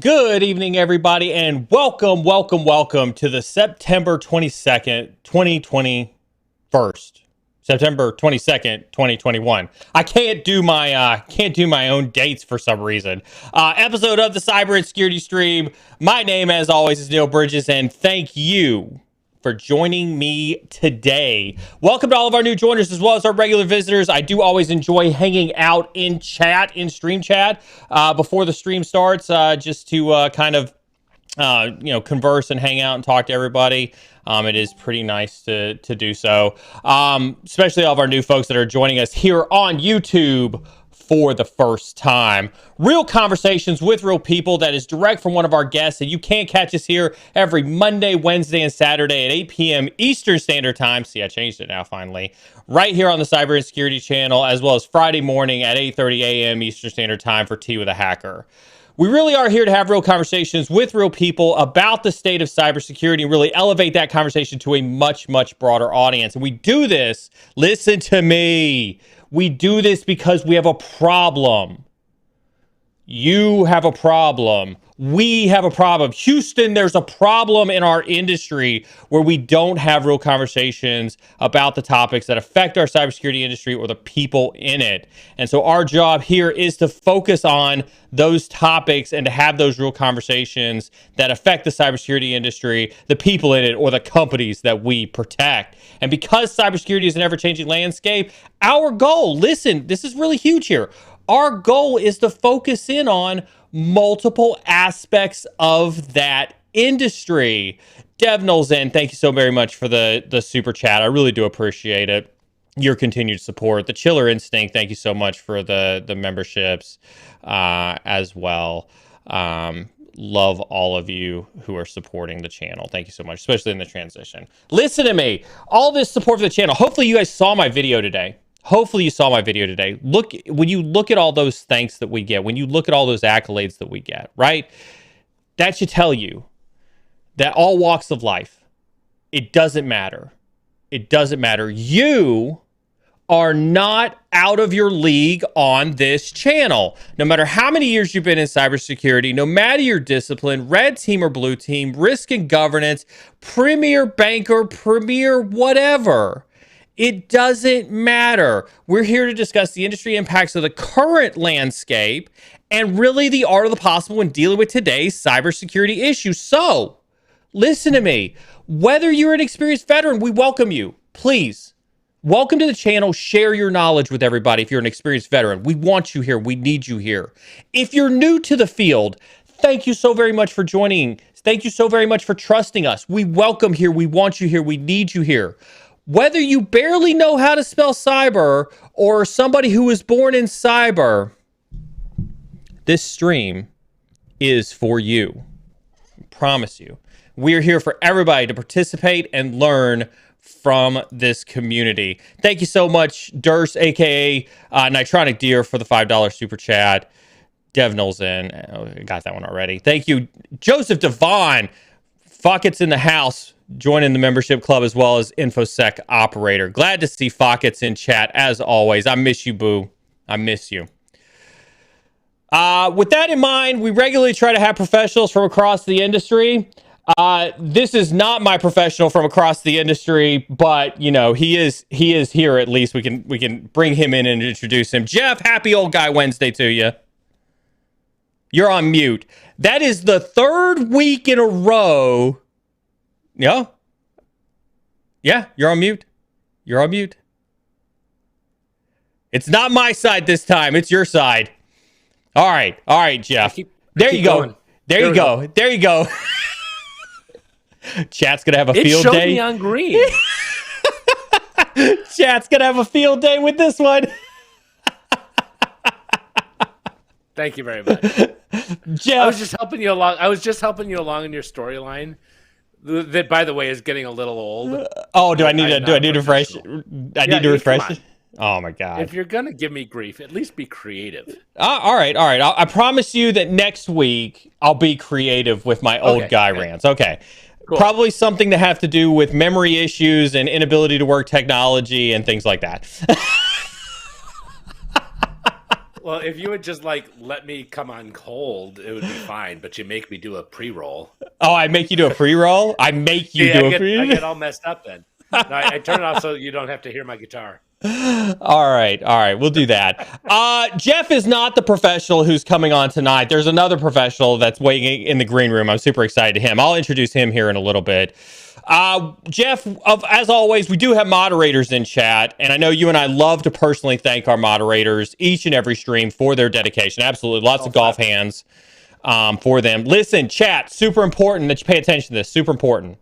Good evening, everybody, and welcome to the September 22nd, 2021. September 22nd, 2021. I can't do my own dates for some reason. Episode of the Cyber and Security Stream. My name, as always, is Neil Bridges, and thank you for joining me today. Welcome to all of our new joiners as well as our regular visitors. I do always enjoy hanging out in chat, in stream chat, before the stream starts, just to kind of converse and hang out and talk to everybody. It is pretty nice to do so, especially all of our new folks that are joining us here on YouTube for the first time. Real conversations with real people that is direct from one of our guests, and you can catch us here every Monday, Wednesday, and Saturday at 8 p.m. Eastern Standard Time. See, I changed it now finally. Right here on the Cyber and Security channel, as well as Friday morning at 8:30 a.m. Eastern Standard Time for Tea with a Hacker. We really are here to have real conversations with real people about the state of cybersecurity and really elevate that conversation to a much, much broader audience. And we do this, listen to me, we do this because we have a problem. You have a problem. We have a problem. Houston, there's a problem in our industry where we don't have real conversations about the topics that affect our cybersecurity industry or the people in it. And so our job here is to focus on those topics and to have those real conversations that affect the cybersecurity industry, the people in it, or the companies that we protect. And because cybersecurity is an ever-changing landscape, our goal, listen, this is really huge here. Our goal is to focus in on multiple aspects of that industry. Devnals in, thank you so very much for the super chat. I really do appreciate it. Your continued support. The Chiller Instinct, thank you so much for the memberships as well. Love all of you who are supporting the channel. Thank you so much, especially in the transition. Listen to me. All this support for the channel. Hopefully you guys saw my video today. Look, when you look at all those thanks that we get, when you look at all those accolades that we get, right? That should tell you that all walks of life, it doesn't matter. It doesn't matter. You are not out of your league on this channel. No matter how many years you've been in cybersecurity, no matter your discipline, red team or blue team, risk and governance, premier banker, premier whatever, it doesn't matter. We're here to discuss the industry impacts of the current landscape and really the art of the possible when dealing with today's cybersecurity issues. So, listen to me. Whether you're an experienced veteran, we welcome you. Please, welcome to the channel. Share your knowledge with everybody if you're an experienced veteran. We want you here. We need you here. If you're new to the field, thank you so very much for joining. Thank you so very much for trusting us. We welcome here. We want you here. We need you here. Whether you barely know how to spell cyber or somebody who was born in cyber, this stream is for you. I promise you. We're here for everybody to participate and learn from this community. Thank you so much, Durst, aka Nitronic Deer, for the $5 super chat. Devnals in. Oh, I got that one already. Thank you, Joseph Devon. Focket's in the house, joining the membership club, as well as infosec operator. Glad to see Focket's in chat as always. I miss you, boo. I miss you. With that in mind, we regularly try to have professionals from across the industry. This is not my professional from across the industry, but he is here. At least we can bring him in and introduce him. Jeff, happy old guy Wednesday to you. You're on mute. That is the third week in a row. Yeah, you're on mute. You're on mute. It's not my side this time. It's your side. All right, Jeff. There you go. There you go. Chat's gonna have a field day. It showed me on green. Chat's gonna have a field day with this one. Thank you very much. Jeff, I was just helping you along in your storyline. That, by the way, is getting a little old. Oh, do I need to refresh? I need to refresh it. Oh my God! If you're gonna give me grief, at least be creative. All right. I promise you that next week I'll be creative with my old guy rants. Okay. Cool. Probably something to have to do with memory issues and inability to work technology and things like that. Well, if you would just like let me come on cold, it would be fine. But you make me do a pre-roll. Oh, I make you do a pre-roll? I make you See, do I a pre-roll? I get all messed up then. No, I turn it off so you don't have to hear my guitar. All right, we'll do that. Jeff is not the professional who's coming on tonight. There's another professional that's waiting in the green room. I'm super excited to him. I'll introduce him here in a little bit. Jeff, as always, we do have moderators in chat, and I know you and I love to personally thank our moderators each and every stream for their dedication. Absolutely, lots of golf hands for them. Listen, chat, super important that you pay attention to this. Super important.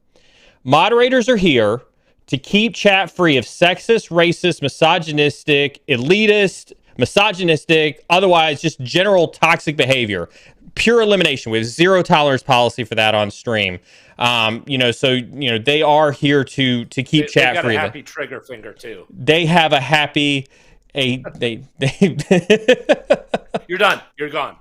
Moderators are here to keep chat free of sexist, racist, misogynistic, elitist, misogynistic, otherwise just general toxic behavior. Pure elimination. We have zero tolerance policy for that on stream. They are here to keep chat free. They got a happy trigger finger too. They have a happy You're done. You're gone.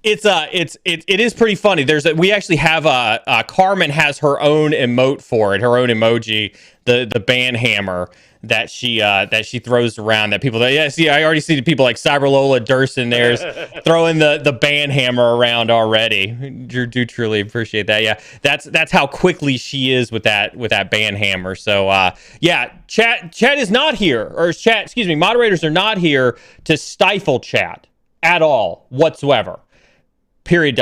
It is pretty funny. We actually have Carmen has her own emote for it, her own emoji, the band hammer that she throws around. That people I already see the people like Cyber Lola Durson there's throwing the band hammer around already. Do truly appreciate that. Yeah, that's how quickly she is with that band hammer. So chat is not here, or moderators are not here to stifle chat at all whatsoever. Period.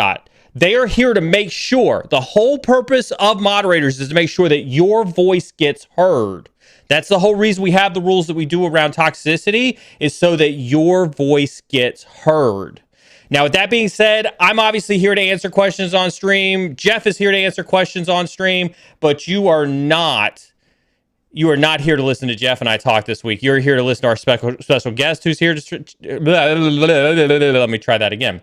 They are here to make sure, the whole purpose of moderators is to make sure that your voice gets heard. That's the whole reason we have the rules that we do around toxicity, is so that your voice gets heard. Now, with that being said, I'm obviously here to answer questions on stream. Jeff is here to answer questions on stream, but you are not here to listen to Jeff and I talk this week. You're here to listen to our special guest who's here to... Let me try that again.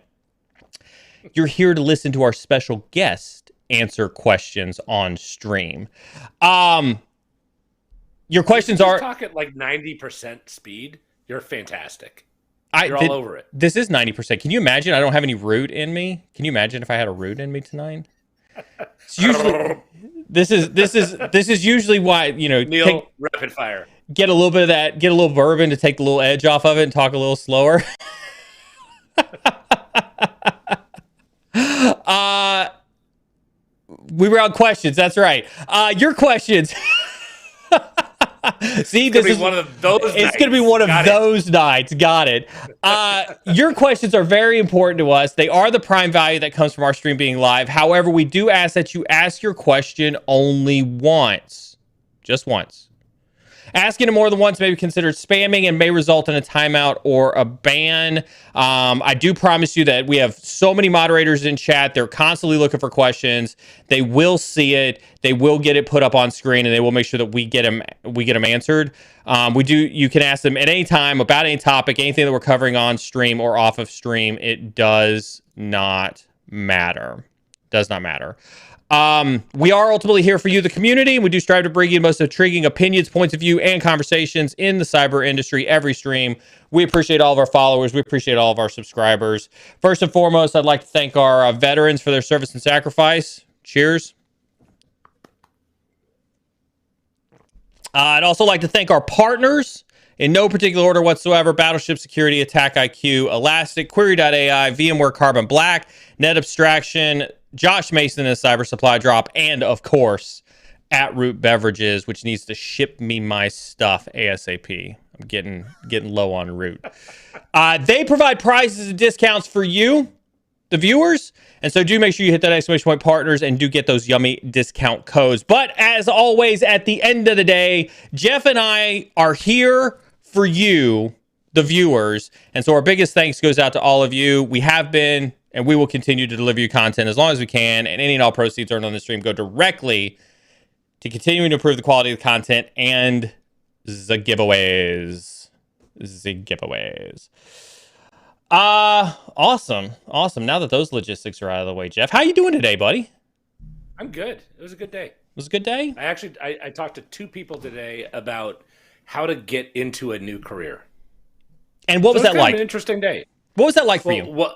You're here to listen to our special guest answer questions on stream. Your questions are... talk at like 90% speed. You're fantastic. You're all over it. This is 90%. Can you imagine? I don't have any root in me. Can you imagine if I had a root in me tonight? It's usually... This is usually why, Neil, rapid fire. Get a little bit of that, get a little bourbon to take the little edge off of it and talk a little slower. We were on questions. That's right. Your questions. See, this is one of those. It's going to be one of those nights. Got it. Your questions are very important to us. They are the prime value that comes from our stream being live. However, we do ask that you ask your question only once, just once. Asking it more than once may be considered spamming and may result in a timeout or a ban. I do promise you that we have so many moderators in chat. They're constantly looking for questions. They will see it. They will get it put up on screen, and they will make sure that we get them answered. You can ask them at any time about any topic, anything that we're covering on stream or off of stream. It does not matter. Does not matter. We are ultimately here for you, the community. We do strive to bring you the most intriguing opinions, points of view, and conversations in the cyber industry every stream. We appreciate all of our followers. We appreciate all of our subscribers. First and foremost, I'd like to thank our veterans for their service and sacrifice. Cheers. I'd also like to thank our partners in no particular order whatsoever: Battleship Security, Attack IQ, Elastic, Query.ai, VMware Carbon Black, Net Abstraction, Josh Mason and Cyber Supply Drop, and of course, At Root Beverages, which needs to ship me my stuff ASAP. I'm getting low on root. They provide prizes and discounts for you, the viewers, and so do make sure you hit that exclamation point partners and do get those yummy discount codes. But as always, at the end of the day, Jeff and I are here for you, the viewers, and so our biggest thanks goes out to all of you. We have been, and we will continue to deliver you content as long as we can, and any and all proceeds earned on the stream go directly to continuing to improve the quality of the content and the giveaways. Awesome. Now that those logistics are out of the way, Jeff, how you doing today, buddy? I'm good. It was a good day. It was a good day? I talked to two people today about how to get into a new career. And what was that like? An interesting day. What was that like for you?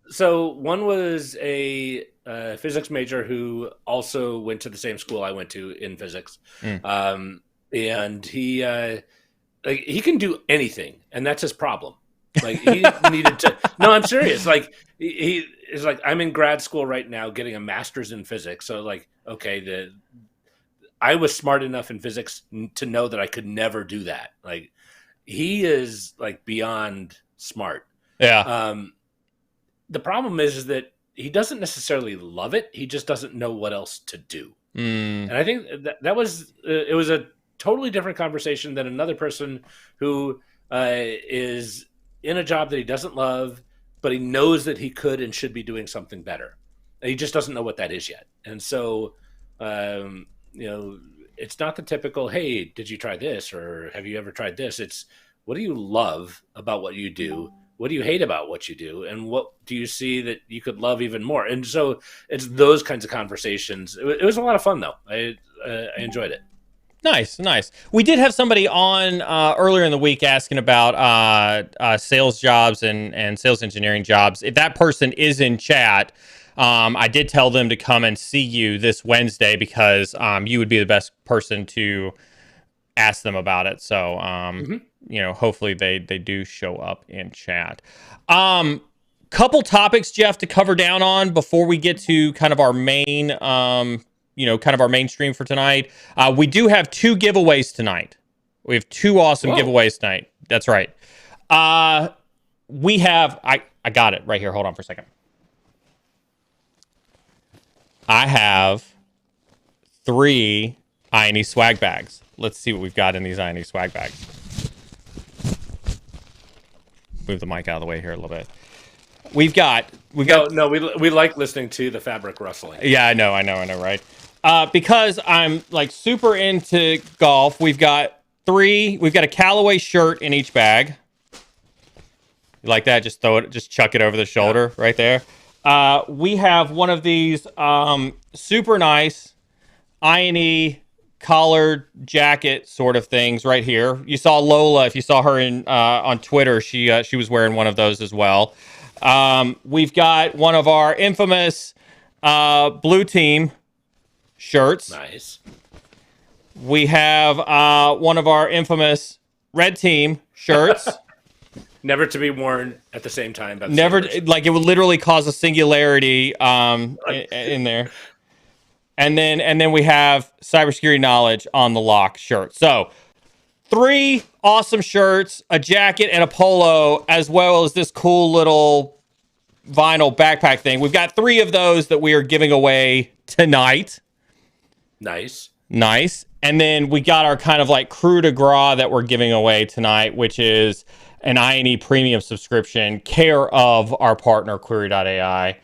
So one was a physics major who also went to the same school I went to in physics. And he like he can do anything, and that's his problem. Like he needed to. No, I'm serious. Like he is like, I'm in grad school right now, getting a master's in physics. So like, okay, I was smart enough in physics to know that I could never do that. Like he is like beyond smart. Yeah. The problem is that he doesn't necessarily love it. He just doesn't know what else to do. And I think that was it was a totally different conversation than another person who is in a job that he doesn't love, but he knows that he could and should be doing something better. And he just doesn't know what that is yet. And so, it's not the typical, hey, did you try this? Or have you ever tried this? It's, what do you love about what you do? What do you hate about what you do? And what do you see that you could love even more? And so it's those kinds of conversations. It was a lot of fun, though. I enjoyed it. Nice. We did have somebody on earlier in the week asking about sales jobs and sales engineering jobs. If that person is in chat, I did tell them to come and see you this Wednesday because you would be the best person to ask them about it. So, hopefully they do show up in chat. Couple topics, Jeff, to cover down on before we get to kind of our main, kind of our mainstream for tonight. We do have 2 giveaways tonight. We have 2 awesome giveaways tonight. That's right. We have, I got it right here. Hold on for a second. I have 3 INE swag bags. Let's see what we've got in these INE swag bags. Move the mic out of the way here a little bit. We've got. No, we like listening to the fabric rustling. Yeah, I know, right? Because I'm like super into golf. We've got a Callaway shirt in each bag. You like that? Just chuck it over the shoulder right there. We have one of these super nice INE collared jacket sort of things right here. You saw Lola, if you saw her on Twitter, she was wearing one of those as well. We've got one of our infamous blue team shirts. Nice. We have one of our infamous red team shirts. Never to be worn at the same time. Never, like it would literally cause a singularity in there. And then we have cybersecurity knowledge on the lock shirt. So 3 awesome shirts, a jacket, and a polo, as well as this cool little vinyl backpack thing. We've got 3 of those that we are giving away tonight. Nice. And then we got our kind of like crew de gras that we're giving away tonight, which is an INE premium subscription, care of our partner, Query.ai.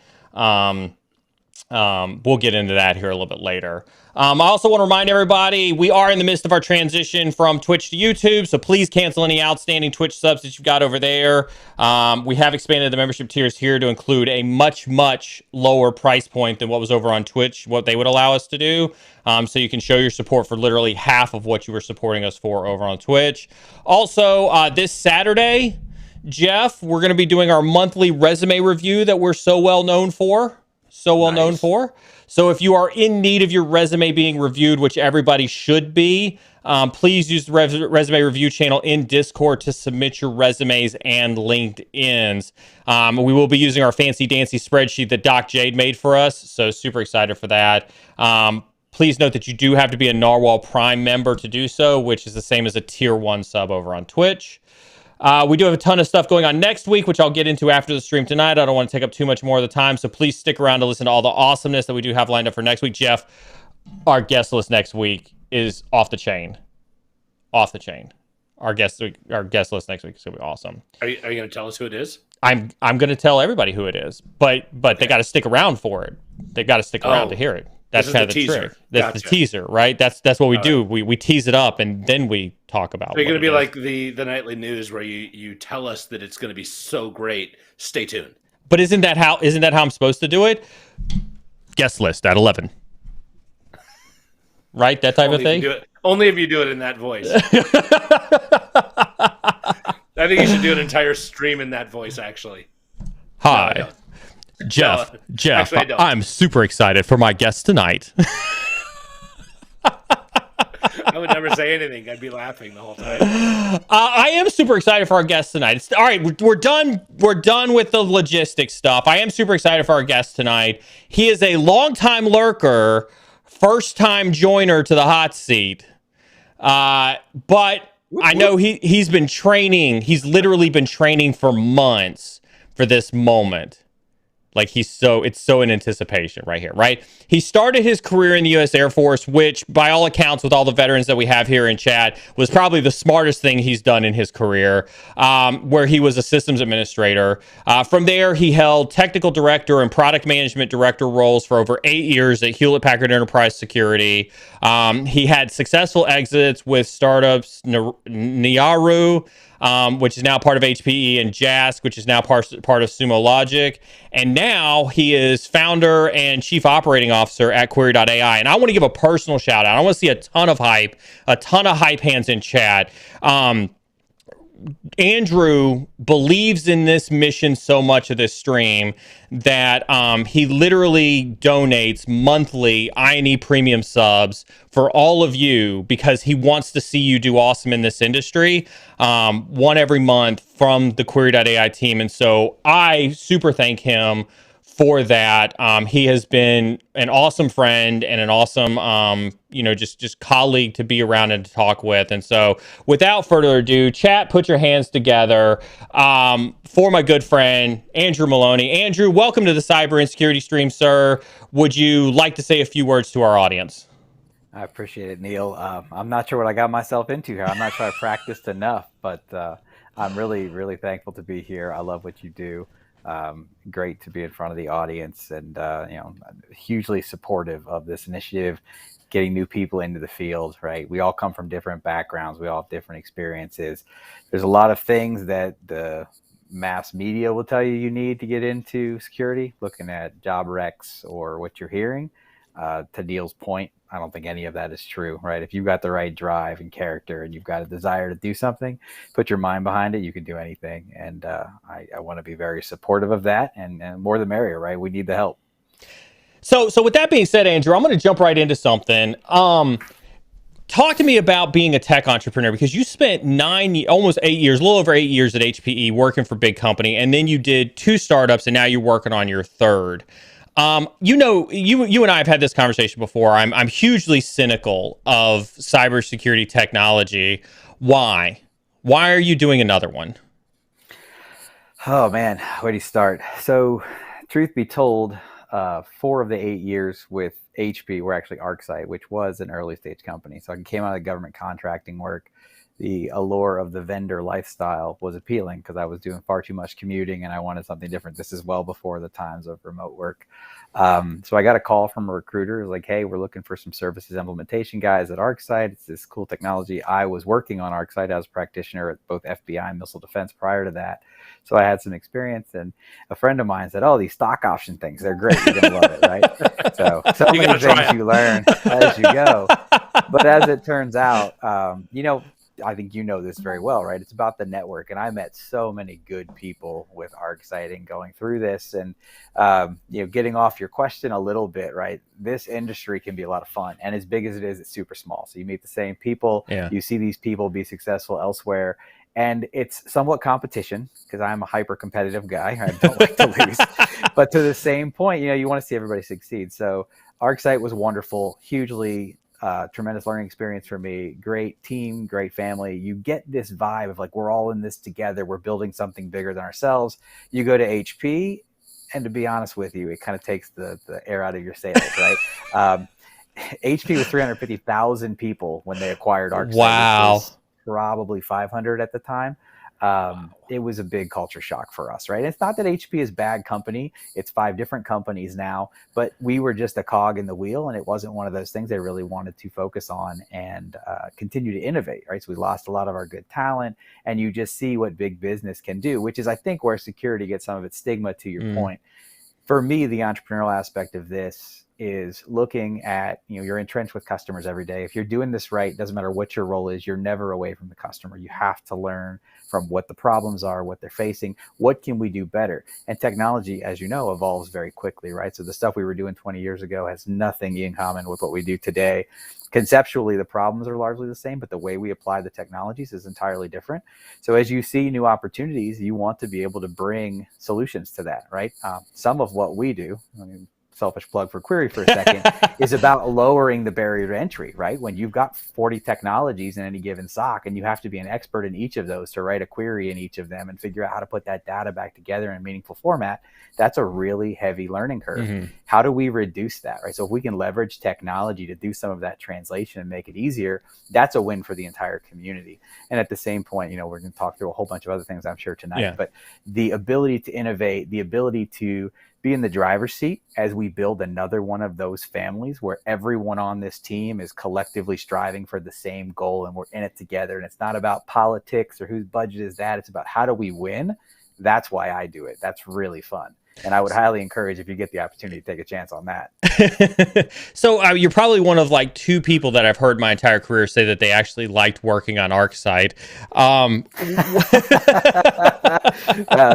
We'll get into that here a little bit later. I also want to remind everybody, we are in the midst of our transition from Twitch to YouTube, so please cancel any outstanding Twitch subs that you've got over there. We have expanded the membership tiers here to include a much, much lower price point than what was over on Twitch, what they would allow us to do. So you can show your support for literally half of what you were supporting us for over on Twitch. Also, this Saturday, Jeff, we're going to be doing our monthly resume review that we're so well known for. So if you are in need of your resume being reviewed, which everybody should be, please use the resume review channel in Discord to submit your resumes and LinkedIn's. We will be using our fancy dancy spreadsheet that Doc Jade made for us, so super excited for that. Please note that you do have to be a Narwhal Prime member to do so, which is the same as a Tier 1 sub over on Twitch. We do have a ton of stuff going on next week, which I'll get into after the stream tonight. I don't want to take up too much more of the time, so please stick around to listen to all the awesomeness that we do have lined up for next week. Jeff, our guest list next week is off the chain. Our guest list next week is going to be awesome. Are you going to tell us who it is? I'm going to tell everybody who it is, but they got to stick around for it. They got to stick around to hear it. That's kind of the trick. That's the teaser, right? That's what we do. We tease it up and then we talk about it. You're going to be like the nightly news where you tell us that it's going to be so great. Stay tuned. But isn't that how I'm supposed to do it? Guest list at 11. Right? That type of thing? Only if you do it in that voice. I think you should do an entire stream in that voice, actually. Hi. No, Jeff, actually, I'm super excited for my guest tonight. I would never say anything. I'd be laughing the whole time. I am super excited for our guest tonight. All right, we're done. We're done with the logistics stuff. I am super excited for our guest tonight. He is a longtime lurker, first-time joiner to the hot seat. But I know he's been training. He's literally been training for months for this moment. Like it's so in anticipation right here, right? He started his career in the U.S. Air Force, which by all accounts, with all the veterans that we have here in chat, was probably the smartest thing he's done in his career, where he was a systems administrator. From there, he held technical director and product management director roles for over 8 years at Hewlett-Packard Enterprise Security. He had successful exits with startups Niaru, which is now part of HPE, and Jask, which is now part of Sumo Logic. And now he is founder and chief operating officer at Query.ai. And I want to give a personal shout out. I want to see a ton of hype hands in chat. Andrew believes in this mission so much of this stream that he literally donates monthly INE premium subs for all of you because he wants to see you do awesome in this industry, one every month from the Query.ai team. And so I super thank him for that. He has been an awesome friend and an awesome, just colleague to be around and to talk with. And so without further ado, chat, put your hands together for my good friend, Andrew Maloney. Andrew, welcome to the Cyber and Security stream, sir. Would you like to say a few words to our audience? I appreciate it, Neil. I'm not sure what I got myself into here. I'm not sure I practiced enough, but I'm really, really thankful to be here. I love what you do. Great to be in front of the audience, and hugely supportive of this initiative, getting new people into the field, right? We all come from different backgrounds. We all have different experiences. There's a lot of things that the mass media will tell you need to get into security, looking at job recs or what you're hearing. To Neil's point, I don't think any of that is true, right? If you've got the right drive and character and you've got a desire to do something, put your mind behind it, you can do anything. And I want to be very supportive of that, and more the merrier, right? We need the help. So with that being said, Andrew, I'm going to jump right into something. Talk to me about being a tech entrepreneur, because you spent almost 8 years, a little over 8 years at HPE working for big company, and then you did 2 startups, and now you're working on your third. You and I have had this conversation before. I'm hugely cynical of cybersecurity technology. Why? Why are you doing another one? Oh man, where do you start? So, truth be told, 4 of the 8 years with HP were actually ArcSight, which was an early stage company. So I came out of the government contracting work. The allure of the vendor lifestyle was appealing because I was doing far too much commuting and I wanted something different. This is well before the times of remote work. So I got a call from a recruiter. It was like, hey, we're looking for some services implementation guys at ArcSight. It's this cool technology. I was working on ArcSight as a practitioner at both FBI and missile defense prior to that. So I had some experience, and a friend of mine said, oh, these stock option things, they're great. You're going to love it, right? So many things you learn as you go. But as it turns out, I think you know this very well, right? It's about the network. And I met so many good people with ArcSight and going through this, and, getting off your question a little bit, right? This industry can be a lot of fun. And as big as it is, it's super small. So you meet the same people, You see these people be successful elsewhere. And it's somewhat competition because I'm a hyper competitive guy. I don't like to lose. But to the same point, you want to see everybody succeed. So ArcSight was wonderful, hugely tremendous learning experience for me. Great team, great family. You get this vibe of like, we're all in this together. We're building something bigger than ourselves. You go to HP, and to be honest with you, it kind of takes the air out of your sails, right? HP was 350,000 people when they acquired ArcSight. Wow. Probably 500 at the time. It was a big culture shock for us, right? It's not that HP is bad company. It's 5 different companies now, but we were just a cog in the wheel, and it wasn't one of those things they really wanted to focus on and continue to innovate, right? So we lost a lot of our good talent, and you just see what big business can do, which is, I think, where security gets some of its stigma, to your point. For me, the entrepreneurial aspect of this is looking at, you're entrenched with customers every day. If you're doing this right, doesn't matter what your role is, you're never away from the customer. You have to learn from what the problems are, what they're facing, what can we do better? And technology, as you know, evolves very quickly, right? So the stuff we were doing 20 years ago has nothing in common with what we do today. Conceptually, the problems are largely the same, but the way we apply the technologies is entirely different. So as you see new opportunities, you want to be able to bring solutions to that, right? Some of what we do, selfish plug for Query for a second, is about lowering the barrier to entry, right? When you've got 40 technologies in any given SOC and you have to be an expert in each of those to write a query in each of them and figure out how to put that data back together in a meaningful format, that's a really heavy learning curve. Mm-hmm. How do we reduce that, right? So if we can leverage technology to do some of that translation and make it easier, that's a win for the entire community. And at the same point, we're going to talk through a whole bunch of other things, I'm sure, tonight, but the ability to innovate, the ability to be in the driver's seat as we build another one of those families where everyone on this team is collectively striving for the same goal and we're in it together. And it's not about politics or whose budget is that. It's about how do we win? That's why I do it. That's really fun. And I would highly encourage, if you get the opportunity, to take a chance on that. So you're probably one of like two people that I've heard my entire career say that they actually liked working on ArcSight.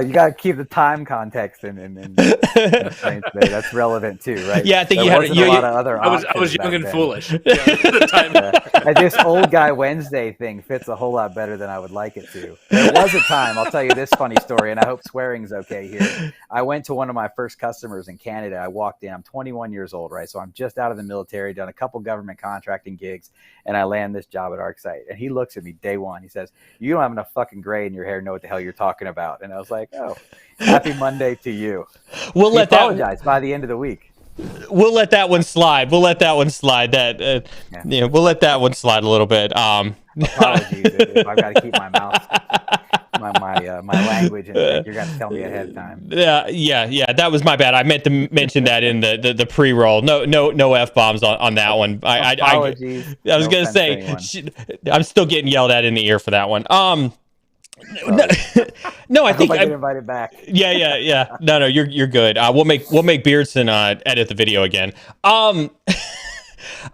You got to keep the time context in that's relevant too, right? Yeah, I think there wasn't a lot of other I was young and then. Foolish. Yeah, this old guy Wednesday thing fits a whole lot better than I would like it to. There was a time, I'll tell you this funny story, and I hope swearing's okay here. I went to one of my first customers in Canada. I walked in, I'm 21 years old, right? So I'm just out of the military, done a couple government contracting gigs, and I land this job at ArcSight. And he looks at me day one. He says, "You don't have enough fucking gray in your hair to know what the hell you're talking about." And I was like, "Oh, happy Monday to you." We'll let apologize by the end of the week. We'll let that one slide. We'll let that one slide. We'll let that one slide a little bit. Apologies if I've got to keep my mouth, my language, and you're going to tell me ahead of time. Yeah. That was my bad. I meant to mention that in the pre-roll. No F-bombs on that one. Apologies. I was going to say, I'm still getting yelled at in the ear for that one. No, I think I get invited back. Yeah. No, you're good. We'll make Beardson edit the video again.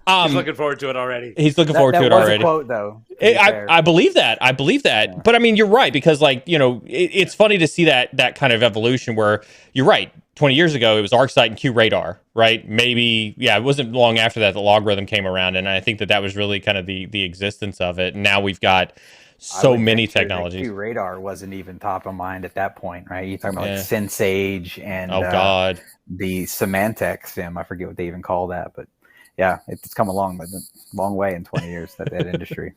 He's looking forward to it already. He's looking forward to it already. That was a quote, though. I believe that. Yeah. But I mean, you're right, because it's funny to see that kind of evolution where you're right. 20 years ago, it was ArcSight and QRadar, right? Maybe, it wasn't long after that the logarithm came around, and I think that was really kind of the existence of it. And now we've got so many technologies. QRadar wasn't even top of mind at that point, right? You're talking about like SenSage and the Symantec SIM. I forget what they even call that, but yeah, it's come a long way in 20 years, that industry.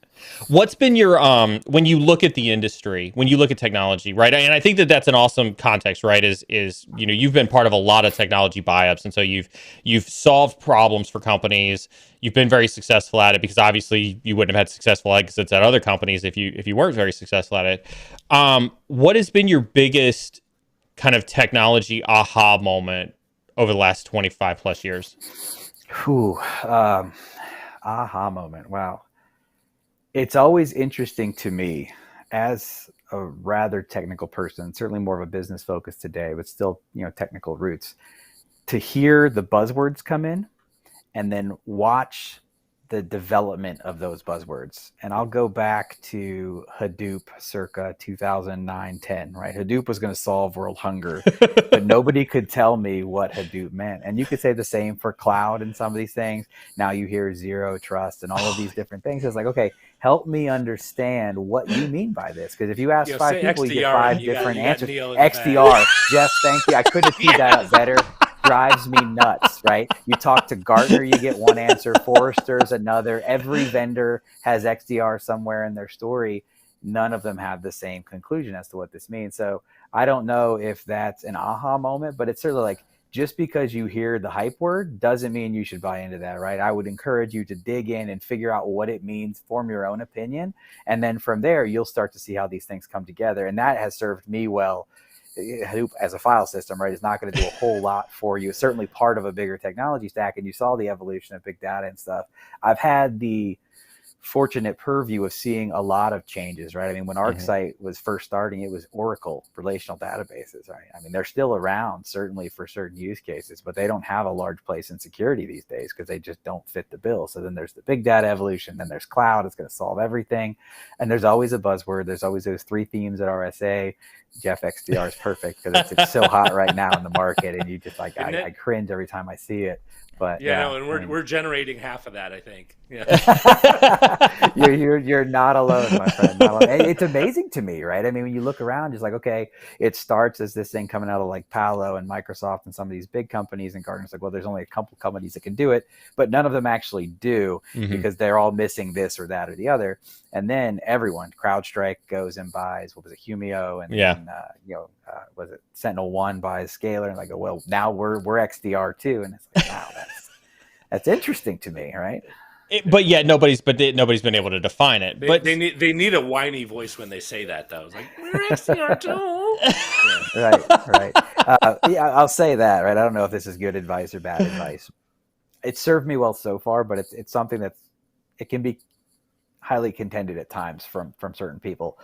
What's been your, when you look at the industry, when you look at technology, right? And I think that's an awesome context, right? Is you've been part of a lot of technology buy-ups. And so you've solved problems for companies. You've been very successful at it, because obviously you wouldn't have had successful exits at other companies if you weren't very successful at it. What has been your biggest kind of technology aha moment over the last 25 plus years? Aha moment. Wow. It's always interesting to me, as a rather technical person, certainly more of a business focus today, but still, technical roots, to hear the buzzwords come in and then watch the development of those buzzwords. And I'll go back to Hadoop circa 2009-10, right? Hadoop was going to solve world hunger, but nobody could tell me what Hadoop meant. And you could say the same for cloud and some of these things. Now you hear zero trust and all of these different things. It's like, okay, help me understand what you mean by this. Because if you ask five people, you get five different answers. XDR, Jeff, thank you. I couldn't have teed that up better. Drives me nuts, right? You talk to Gartner, you get one answer. Forrester's another. Every vendor has XDR somewhere in their story. None of them have the same conclusion as to what this means. So I don't know if that's an aha moment, but it's certainly like, just because you hear the hype word doesn't mean you should buy into that, right? I would encourage you to dig in and figure out what it means, form your own opinion. And then from there, you'll start to see how these things come together. And that has served me well. Hadoop as a file system, right, is not going to do a whole lot for you. It's certainly part of a bigger technology stack, and you saw the evolution of big data and stuff. I've had the fortunate purview of seeing a lot of changes, right? I mean, when ArcSight was first starting, it was Oracle relational databases, right? I mean, they're still around, certainly for certain use cases, but they don't have a large place in security these days because they just don't fit the bill. So then there's the big data evolution, then there's cloud, it's going to solve everything. And there's always a buzzword. There's always those 3 themes at RSA. Jeff, XDR is perfect because it's so hot right now in the market, and you just like, I cringe every time I see it. But and we're generating half of that, I think. Yeah. you're not alone, my friend. Not alone. It's amazing to me, right? I mean, when you look around, it's like, okay, it starts as this thing coming out of like Palo and Microsoft and some of these big companies, and Gartner's like, well, there's only a couple companies that can do it, but none of them actually do because they're all missing this or that or the other. And then everyone, CrowdStrike goes and buys, what was it, Humio, and then, was it Sentinel-1 buys Scalar, and I go, well, now we're XDR too, and it's like, wow, that's interesting to me, right? But nobody's been able to define it. But they need a whiny voice when they say that, though. It's like, we're XDR too. Right. I'll say that, right? I don't know if this is good advice or bad advice. It served me well so far, but it's something it can be highly contended at times from certain people,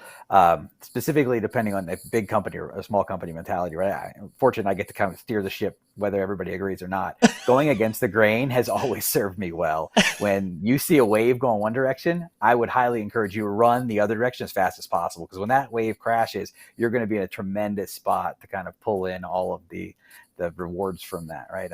specifically depending on a big company or a small company mentality, right? Fortunately, I get to kind of steer the ship, whether everybody agrees or not. Going against the grain has always served me well. When you see a wave going one direction, I would highly encourage you to run the other direction as fast as possible, because when that wave crashes, you're going to be in a tremendous spot to kind of pull in all of the rewards from that, right?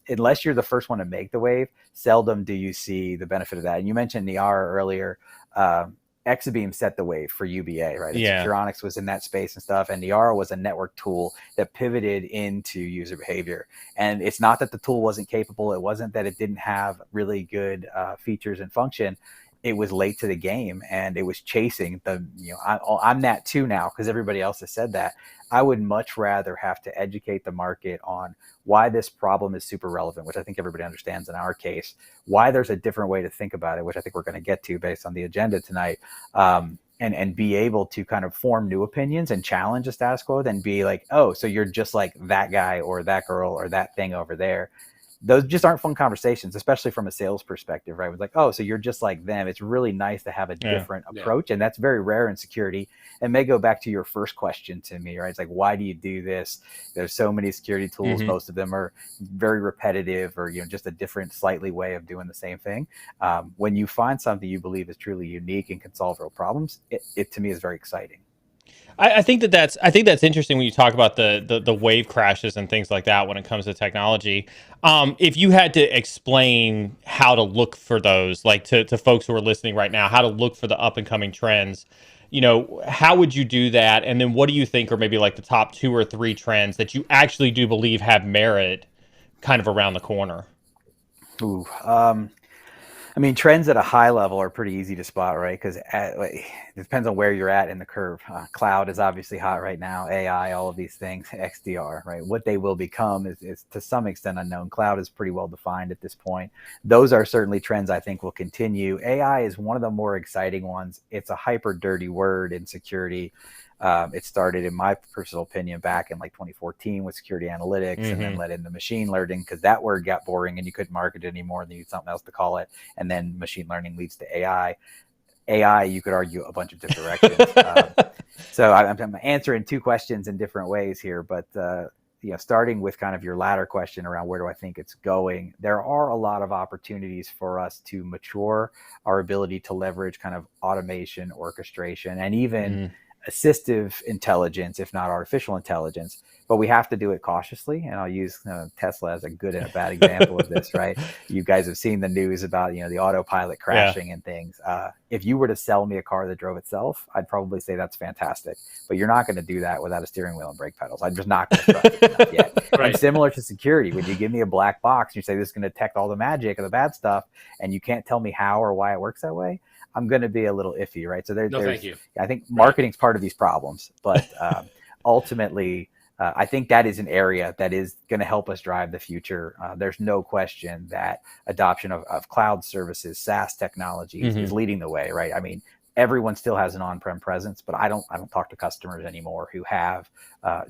Unless you're the first one to make the wave, seldom do you see the benefit of that. And you mentioned Niara earlier. Exabeam set the wave for UBA, right? Securonics was in that space and stuff, and Niara was a network tool that pivoted into user behavior. And it's not that the tool wasn't capable. It wasn't that it didn't have really good features and function. It was late to the game, and it was chasing I'm that too now because everybody else has said that. I would much rather have to educate the market on why this problem is super relevant, which I think everybody understands in our case, why there's a different way to think about it, which I think we're going to get to based on the agenda tonight, and be able to kind of form new opinions and challenge the status quo, then be like, oh, so you're just like that guy or that girl or that thing over there. Those just aren't fun conversations, especially from a sales perspective, right? It's like, oh, so you're just like them. It's really nice to have a different approach. And that's very rare in security. And may go back to your first question to me, right? It's like, why do you do this? There's so many security tools. Most of them are very repetitive or, just a different, slightly way of doing the same thing. When you find something you believe is truly unique and can solve real problems, it to me is very exciting. I think that's interesting when you talk about the wave crashes and things like that when it comes to technology. If you had to explain how to look for those, like to folks who are listening right now, how to look for the up and coming trends, how would you do that? And then what do you think are maybe like the top 2 or 3 trends that you actually do believe have merit kind of around the corner? Ooh, I mean, trends at a high level are pretty easy to spot, right? Because it depends on where you're at in the curve. Cloud is obviously hot right now. AI, all of these things, XDR, right? What they will become is to some extent unknown. Cloud is pretty well defined at this point. Those are certainly trends I think will continue. AI is one of the more exciting ones. It's a hyper dirty word in security. It started, in my personal opinion, back in like 2014 with security analytics, and then led into machine learning because that word got boring and you couldn't market it anymore and you need something else to call it. And then machine learning leads to AI. AI, you could argue a bunch of different directions. So I'm answering 2 questions in different ways here, but starting with kind of your latter question around where do I think it's going, there are a lot of opportunities for us to mature our ability to leverage kind of automation, orchestration, and even assistive intelligence, if not artificial intelligence, but we have to do it cautiously. And I'll use Tesla as a good and a bad example of this, right? You guys have seen the news about, the autopilot crashing and things. If you were to sell me a car that drove itself, I'd probably say that's fantastic, but you're not going to do that without a steering wheel and brake pedals. I'm just not going to trust it enough yet. Right. And similar to security, when you give me a black box, and you say this is going to detect all the magic of the bad stuff, and you can't tell me how or why it works that way, I'm going to be a little iffy, right? So thank you. I think marketing's part of these problems, but ultimately, I think that is an area that is going to help us drive the future. There's no question that adoption of cloud services, SaaS technologies is leading the way, right? I mean, everyone still has an on-prem presence, but I don't talk to customers anymore who have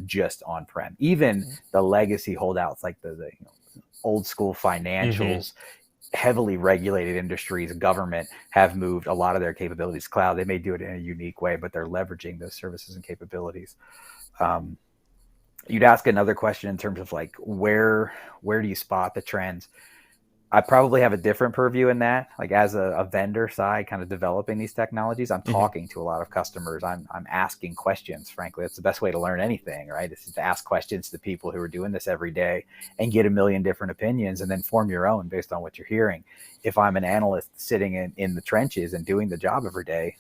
just on-prem. Even the legacy holdouts, like the old school financials. heavily regulated industries, government, have moved a lot of their capabilities to cloud. They may do it in a unique way, but they're leveraging those services and capabilities. You'd ask another question in terms of like where do you spot the trends? I probably have a different purview in that. Like as a vendor side, kind of developing these technologies, I'm talking to a lot of customers. I'm asking questions. Frankly, that's the best way to learn anything, right? It's to ask questions to people who are doing this every day and get a million different opinions, and then form your own based on what you're hearing. If I'm an analyst sitting in the trenches and doing the job every day,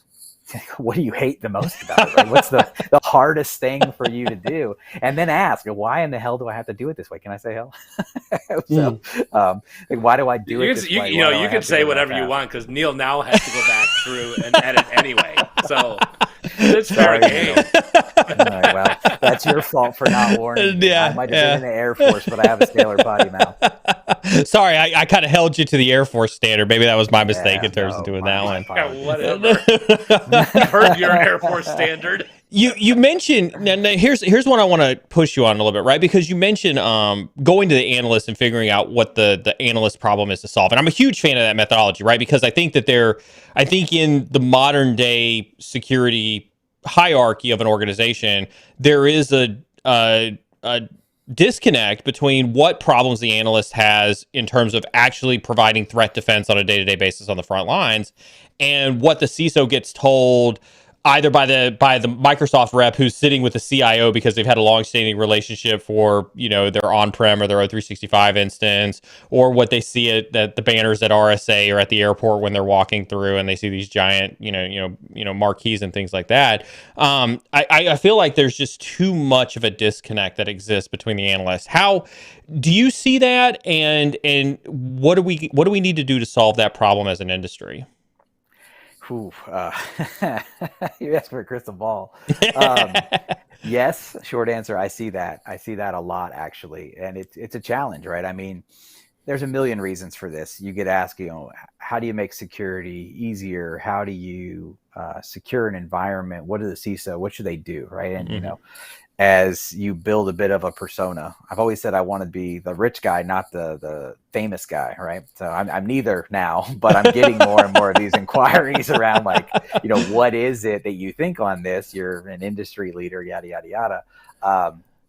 what do you hate the most about it? Right? What's the hardest thing for you to do? And then ask, why in the hell do I have to do it this way? Can I say hell? So, like, why do I do it this way? You can say whatever you want, because Neil now has to go back through and edit anyway. So it's fair game. Right, well, that's your fault for not warning me. I might have been in the Air Force, but I have a sailor body now. Sorry, I kind of held you to the Air Force standard. Maybe that was my mistake in terms of doing that one. Yeah, whatever. I've heard your Air Force standard. You mentioned now here's what I want to push you on a little bit, right? Because you mentioned going to the analyst and figuring out what the analyst problem is to solve. And I'm a huge fan of that methodology, right? Because I think that I think in the modern day security hierarchy of an organization, there is a disconnect between what problems the analyst has in terms of actually providing threat defense on a day-to-day basis on the front lines, and what the CISO gets told either by the Microsoft rep who's sitting with the CIO because they've had a long-standing relationship for, their on-prem or their O365 instance, or what they see at the banners at RSA or at the airport when they're walking through and they see these giant, marquees and things like that. I feel like there's just too much of a disconnect that exists between the analysts. How do you see that, and what do we need to do to solve that problem as an industry? You asked for a crystal ball. Yes, short answer. I see that. I see that a lot, actually. And it's a challenge, right? I mean, there's a million reasons for this. You get asked, how do you make security easier? How do you secure an environment? What do the CISO, what should they do, right? And, as you build a bit of a persona, I've always said I want to be the rich guy, not the famous guy, right? So I'm neither now, but I'm getting more and more of these inquiries around like, what is it that you think on this? You're an industry leader, yada, yada, yada.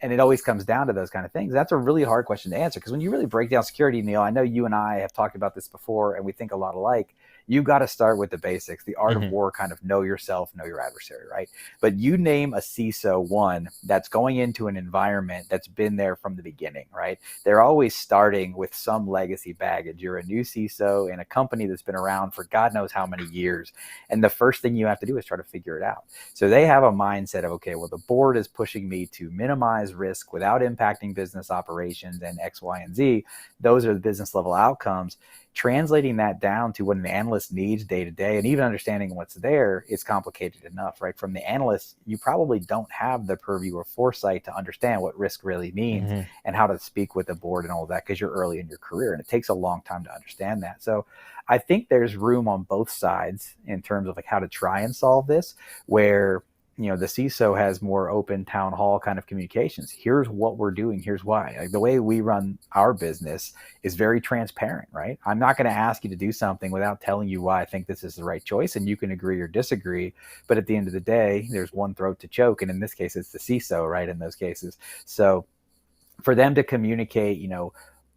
And it always comes down to those kind of things. That's a really hard question to answer, because when you really break down security, Neil, I know you and I have talked about this before and we think a lot alike. You got to start with the basics, the art of war, kind of know yourself, know your adversary, right? But you name a CISO one that's going into an environment that's been there from the beginning, right? They're always starting with some legacy baggage. You're a new CISO in a company that's been around for God knows how many years. And the first thing you have to do is try to figure it out. So they have a mindset of, okay, well, the board is pushing me to minimize risk without impacting business operations and X, Y, and Z. Those are the business level outcomes. Translating that down to what an analyst needs day to day, and even understanding what's there, is complicated enough, right? From the analyst, you probably don't have the purview or foresight to understand what risk really means and how to speak with the board and all of that, because you're early in your career and it takes a long time to understand that. So I think there's room on both sides in terms of like how to try and solve this, where the CISO has more open town hall kind of communications. Here's what we're doing. Here's why. Like the way we run our business is very transparent, right? I'm not going to ask you to do something without telling you why I think this is the right choice, and you can agree or disagree. But at the end of the day, there's one throat to choke. And in this case, it's the CISO, right? In those cases. So for them to communicate,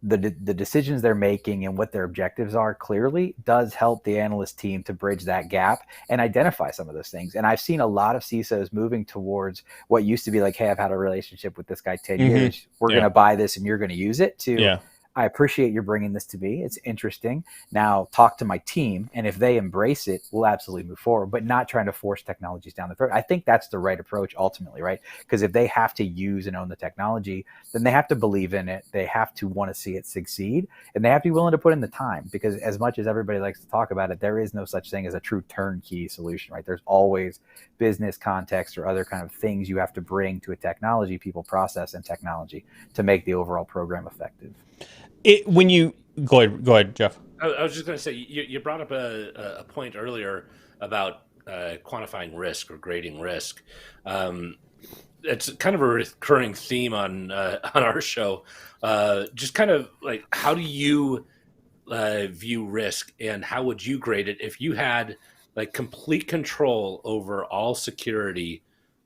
the decisions they're making and what their objectives are clearly does help the analyst team to bridge that gap and identify some of those things. And I've seen a lot of CISOs moving towards what used to be like, hey, I've had a relationship with this guy 10 years. We're going to buy this and you're going to use it, to I appreciate you bringing this to me. It's interesting. Now talk to my team. And if they embrace it, we'll absolutely move forward, but not trying to force technologies down the throat. I think that's the right approach ultimately, right? Because if they have to use and own the technology, then they have to believe in it. They have to want to see it succeed, and they have to be willing to put in the time, because as much as everybody likes to talk about it, there is no such thing as a true turnkey solution, right? There's always business context or other kind of things you have to bring to a technology, people, process, and technology to make the overall program effective. When you go ahead, Jeff. I was just going to say, you brought up a point earlier about quantifying risk or grading risk. It's kind of a recurring theme on our show. Just kind of like, how do you view risk, and how would you grade it if you had like complete control over all security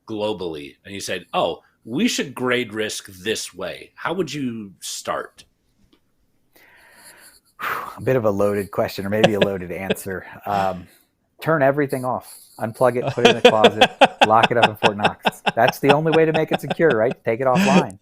globally, and you said, "Oh, we should grade risk this way"? How would you start? A bit of a loaded question, or maybe a loaded answer. Turn everything off, unplug it, put it in the closet, lock it up in Fort Knox. That's the only way to make it secure, right? Take it offline.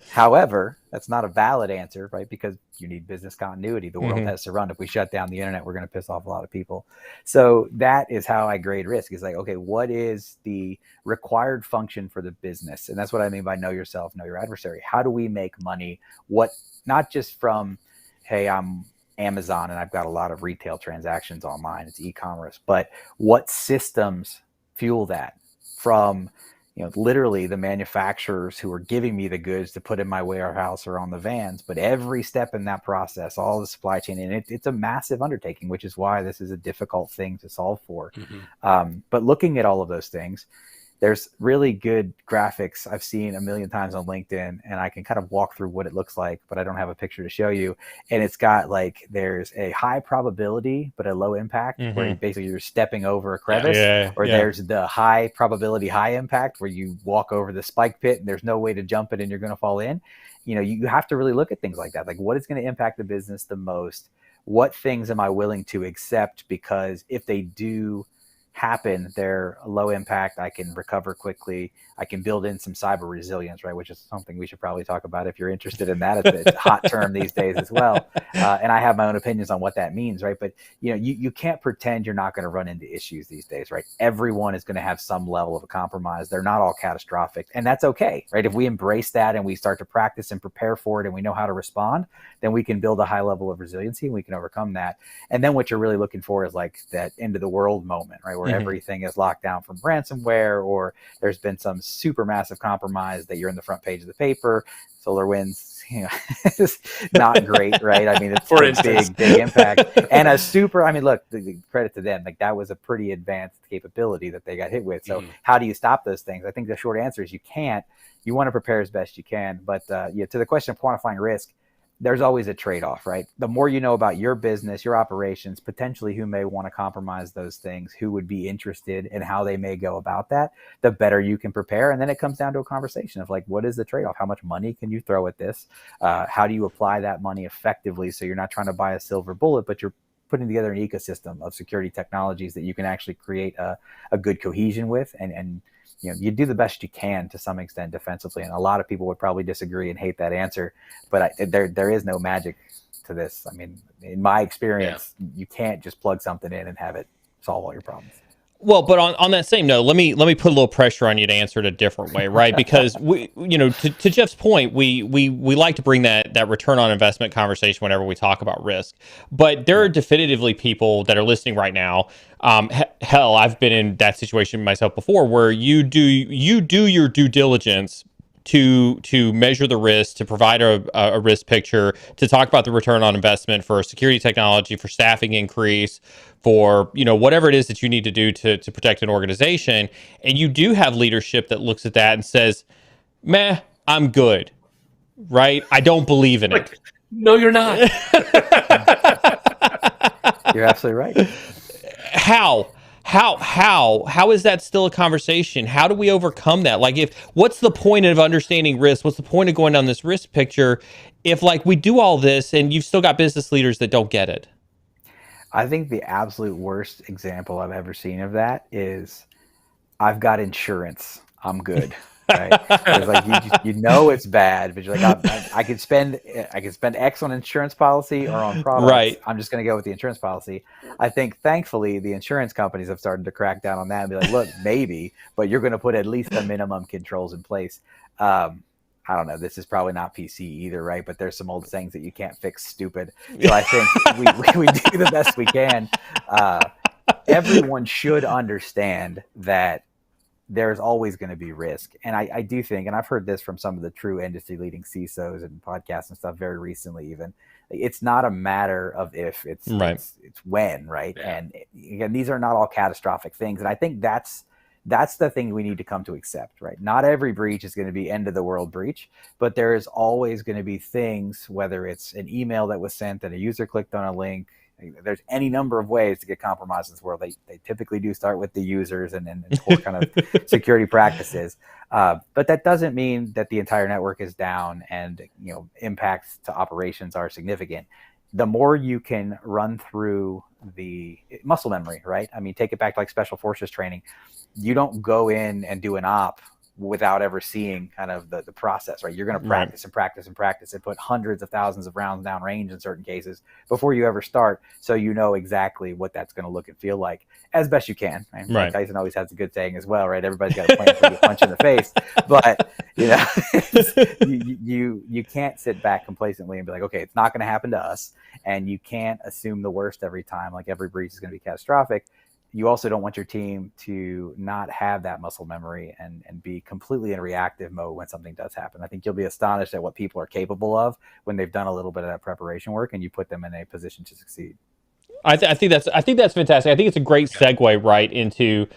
However, that's not a valid answer, right? Because you need business continuity. The world has to run. If we shut down the internet, we're going to piss off a lot of people. So that is how I grade risk. Is like, okay, what is the required function for the business? And that's what I mean by know yourself, know your adversary. How do we make money? What, not just from, hey, I'm Amazon and I've got a lot of retail transactions online, it's e-commerce, but what systems fuel that? From, you know, literally the manufacturers who are giving me the goods to put in my warehouse or on the vans, but every step in that process, all the supply chain, and it's a massive undertaking, which is why this is a difficult thing to solve for. But looking at all of those things, there's really good graphics I've seen a million times on LinkedIn, and I can kind of walk through what it looks like, but I don't have a picture to show you. And it's got like, there's a high probability, but a low impact, where basically you're stepping over a crevice, there's the high probability, high impact, where you walk over the spike pit and there's no way to jump it and you're going to fall in. You know, you have to really look at things like that. Like, what is going to impact the business the most? What things am I willing to accept? Because if they do happen, they're low impact, I can recover quickly, I can build in some cyber resilience, right? Which is something we should probably talk about if you're interested in that. It's a hot term these days as well. And I have my own opinions on what that means, right? But you know, you can't pretend you're not going to run into issues these days, right? Everyone is going to have some level of a compromise. They're not all catastrophic, and that's okay, right? If we embrace that and we start to practice and prepare for it and we know how to respond, then we can build a high level of resiliency and we can overcome that. And then what you're really looking for is like that end of the world moment, right? Where everything is locked down from ransomware, or there's been some super massive compromise that you're in the front page of the paper. SolarWinds, you know, it's not great, right? I mean, it's For a big impact. And a super, I mean, look, the credit to them, like that was a pretty advanced capability that they got hit with. So how do you stop those things? I think the short answer is you can't. You want to prepare as best you can. But yeah, to the question of quantifying risk, there's always a trade-off, right? The more you know about your business, your operations, potentially who may want to compromise those things, who would be interested in how they may go about that, the better you can prepare. And then it comes down to a conversation of like, what is the trade-off? How much money can you throw at this? How do you apply that money effectively so you're not trying to buy a silver bullet, but you're putting together an ecosystem of security technologies that you can actually create a good cohesion with, and you know, you do the best you can to some extent defensively. And a lot of people would probably disagree and hate that answer, but there is no magic to this. I mean, in my experience, you can't just plug something in and have it solve all your problems. Well, but on that same note, let me put a little pressure on you to answer it a different way, right? Because we, you know, to Jeff's point, we like to bring that return on investment conversation whenever we talk about risk. But there are definitively people that are listening right now. Hell, I've been in that situation myself before, where you do your due diligence to measure the risk, to provide a risk picture, to talk about the return on investment for security technology, for staffing increase, for, you know, whatever it is that you need to do to protect an organization. And you do have leadership that looks at that and says, meh, I'm good, right? I don't believe in it. No, you're not. You're absolutely right. How is that still a conversation? How do we overcome that? Like, what's the point of understanding risk? What's the point of going down this risk picture if like we do all this and you've still got business leaders that don't get it? I think the absolute worst example I've ever seen of that is, I've got insurance, I'm good. Right? It's like you know it's bad, but you're like, I could spend X on insurance policy or on products. Right. I'm just going to go with the insurance policy. I think thankfully the insurance companies have started to crack down on that and be like, look, maybe, but you're going to put at least the minimum controls in place. I don't know. This is probably not PC either, right? But there's some old sayings that you can't fix stupid. So I think we do the best we can. Everyone should understand that there's always going to be risk. And I do think, and I've heard this from some of the true industry leading CISOs and podcasts and stuff very recently even, it's not a matter of if, it's when, right? Yeah. And again, these are not all catastrophic things. And I think that's That's the thing we need to come to accept, right? Not every breach is going to be end of the world breach, but there is always going to be things, whether it's an email that was sent and a user clicked on a link. There's any number of ways to get compromised in this world. They typically do start with the users and poor kind of security practices. But that doesn't mean that the entire network is down and, you know, impacts to operations are significant. The more you can run through the muscle memory, right? I mean, take it back to like special forces training. You don't go in and do an op without ever seeing kind of the process, right? You're going to practice and practice and practice and put hundreds of thousands of rounds down range in certain cases before you ever start. So you know exactly what that's going to look and feel like as best you can. Right? Mike Tyson always has a good saying as well, right? Everybody's got a plan for you to punch in the face, but you know, you can't sit back complacently and be like, okay, it's not going to happen to us. And you can't assume the worst every time, like every breach is going to be catastrophic. You also don't want your team to not have that muscle memory and be completely in reactive mode when something does happen. I think you'll be astonished at what people are capable of when they've done a little bit of that preparation work and you put them in a position to succeed. I think that's fantastic. I think it's a great segue right into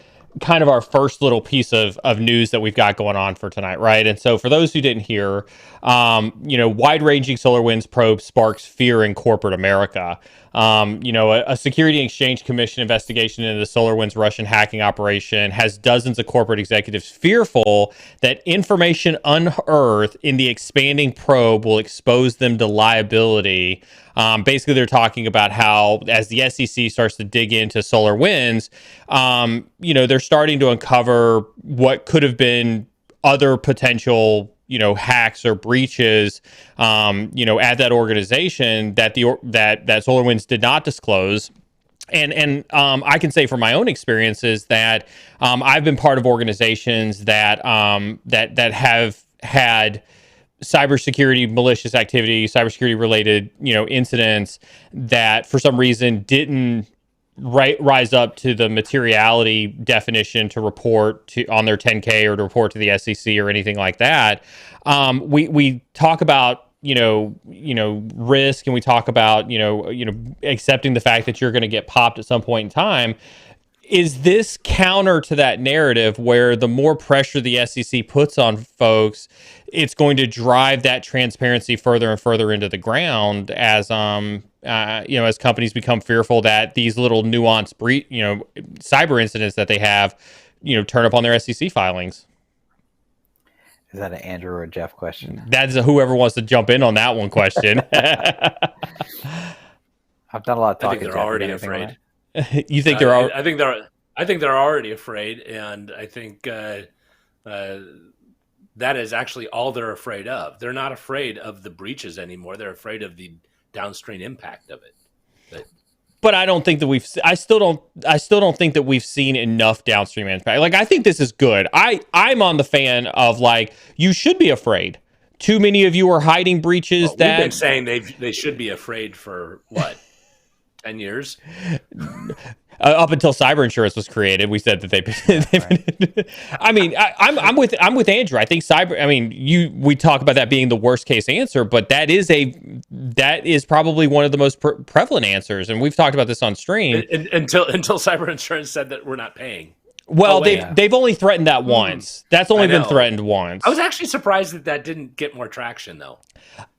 kind of our first little piece of news that we've got going on for tonight, right? And so for those who didn't hear, you know, wide-ranging SolarWinds probe sparks fear in corporate America. You know, a Security and Exchange Commission investigation into the SolarWinds Russian hacking operation has dozens of corporate executives fearful that information unearthed in the expanding probe will expose them to liability. Basically, they're talking about how as the SEC starts to dig into SolarWinds, you know, they're starting to uncover what could have been other potential, you know, hacks or breaches, you know, at that organization that that SolarWinds did not disclose. And I can say from my own experiences that I've been part of organizations that that have had cybersecurity malicious activity, cybersecurity related, you know, incidents that for some reason didn't rise up to the materiality definition to report to on their 10K or to report to the SEC or anything like that. We talk about risk, and we talk about accepting the fact that you're going to get popped at some point in time. Is this counter to that narrative where the more pressure the SEC puts on folks, it's going to drive that transparency further and further into the ground as as companies become fearful that these little nuanced cyber incidents that they have, turn up on their SEC filings? Is that an Andrew or a Jeff question? That's whoever wants to jump in on that one question. I've done a lot of talking. I think they're already afraid. You think they're? I think they're already afraid, and I think that is actually all they're afraid of. They're not afraid of the breaches anymore. They're afraid of the downstream impact of it. But I don't think that I still don't think that we've seen enough downstream impact. Like, I think this is good. I'm on the fan of, like, you should be afraid. Too many of you are hiding breaches. We've been saying they should be afraid for what? 10 years? Up until cyber insurance was created, we said that they. I mean, I'm with Andrew. I think we talk about that being the worst case answer, but that is probably one of the most prevalent answers, and we've talked about this on stream until cyber insurance said that we're not paying. Well, they've only threatened that once. That's only been threatened once. I was actually surprised that didn't get more traction, though.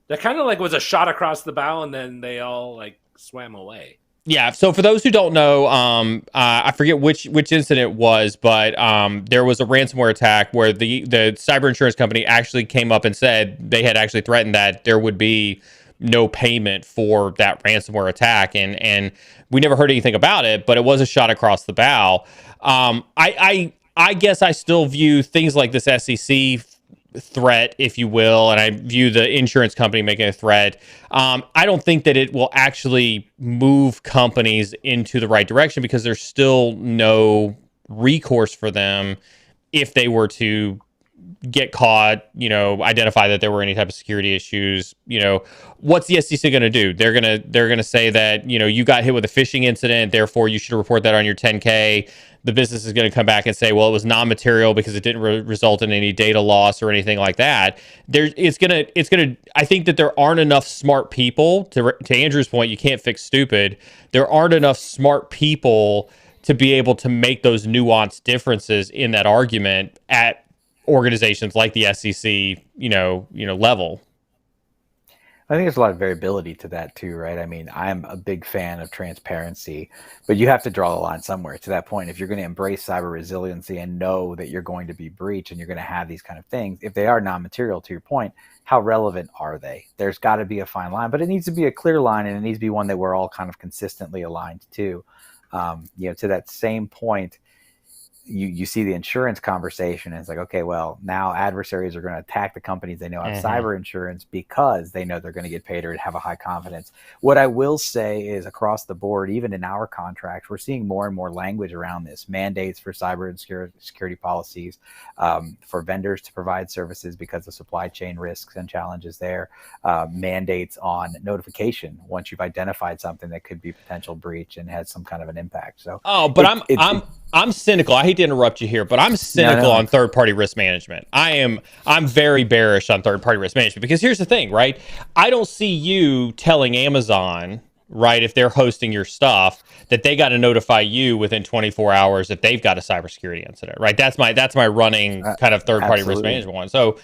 That kind of was a shot across the bow, and then they all swam away. Yeah. So for those who don't know, I forget which incident it was, but there was a ransomware attack where the cyber insurance company actually came up and said they had actually threatened that there would be no payment for that ransomware attack, and we never heard anything about it, but it was a shot across the bow. I guess I still view things like this SEC threat, if you will, and I view the insurance company making a threat. I don't think that it will actually move companies into the right direction because there's still no recourse for them if they were to get caught, identify that there were any type of security issues. What's the SEC going to do? They're going to say that, you got hit with a phishing incident, therefore you should report that on your 10K. The business is going to come back and say, well, it was non-material because it didn't result in any data loss or anything like that. I think that there aren't enough smart people to Andrew's point. You can't fix stupid. There aren't enough smart people to be able to make those nuanced differences in that argument at organizations like the SEC, level. I think there's a lot of variability to that too, right? I mean, I'm a big fan of transparency, but you have to draw the line somewhere. To that point, if you're going to embrace cyber resiliency and know that you're going to be breached and you're going to have these kind of things, if they are non-material, to your point, how relevant are they? There's got to be a fine line, but it needs to be a clear line, and it needs to be one that we're all kind of consistently aligned to. To that same point, you see the insurance conversation, and it's like, okay, well, now adversaries are going to attack the companies they know have cyber insurance because they know they're going to get paid or have a high confidence. What I will say is, across the board, even in our contracts, we're seeing more and more language around this: mandates for cyber and security policies, for vendors to provide services because of supply chain risks and challenges there, mandates on notification once you've identified something that could be potential breach and has some kind of an impact. So, I'm cynical. I hate to interrupt you here, but I'm cynical on third-party risk management. I'm very bearish on third-party risk management, because here's the thing, right? I don't see you telling Amazon, right, if they're hosting your stuff, that they got to notify you within 24 hours if they've got a cybersecurity incident, right? That's my running kind of third-party risk management one. So,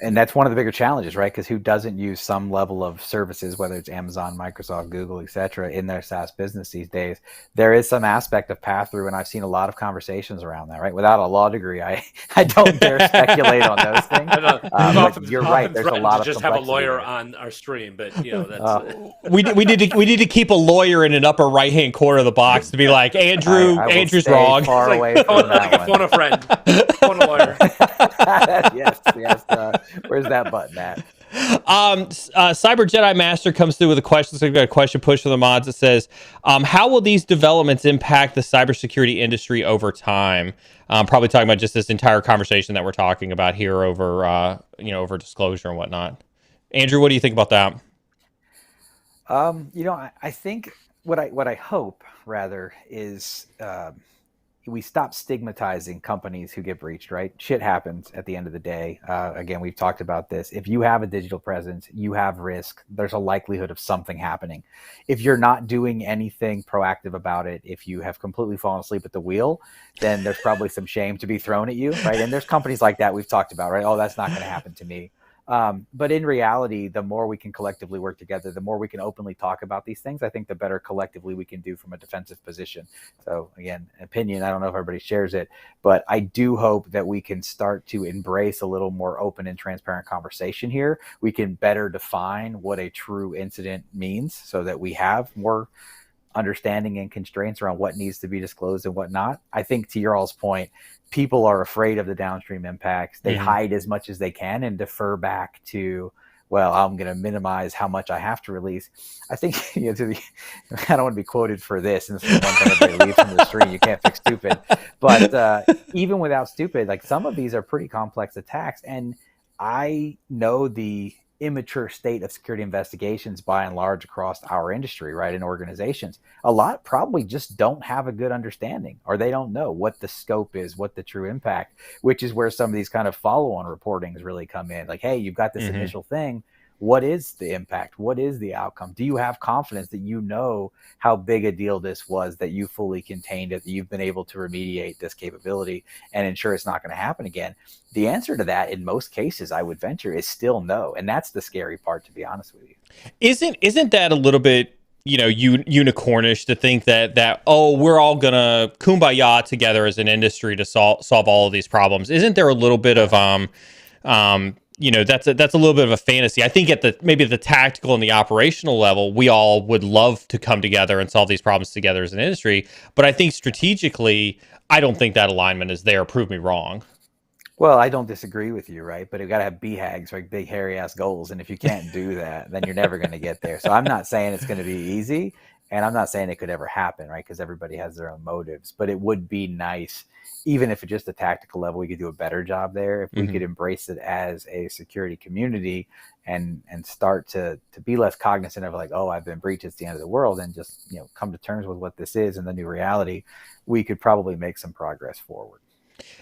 and that's one of the bigger challenges, right? Because who doesn't use some level of services, whether it's Amazon, Microsoft, Google, et cetera, in their SaaS business these days? There is some aspect of pass-through, and I've seen a lot of conversations around that, right? Without a law degree, I don't dare speculate on those things. But you're right. There's a lot of just have a lawyer on our stream, but that's we need to keep a lawyer in an upper right-hand corner of the box to be like, Andrew's wrong. Far away from that one. Phone a friend. Phone a lawyer. Yes. Where's that button at? Cyber Jedi Master comes through with a question. So we've got a question push for the mods that says, how will these developments impact the cybersecurity industry over time? Probably talking about just this entire conversation that we're talking about here over, over disclosure and whatnot. Andrew, what do you think about that? I think what I hope rather is we stop stigmatizing companies who get breached, right? Shit happens at the end of the day. Again, we've talked about this. If you have a digital presence, you have risk. There's a likelihood of something happening. If you're not doing anything proactive about it, if you have completely fallen asleep at the wheel, then there's probably some shame to be thrown at you, right? And there's companies like that we've talked about, right? Oh, that's not going to happen to me. But in reality, the more we can collectively work together, the more we can openly talk about these things, I think the better collectively we can do from a defensive position. So again, opinion, I don't know if everybody shares it, but I do hope that we can start to embrace a little more open and transparent conversation here. We can better define what a true incident means so that we have more understanding and constraints around what needs to be disclosed and what not. I think, to your all's point, people are afraid of the downstream impacts. They hide as much as they can and defer back to, well, I'm going to minimize how much I have to release. I think, I don't want to be quoted for this, and this is one thing everybody leaves from the stream. You can't fix stupid. But even without stupid, like, some of these are pretty complex attacks. And I know the immature state of security investigations by and large across our industry, right, in organizations. A lot probably just don't have a good understanding, or they don't know what the scope is, what the true impact, which is where some of these kind of follow-on reportings really come in. Like, hey, you've got this initial thing. What is the impact? What is the outcome? Do you have confidence that you know how big a deal this was, that you fully contained it, that you've been able to remediate this capability and ensure it's not going to happen again? The answer to that, in most cases, I would venture, is still no. And that's the scary part, to be honest with you. Isn't that a little bit, unicornish to think that we're all gonna kumbaya together as an industry to solve all of these problems? Isn't there a little bit of that's a little bit of a fantasy? I think at the tactical and the operational level, we all would love to come together and solve these problems together as an industry. But I think strategically, I don't think that alignment is there. Prove me wrong. Well, I don't disagree with you, right? But you've got to have BHAGs, right? Big, hairy-ass goals. And if you can't do that, then you're never going to get there. So I'm not saying it's going to be easy, and I'm not saying it could ever happen, right? Because everybody has their own motives. But it would be nice, even if it's just a tactical level, we could do a better job there. If we could embrace it as a security community and start to be less cognizant of, like, oh, I've been breached, it's the end of the world, and just, come to terms with what this is and the new reality, we could probably make some progress forward.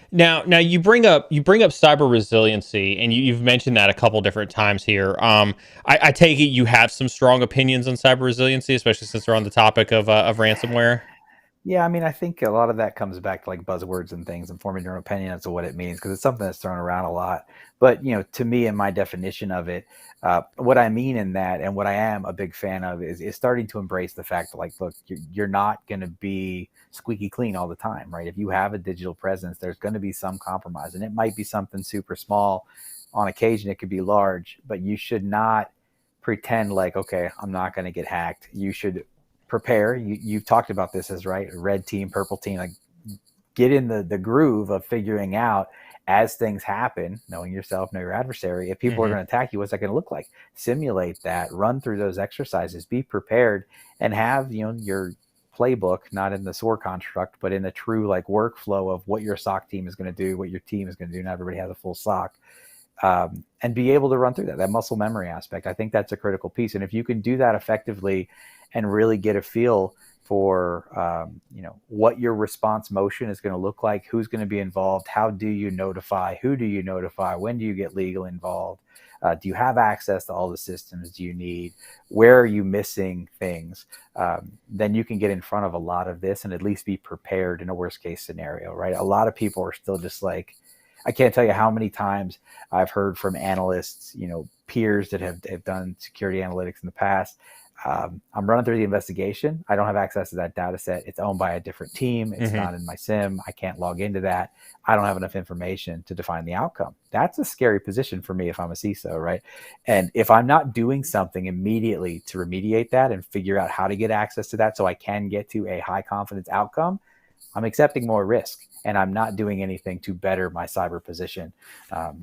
Now you bring up cyber resiliency, and you've mentioned that a couple different times here. I take it you have some strong opinions on cyber resiliency, especially since we're on the topic of ransomware. Yeah, I mean, I think a lot of that comes back to like buzzwords and things and forming your own opinion as to what it means because it's something that's thrown around a lot. But to me, in my definition of it, what I mean in that, and what I am a big fan of, is starting to embrace the fact that, like, look, you're not going to be squeaky clean all the time, right? If you have a digital presence, there's going to be some compromise, and it might be something super small. On occasion, it could be large, but you should not pretend like, okay, I'm not going to get hacked. You should prepare. You've talked about this as right, red team, purple team, like get in the groove of figuring out as things happen, knowing yourself, know your adversary. If people are going to attack you, what's that going to look like? Simulate that, run through those exercises, be prepared, and have your playbook, not in the SOAR construct, but in a true like workflow of what your SOC team is going to do, what your team is going to do. Not everybody has a full SOC. And be able to run through that muscle memory aspect. I think that's a critical piece. And if you can do that effectively and really get a feel for, what your response motion is going to look like, who's going to be involved, how do you notify, who do you notify, when do you get legal involved, do you have access to all the systems do you need, where are you missing things, then you can get in front of a lot of this and at least be prepared in a worst case scenario, right? A lot of people are still just like, I can't tell you how many times I've heard from analysts, peers that have done security analytics in the past. I'm running through the investigation. I don't have access to that data set. It's owned by a different team. It's not in my SIM. I can't log into that. I don't have enough information to define the outcome. That's a scary position for me if I'm a CISO, right? And if I'm not doing something immediately to remediate that and figure out how to get access to that so I can get to a high confidence outcome, I'm accepting more risk. And I'm not doing anything to better my cyber position. I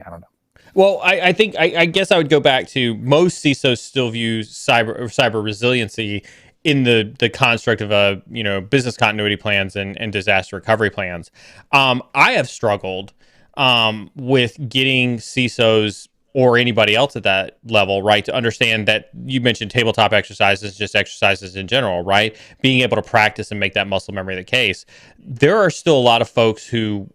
don't know. Well, I think I guess I would go back to most CISOs still view cyber resiliency in the construct of business continuity plans and disaster recovery plans. I have struggled with getting CISOs or anybody else at that level, right, to understand that you mentioned tabletop exercises, just exercises in general, right? Being able to practice and make that muscle memory the case. There are still a lot of folks who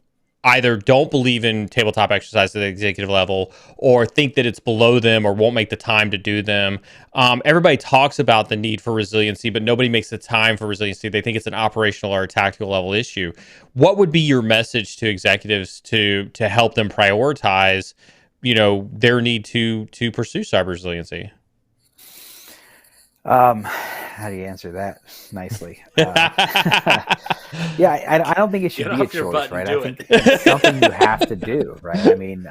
either don't believe in tabletop exercises at the executive level or think that it's below them or won't make the time to do them. Everybody talks about the need for resiliency, but nobody makes the time for resiliency. They think it's an operational or a tactical level issue. What would be your message to executives to help them prioritize their need to pursue cyber resiliency? How do you answer that nicely? Yeah, I don't think it should be a choice, right? I think it's something you have to do, right? I mean,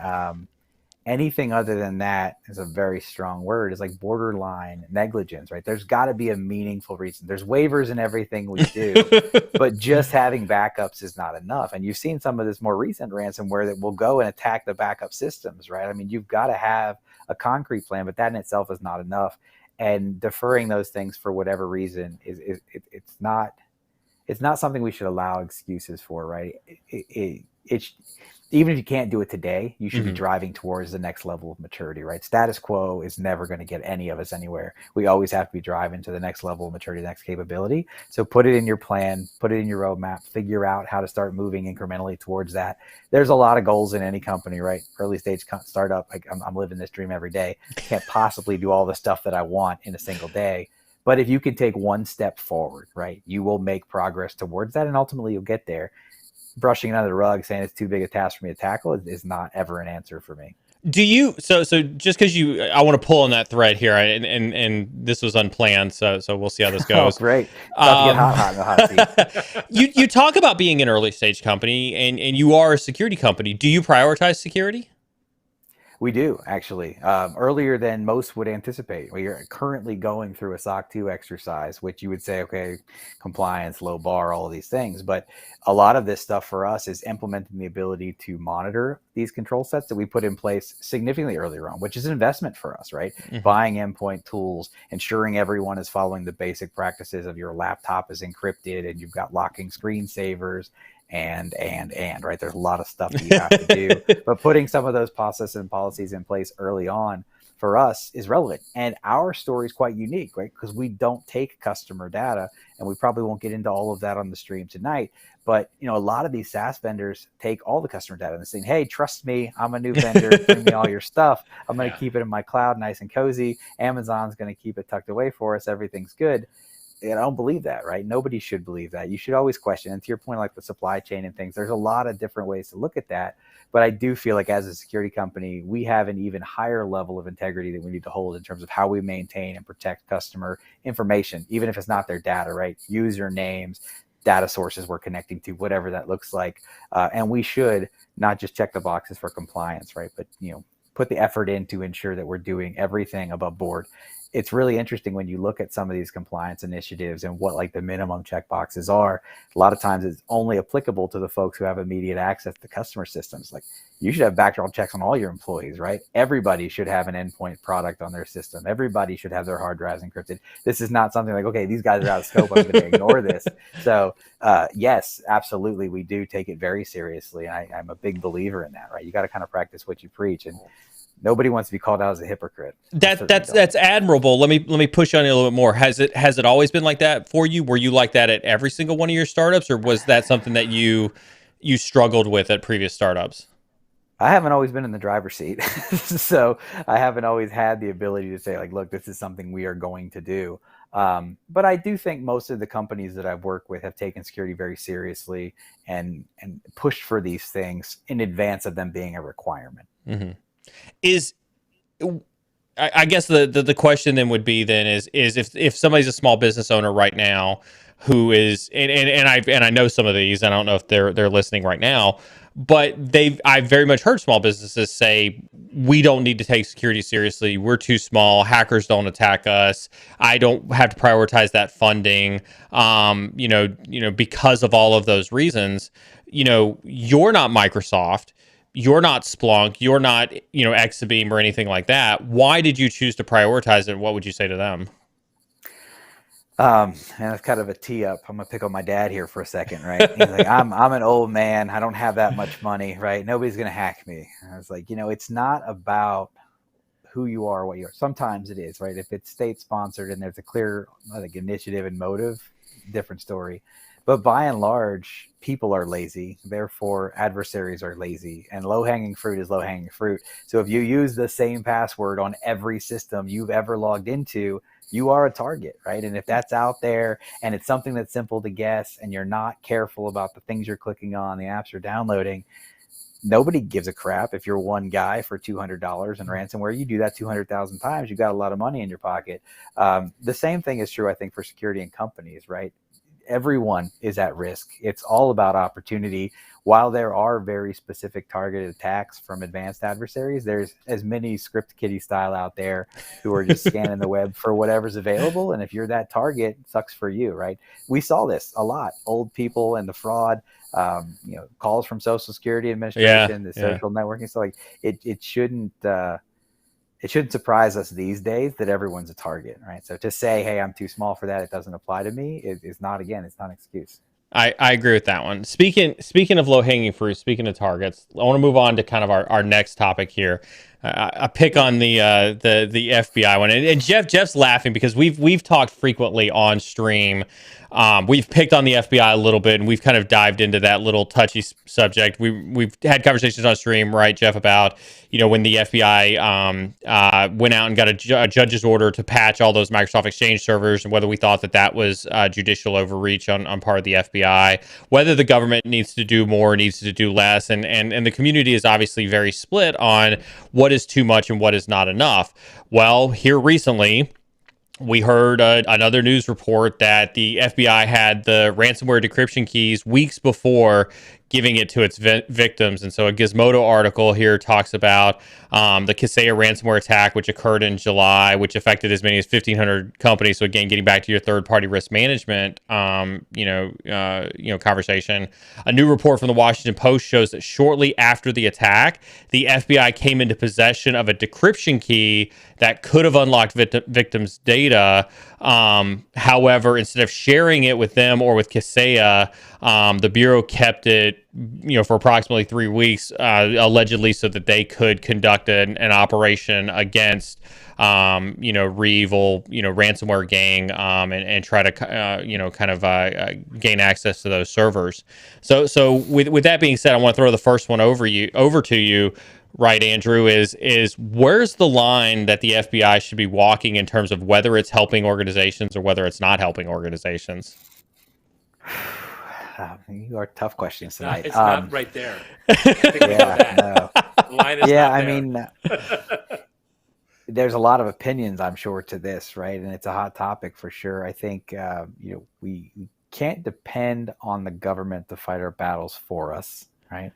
anything other than that is a very strong word. Is like borderline negligence, right? There's got to be a meaningful reason. There's waivers in everything we do, but just having backups is not enough. And you've seen some of this more recent ransomware that will go and attack the backup systems, right? I mean, you've got to have a concrete plan, but that in itself is not enough. And deferring those things for whatever reason it's not something we should allow excuses for, right? Even if you can't do it today, you should be driving towards the next level of maturity, right? Status quo is never going to get any of us anywhere. We always have to be driving to the next level of maturity, the next capability. So put it in your plan, put it in your roadmap, figure out how to start moving incrementally towards that. There's a lot of goals in any company, right? Early stage startup, like I'm living this dream every day. Can't possibly do all the stuff that I want in a single day. But if you can take one step forward, right, you will make progress towards that, and ultimately you'll get there. Brushing it under the rug, saying it's too big a task for me to tackle is not ever an answer for me. Do you so just because I want to pull on that thread here, and this was unplanned, so we'll see how this goes. Oh, great. About to get hot in the hot seat. You talk about being an early stage company, and you are a security company. Do you prioritize security? We do, actually, earlier than most would anticipate. We are currently going through a SOC 2 exercise, which you would say, okay, compliance, low bar, all of these things. But a lot of this stuff for us is implementing the ability to monitor these control sets that we put in place significantly earlier on, which is an investment for us, right? Buying endpoint tools, ensuring everyone is following the basic practices of your laptop is encrypted and you've got locking screensavers. And right, there's a lot of stuff that you have to do, but putting some of those processes and policies in place early on for us is relevant. And our story is quite unique, right? Because we don't take customer data, and we probably won't get into all of that on the stream tonight. But a lot of these SaaS vendors take all the customer data and saying, "Hey, trust me, I'm a new vendor. Bring me all your stuff. I'm going to keep it in my cloud, nice and cozy. Amazon's going to keep it tucked away for us. Everything's good." I don't believe that, right? Nobody should believe that. You should always question. And to your point, like the supply chain and things, there's a lot of different ways to look at that. But I do feel like as a security company, we have an even higher level of integrity that we need to hold in terms of how we maintain and protect customer information, even if it's not their data, right? Usernames, data sources we're connecting to, whatever that looks like. And we should not just check the boxes for compliance, right? But, put the effort in to ensure that we're doing everything above board. It's really interesting when you look at some of these compliance initiatives and what like the minimum check boxes are. A lot of times it's only applicable to the folks who have immediate access to customer systems. Like you should have background checks on all your employees, right? Everybody should have an endpoint product on their system. Everybody should have their hard drives encrypted. This is not something like, okay, these guys are out of scope, I'm going to ignore this. So yes, absolutely. We do take it very seriously. And I'm a big believer in that, right? You got to kind of practice what you preach. And nobody wants to be called out as a hypocrite. That's admirable. Let me push on you a little bit more. Has it always been like that for you? Were you like that at every single one of your startups, or was that something that you struggled with at previous startups? I haven't always been in the driver's seat. So I haven't always had the ability to say like, look, this is something we are going to do. But I do think most of the companies that I've worked with have taken security very seriously and pushed for these things in advance of them being a requirement. Mm-hmm. I guess the question then would be is if somebody's a small business owner right now who is and I know some of these, I don't know if they're listening right now, but I've very much heard small businesses say we don't need to take security seriously. We're too small. Hackers don't attack us. I don't have to prioritize that funding. Because of all of those reasons. You're not Microsoft. You're not Splunk, you're not, Exabeam or anything like that. Why did you choose to prioritize it? What would you say to them? And it's kind of a tee up. I'm gonna pick on my dad here for a second, right? He's like, I'm an old man. I don't have that much money, right? Nobody's gonna hack me. And I was like, it's not about who you are, what you are. Sometimes it is, right? If it's state sponsored and there's a clear initiative and motive, different story. But by and large, people are lazy. Therefore, adversaries are lazy. And low-hanging fruit is low-hanging fruit. So if you use the same password on every system you've ever logged into, you are a target, right? And if that's out there and it's something that's simple to guess and you're not careful about the things you're clicking on, the apps you're downloading, nobody gives a crap if you're one guy for $200 in ransomware. You do that 200,000 times, you got a lot of money in your pocket. The same thing is true, I think, for security and companies, right? Everyone is at risk. It's all about opportunity. While there are very specific targeted attacks from advanced adversaries, there's as many script kiddie style out there who are just scanning the web for whatever's available. And if you're that target, it sucks for you, right? We saw this a lot. Old people and the fraud, calls from Social Security Administration, the social networking. So like it shouldn't surprise us these days that everyone's a target, right? So to say, hey, I'm too small for that, it doesn't apply to me, is not, again, it's not an excuse. I agree with that one. Speaking of low-hanging fruit, speaking of targets, I want to move on to kind of our next topic here. I pick on the FBI one, and Jeff's laughing because we've talked frequently on stream. We've picked on the FBI a little bit, and we've kind of dived into that little touchy subject. We've had conversations on stream, right, Jeff, about when the FBI went out and got a judge's order to patch all those Microsoft Exchange servers, and whether we thought that was judicial overreach on part of the FBI, whether the government needs to do more, needs to do less, and the community is obviously very split on what is too much and what is not enough. Well, here recently, we heard another news report that the FBI had the ransomware decryption keys weeks before giving it to its victims. And so a Gizmodo article here talks about the Kaseya ransomware attack, which occurred in July, which affected as many as 1,500 companies. So again, getting back to your third-party risk management, conversation. A new report from the Washington Post shows that shortly after the attack, the FBI came into possession of a decryption key that could have unlocked victims' data. However, instead of sharing it with them or with Kaseya, the Bureau kept it, for approximately 3 weeks, allegedly so that they could conduct an operation against, REvil, ransomware gang, and try to, gain access to those servers. So with that being said, I want to throw the first one over to you. right, Andrew, is where's the line that the FBI should be walking in terms of whether it's helping organizations or whether it's not helping organizations? You are tough questions tonight. It's not right there. I think we know that. No. The line is Yeah, not I there. mean, there's a lot of opinions, I'm sure, to this, right? And it's a hot topic for sure. I think we can't depend on the government to fight our battles for us, right?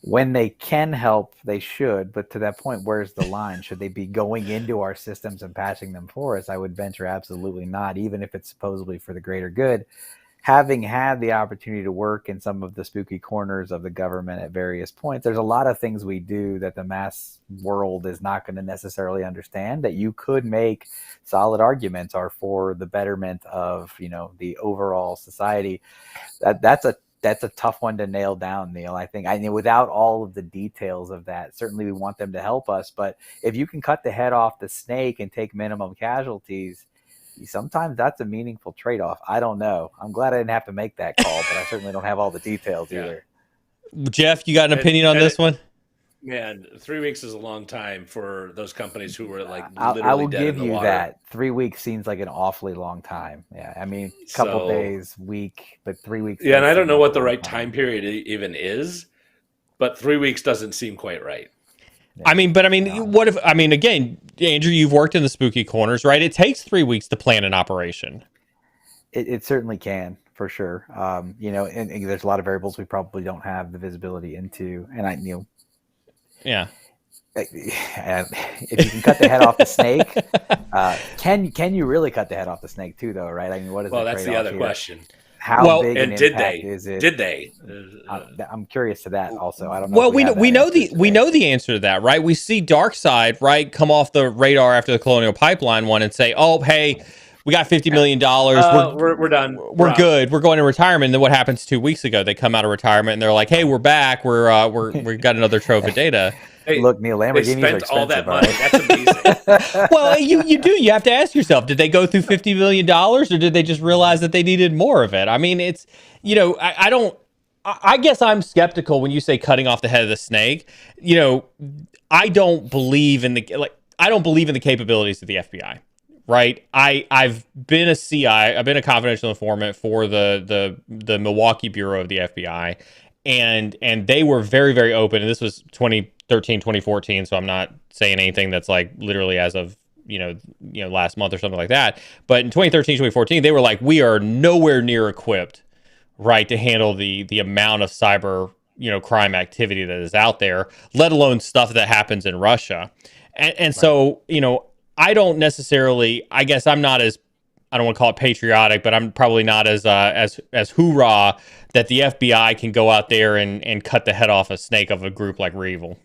When they can help, they should. But to that point, where's the line? Should they be going into our systems and patching them for us? I would venture absolutely not, even if it's supposedly for the greater good. Having had the opportunity to work in some of the spooky corners of the government at various points, there's a lot of things we do that the mass world is not going to necessarily understand, that you could make solid arguments are for the betterment of, the overall society. That's a tough one to nail down, Neil. I think without all of the details of that, certainly we want them to help us. But if you can cut the head off the snake and take minimum casualties, sometimes that's a meaningful trade-off. I don't know. I'm glad I didn't have to make that call, but I certainly don't have all the details either. Jeff, you got an opinion on this one? Man, 3 weeks is a long time for those companies who were like literally I will dead give in the you water. that. 3 weeks seems like an awfully long time. Yeah, I mean, a couple days, week, but 3 weeks. Yeah, and I don't know what the right time period even is, but 3 weeks doesn't seem quite right. Yeah. What if, again, Andrew, you've worked in the spooky corners, right? It takes 3 weeks to plan an operation. It certainly can, for sure. And there's a lot of variables we probably don't have the visibility into. And yeah. And if you can cut the head off the snake, can you really cut the head off the snake too, though, right? I mean, what is well, the that's the trade-off other here? question. How big and an did impact they? is it? Did they? I'm curious to that also. I don't know. Well, if we know we know the answer to that, right? We see Darkseid, right, come off the radar after the Colonial Pipeline one and say, "Oh, hey, we got $50 million. We're done. We're good. We're going to retirement." And then what happens 2 weeks ago? They come out of retirement and they're like, "Hey, we're back. We've got another trove of data." Hey, Look, Neil, they Lamborghinis spent all that are money. That's amazing. Well, you have to ask yourself, did they go through $50 million or did they just realize that they needed more of it? I mean, it's, I guess I'm skeptical when you say cutting off the head of the snake. I don't believe in the capabilities of the FBI, right? I've been a CI, I've been a confidential informant for the Milwaukee Bureau of the FBI, and they were very, very open. And this was 2013, 2014, so I'm not saying anything that's like literally as of last month or something like that. But in 2013, 2014, they were like, we are nowhere near equipped, right, to handle the amount of cyber crime activity that is out there, let alone stuff that happens in Russia. And right. So I don't necessarily, I guess I'm not as, I don't want to call it patriotic, but I'm probably not as hoorah that the FBI can go out there and cut the head off a snake of a group like REvil.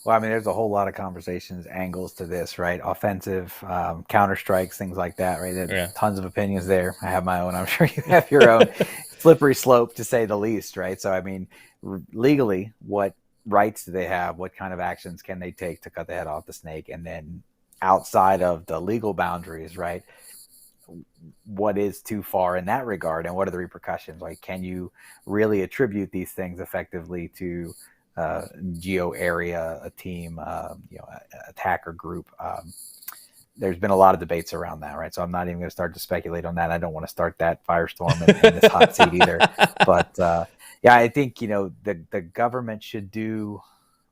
Well, I mean, there's a whole lot of conversations, angles to this, right? Offensive, counter strikes, things like that, right? There's tons of opinions there. I have my own. I'm sure you have your own. Slippery slope, to say the least, right? So, I mean, legally, what rights do they have? What kind of actions can they take to cut the head off the snake? And then outside of the legal boundaries, right? What is too far in that regard? And what are the repercussions? Like, can you really attribute these things effectively to geo area, a team, attacker group? There's been a lot of debates around that, right? So I'm not even going to start to speculate on that. I don't want to start that firestorm in this hot seat either. But I think the government should do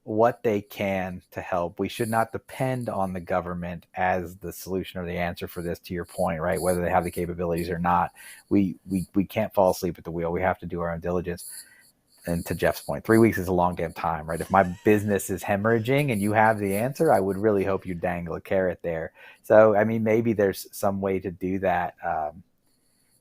what they can to help. We should not depend on the government as the solution or the answer for this, to your point, right? Whether they have the capabilities or not, we can't fall asleep at the wheel. We have to do our own diligence. And to Jeff's point, 3 weeks is a long damn time, right? If my business is hemorrhaging and you have the answer, I would really hope you dangle a carrot there. So, I mean, maybe there's some way to do that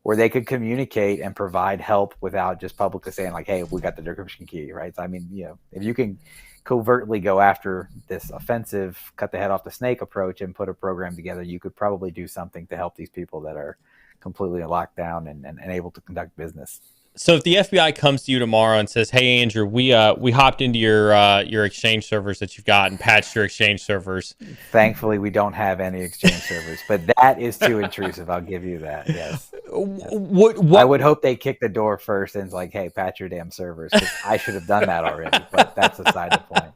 where they could communicate and provide help without just publicly saying like, hey, we got the decryption key, right? So, I mean, if you can covertly go after this offensive, cut the head off the snake approach and put a program together, you could probably do something to help these people that are completely locked down and able to conduct business. So if the FBI comes to you tomorrow and says, "Hey, Andrew, we hopped into your Exchange servers that you've got and patched your Exchange servers," thankfully we don't have any Exchange servers, but that is too intrusive. I'll give you that. Yes. What? I would hope they kick the door first and it's like, "Hey, patch your damn servers." 'Cause I should have done that already, but that's aside the point.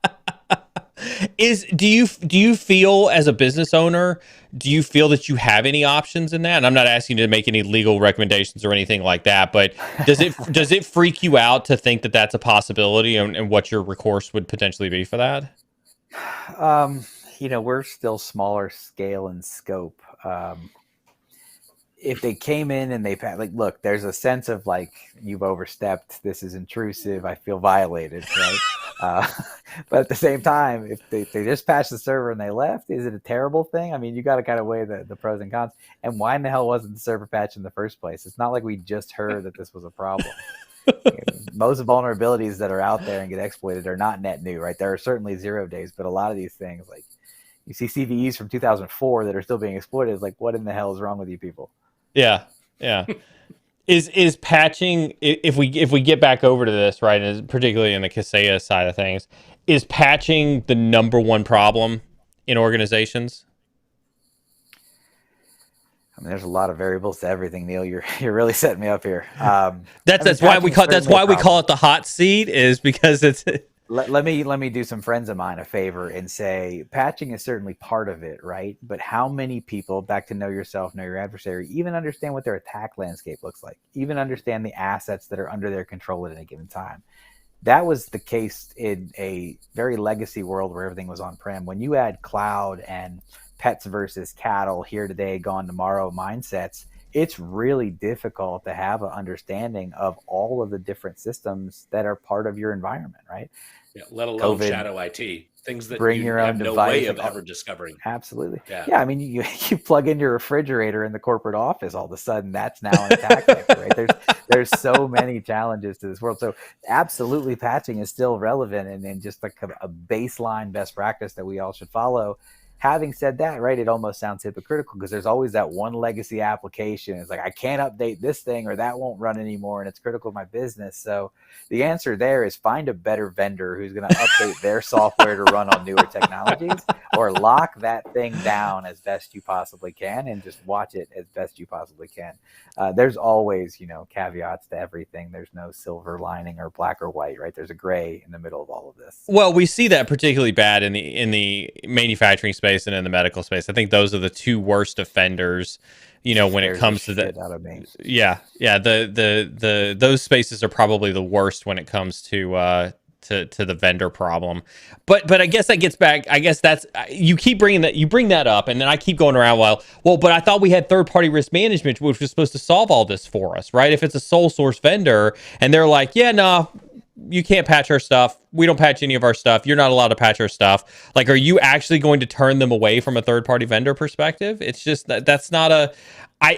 Do you feel, as a business owner, do you feel that you have any options in that? And I'm not asking you to make any legal recommendations or anything like that, but does it freak you out to think that that's a possibility, and what your recourse would potentially be for that? We're still smaller scale and scope. If they came in and look, there's a sense of like, you've overstepped, this is intrusive, I feel violated, right? But at the same time, if they just patched the server and they left, is it a terrible thing? I mean, you got to kind of weigh the pros and cons. And why in the hell wasn't the server patched in the first place? It's not like we just heard that this was a problem. Most vulnerabilities that are out there and get exploited are not net new, right? There are certainly 0 days, but a lot of these things, like you see CVEs from 2004 that are still being exploited. It's like, what in the hell is wrong with you people? Yeah. Is patching, if we get back over to this, right, and particularly in the Kaseya side of things, is patching the number one problem in organizations? I mean, there's a lot of variables to everything, Neil. You're really setting me up here. That's why we call it the hot seat, is because it's. Let me do some friends of mine a favor and say patching is certainly part of it, right? But how many people, back to know yourself, know your adversary, even understand what their attack landscape looks like, even understand the assets that are under their control at any given time? That was the case in a very legacy world where everything was on-prem. When you add cloud and pets versus cattle, here today, gone tomorrow mindsets, it's really difficult to have an understanding of all of the different systems that are part of your environment, right? Yeah, let alone COVID, shadow IT, things that bring you your have own no device way of ever discovering. Absolutely. Yeah. I mean, you plug in your refrigerator in the corporate office, all of a sudden that's now an attack vector, right? There's so many challenges to this world. So absolutely patching is still relevant and just like a baseline best practice that we all should follow. Having said that, right, it almost sounds hypocritical because there's always that one legacy application. It's like, I can't update this thing or that won't run anymore and it's critical to my business. So the answer there is find a better vendor who's going to update their software to run on newer technologies, or lock that thing down as best you possibly can and just watch it as best you possibly can. There's always, caveats to everything. There's no silver lining or black or white, right? There's a gray in the middle of all of this. Well, we see that particularly bad in the manufacturing space and in the medical space. I think those are the two worst offenders, when it comes to that. Those spaces are probably the worst when it comes to the vendor problem. But I guess that gets back. I guess that's, you bring that up, and then I keep going around. But I thought we had third-party risk management, which was supposed to solve all this for us, right? If it's a sole source vendor and they're like, yeah, no, you can't patch our stuff. We don't patch any of our stuff. You're not allowed to patch our stuff. Like, are you actually going to turn them away from a third-party vendor perspective? It's just that's not a. I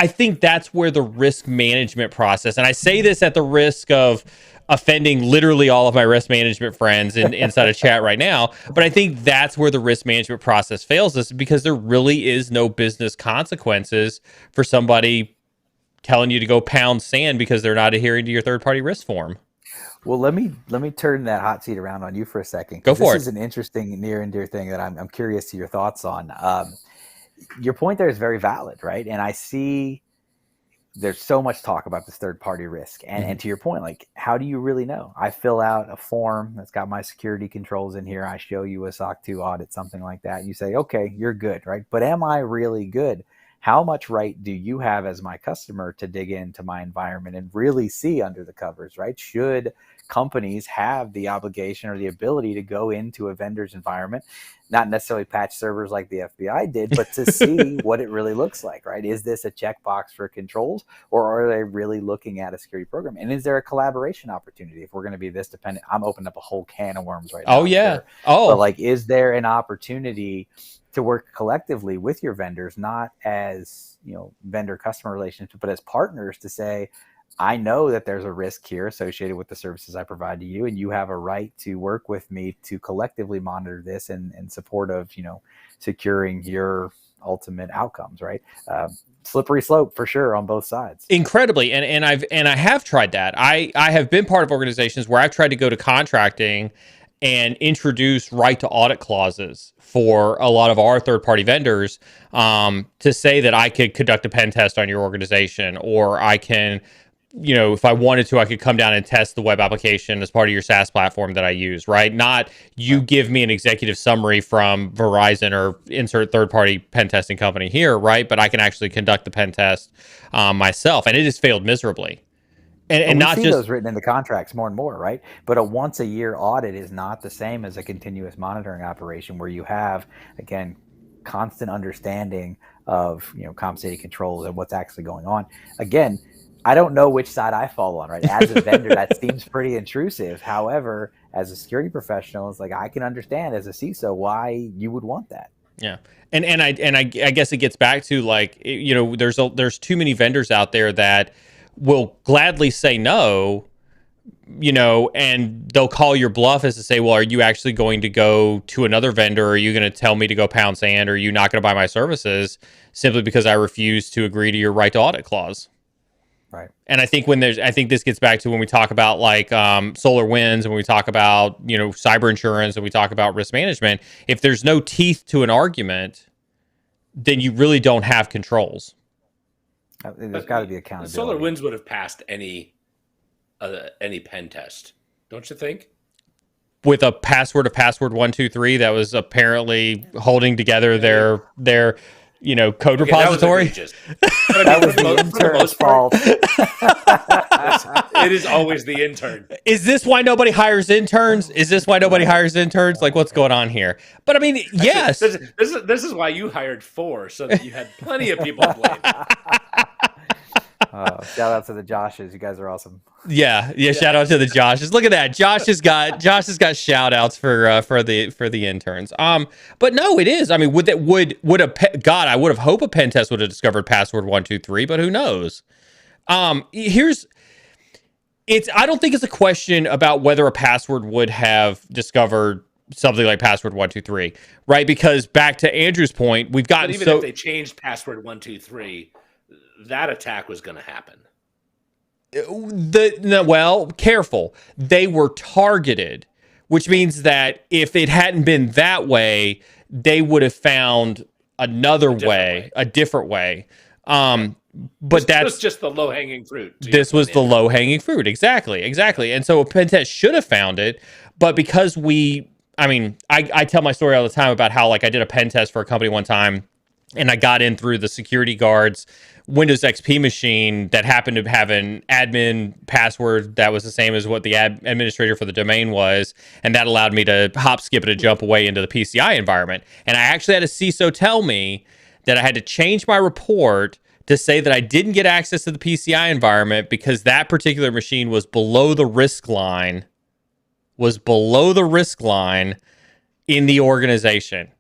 think that's where the risk management process, and I say this at the risk of offending literally all of my risk management friends inside of chat right now, but I think that's where the risk management process fails us, because there really is no business consequences for somebody telling you to go pound sand because they're not adhering to your third-party risk form. Well, let me turn that hot seat around on you for a second. Go for it. This is an interesting near and dear thing that I'm curious to your thoughts on. Your point there is very valid, right? And I see there's so much talk about this third-party risk. And to your point, like, how do you really know? I fill out a form that's got my security controls in here. I show you a SOC 2 audit, something like that. You say, okay, you're good, right? But am I really good? How much right do you have as my customer to dig into my environment and really see under the covers, right? Should companies have the obligation or the ability to go into a vendor's environment, not necessarily patch servers like the FBI did, but to see what it really looks like, right? Is this a checkbox for controls, or are they really looking at a security program? And is there a collaboration opportunity? If we're going to be this dependent, I'm opening up a whole can of worms right now. Oh, yeah. Sure. Oh, but like, is there an opportunity to work collectively with your vendors, not as, vendor customer relationship, but as partners, to say, I know that there's a risk here associated with the services I provide to you, and you have a right to work with me to collectively monitor this in support of, securing your ultimate outcomes, right? Slippery slope for sure on both sides. Incredibly. And I have tried that. I have been part of organizations where I've tried to go to contracting and introduce right to audit clauses for a lot of our third-party vendors, to say that I could conduct a pen test on your organization, or I can if I wanted to, I could come down and test the web application as part of your SaaS platform that I use, right? Not you give me an executive summary from Verizon or insert third-party pen testing company here, right? But I can actually conduct the pen test myself, and it has failed miserably. And we not see just those written in the contracts more and more, right? But a once a year audit is not the same as a continuous monitoring operation where you have, again, constant understanding of compensated controls and what's actually going on. Again, I don't know which side I fall on, right? As a vendor, that seems pretty intrusive. However, as a security professional, it's like I can understand as a CISO why you would want that. Yeah. And I guess it gets back to like, there's too many vendors out there that will gladly say no, and they'll call your bluff as to say, well, are you actually going to go to another vendor? Or are you going to tell me to go pound sand? Or are you not going to buy my services simply because I refuse to agree to your right to audit clause? Right. And I think this gets back to when we talk about like SolarWinds, and when we talk about, cyber insurance, and we talk about risk management, if there's no teeth to an argument, then you really don't have controls. There's got to be accountability. SolarWinds would have passed any pen test, don't you think? With a password of password 123 that was apparently holding together their code repository. That was the intern's fault. It is always the intern. Is this why nobody hires interns? Like, what's going on here? But I mean, yes. This is why you hired 4, so that you had plenty of people to blame. Shout out to the Joshes. You guys are awesome. Yeah. Shout out to the Joshes. Look at that. Josh has got shout outs for the interns. But no, it is. I mean, I would have hoped a pen test would have discovered password 123, but who knows? I don't think it's a question about whether a password would have discovered something like password 123, right? Because back to Andrew's point, we've gotten if they changed password 123, that attack was going to happen. Careful. They were targeted, which means that if it hadn't been that way, they would have found a different way. But that's was just the low-hanging fruit. This was the low-hanging fruit. Exactly. And so a pen test should have found it, but because I tell my story all the time about how, like, I did a pen test for a company one time, and I got in through the security guard's Windows XP machine that happened to have an admin password that was the same as what the administrator for the domain was, and that allowed me to hop, skip, and a jump away into the PCI environment. And I actually had a CISO tell me that I had to change my report to say that I didn't get access to the PCI environment because that particular machine was below the risk line, in the organization.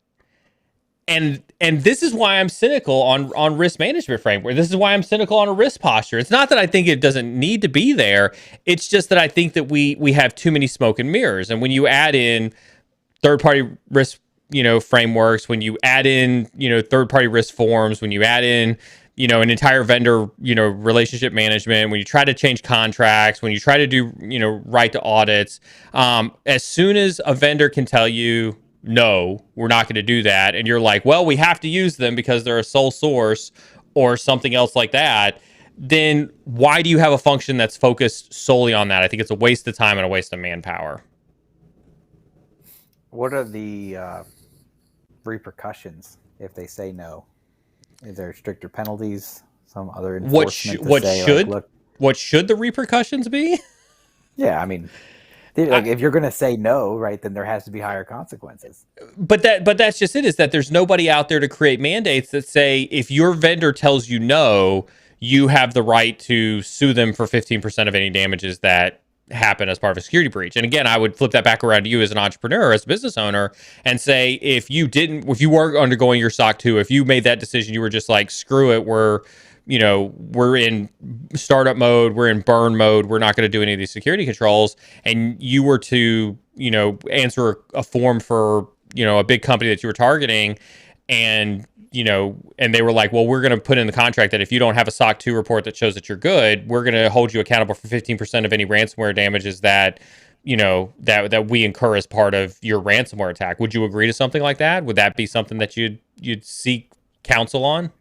And this is why I'm cynical on risk management framework. This is why I'm cynical on a risk posture. It's not that I think it doesn't need to be there. It's just that I think that we have too many smoke and mirrors. And when you add in third-party risk, frameworks, when you add in, third-party risk forms, when you add in, an entire vendor, relationship management, when you try to change contracts, when you try to do, right to audits, as soon as a vendor can tell you, no, we're not going to do that, and you're like, well, we have to use them because they're a sole source or something else like that, then why do you have a function that's focused solely on that? I think it's a waste of time and a waste of manpower. What are the repercussions if they say no? Is there stricter penalties? Some other enforcement? What should the repercussions be? Yeah, I mean, if you're going to say no, right, then there has to be higher consequences. But that's just it. Is that there's nobody out there to create mandates that say if your vendor tells you no, you have the right to sue them for 15% of any damages that happen as part of a security breach. And again, I would flip that back around to you as an entrepreneur, as a business owner, and say if you were undergoing your SOC 2, if you made that decision, you were just like, screw it, we're in startup mode, we're in burn mode, we're not going to do any of these security controls, and you were to answer a form for a big company that you were targeting, and they were like, well, we're going to put in the contract that if you don't have a SOC 2 report that shows that you're good, we're going to hold you accountable for 15% of any ransomware damages that that we incur as part of your ransomware attack. Would you agree to something like that? Would that be something that you'd seek counsel on?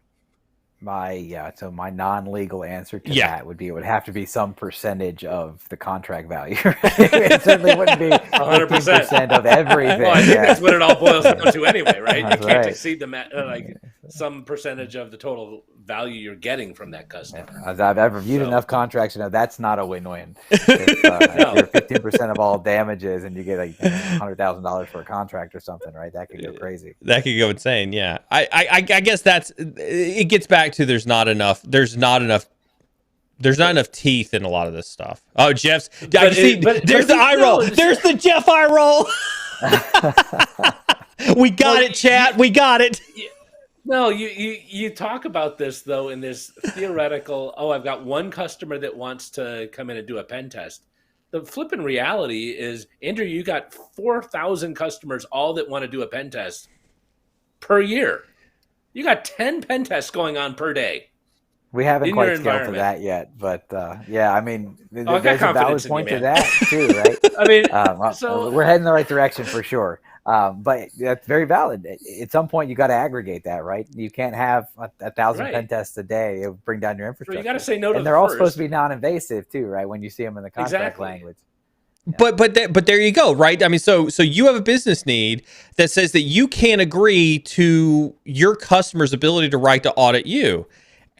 So my non-legal answer to that would be, it would have to be some percentage of the contract value. It certainly wouldn't be 100% of everything. Well, I think that's what it all boils down to anyway, right? That's you can't right. exceed the some percentage of the total value you're getting from that customer. As I've ever viewed enough contracts, that's not a win-win. If you're 15% of all damages and you get like $100,000 for a contract or something, right? That could go crazy. That could go insane. Yeah, I guess it gets back to there's not enough teeth in a lot of this stuff. Oh, Jeff's. There's the eye roll. There's the Jeff eye roll. We got it, chat. We got it. No, you talk about this though in this theoretical. Oh, I've got one customer that wants to come in and do a pen test. The flipping reality is, Andrew, you got 4,000 customers all that want to do a pen test per year. You got 10 pen tests going on per day. We haven't quite scaled to that yet, but I mean, there's a valid point to that too, right? I mean, so we're heading in the right direction for sure. But that's very valid. At some point, you got to aggregate that, right? You can't have 1,000 pen tests a day. It'll bring down your infrastructure. You got to say no to and they're all supposed to be non-invasive too, right? When you see them in the contract language. Yeah. But there you go, right? I mean, so you have a business need that says that you can't agree to your customer's ability to right to audit you.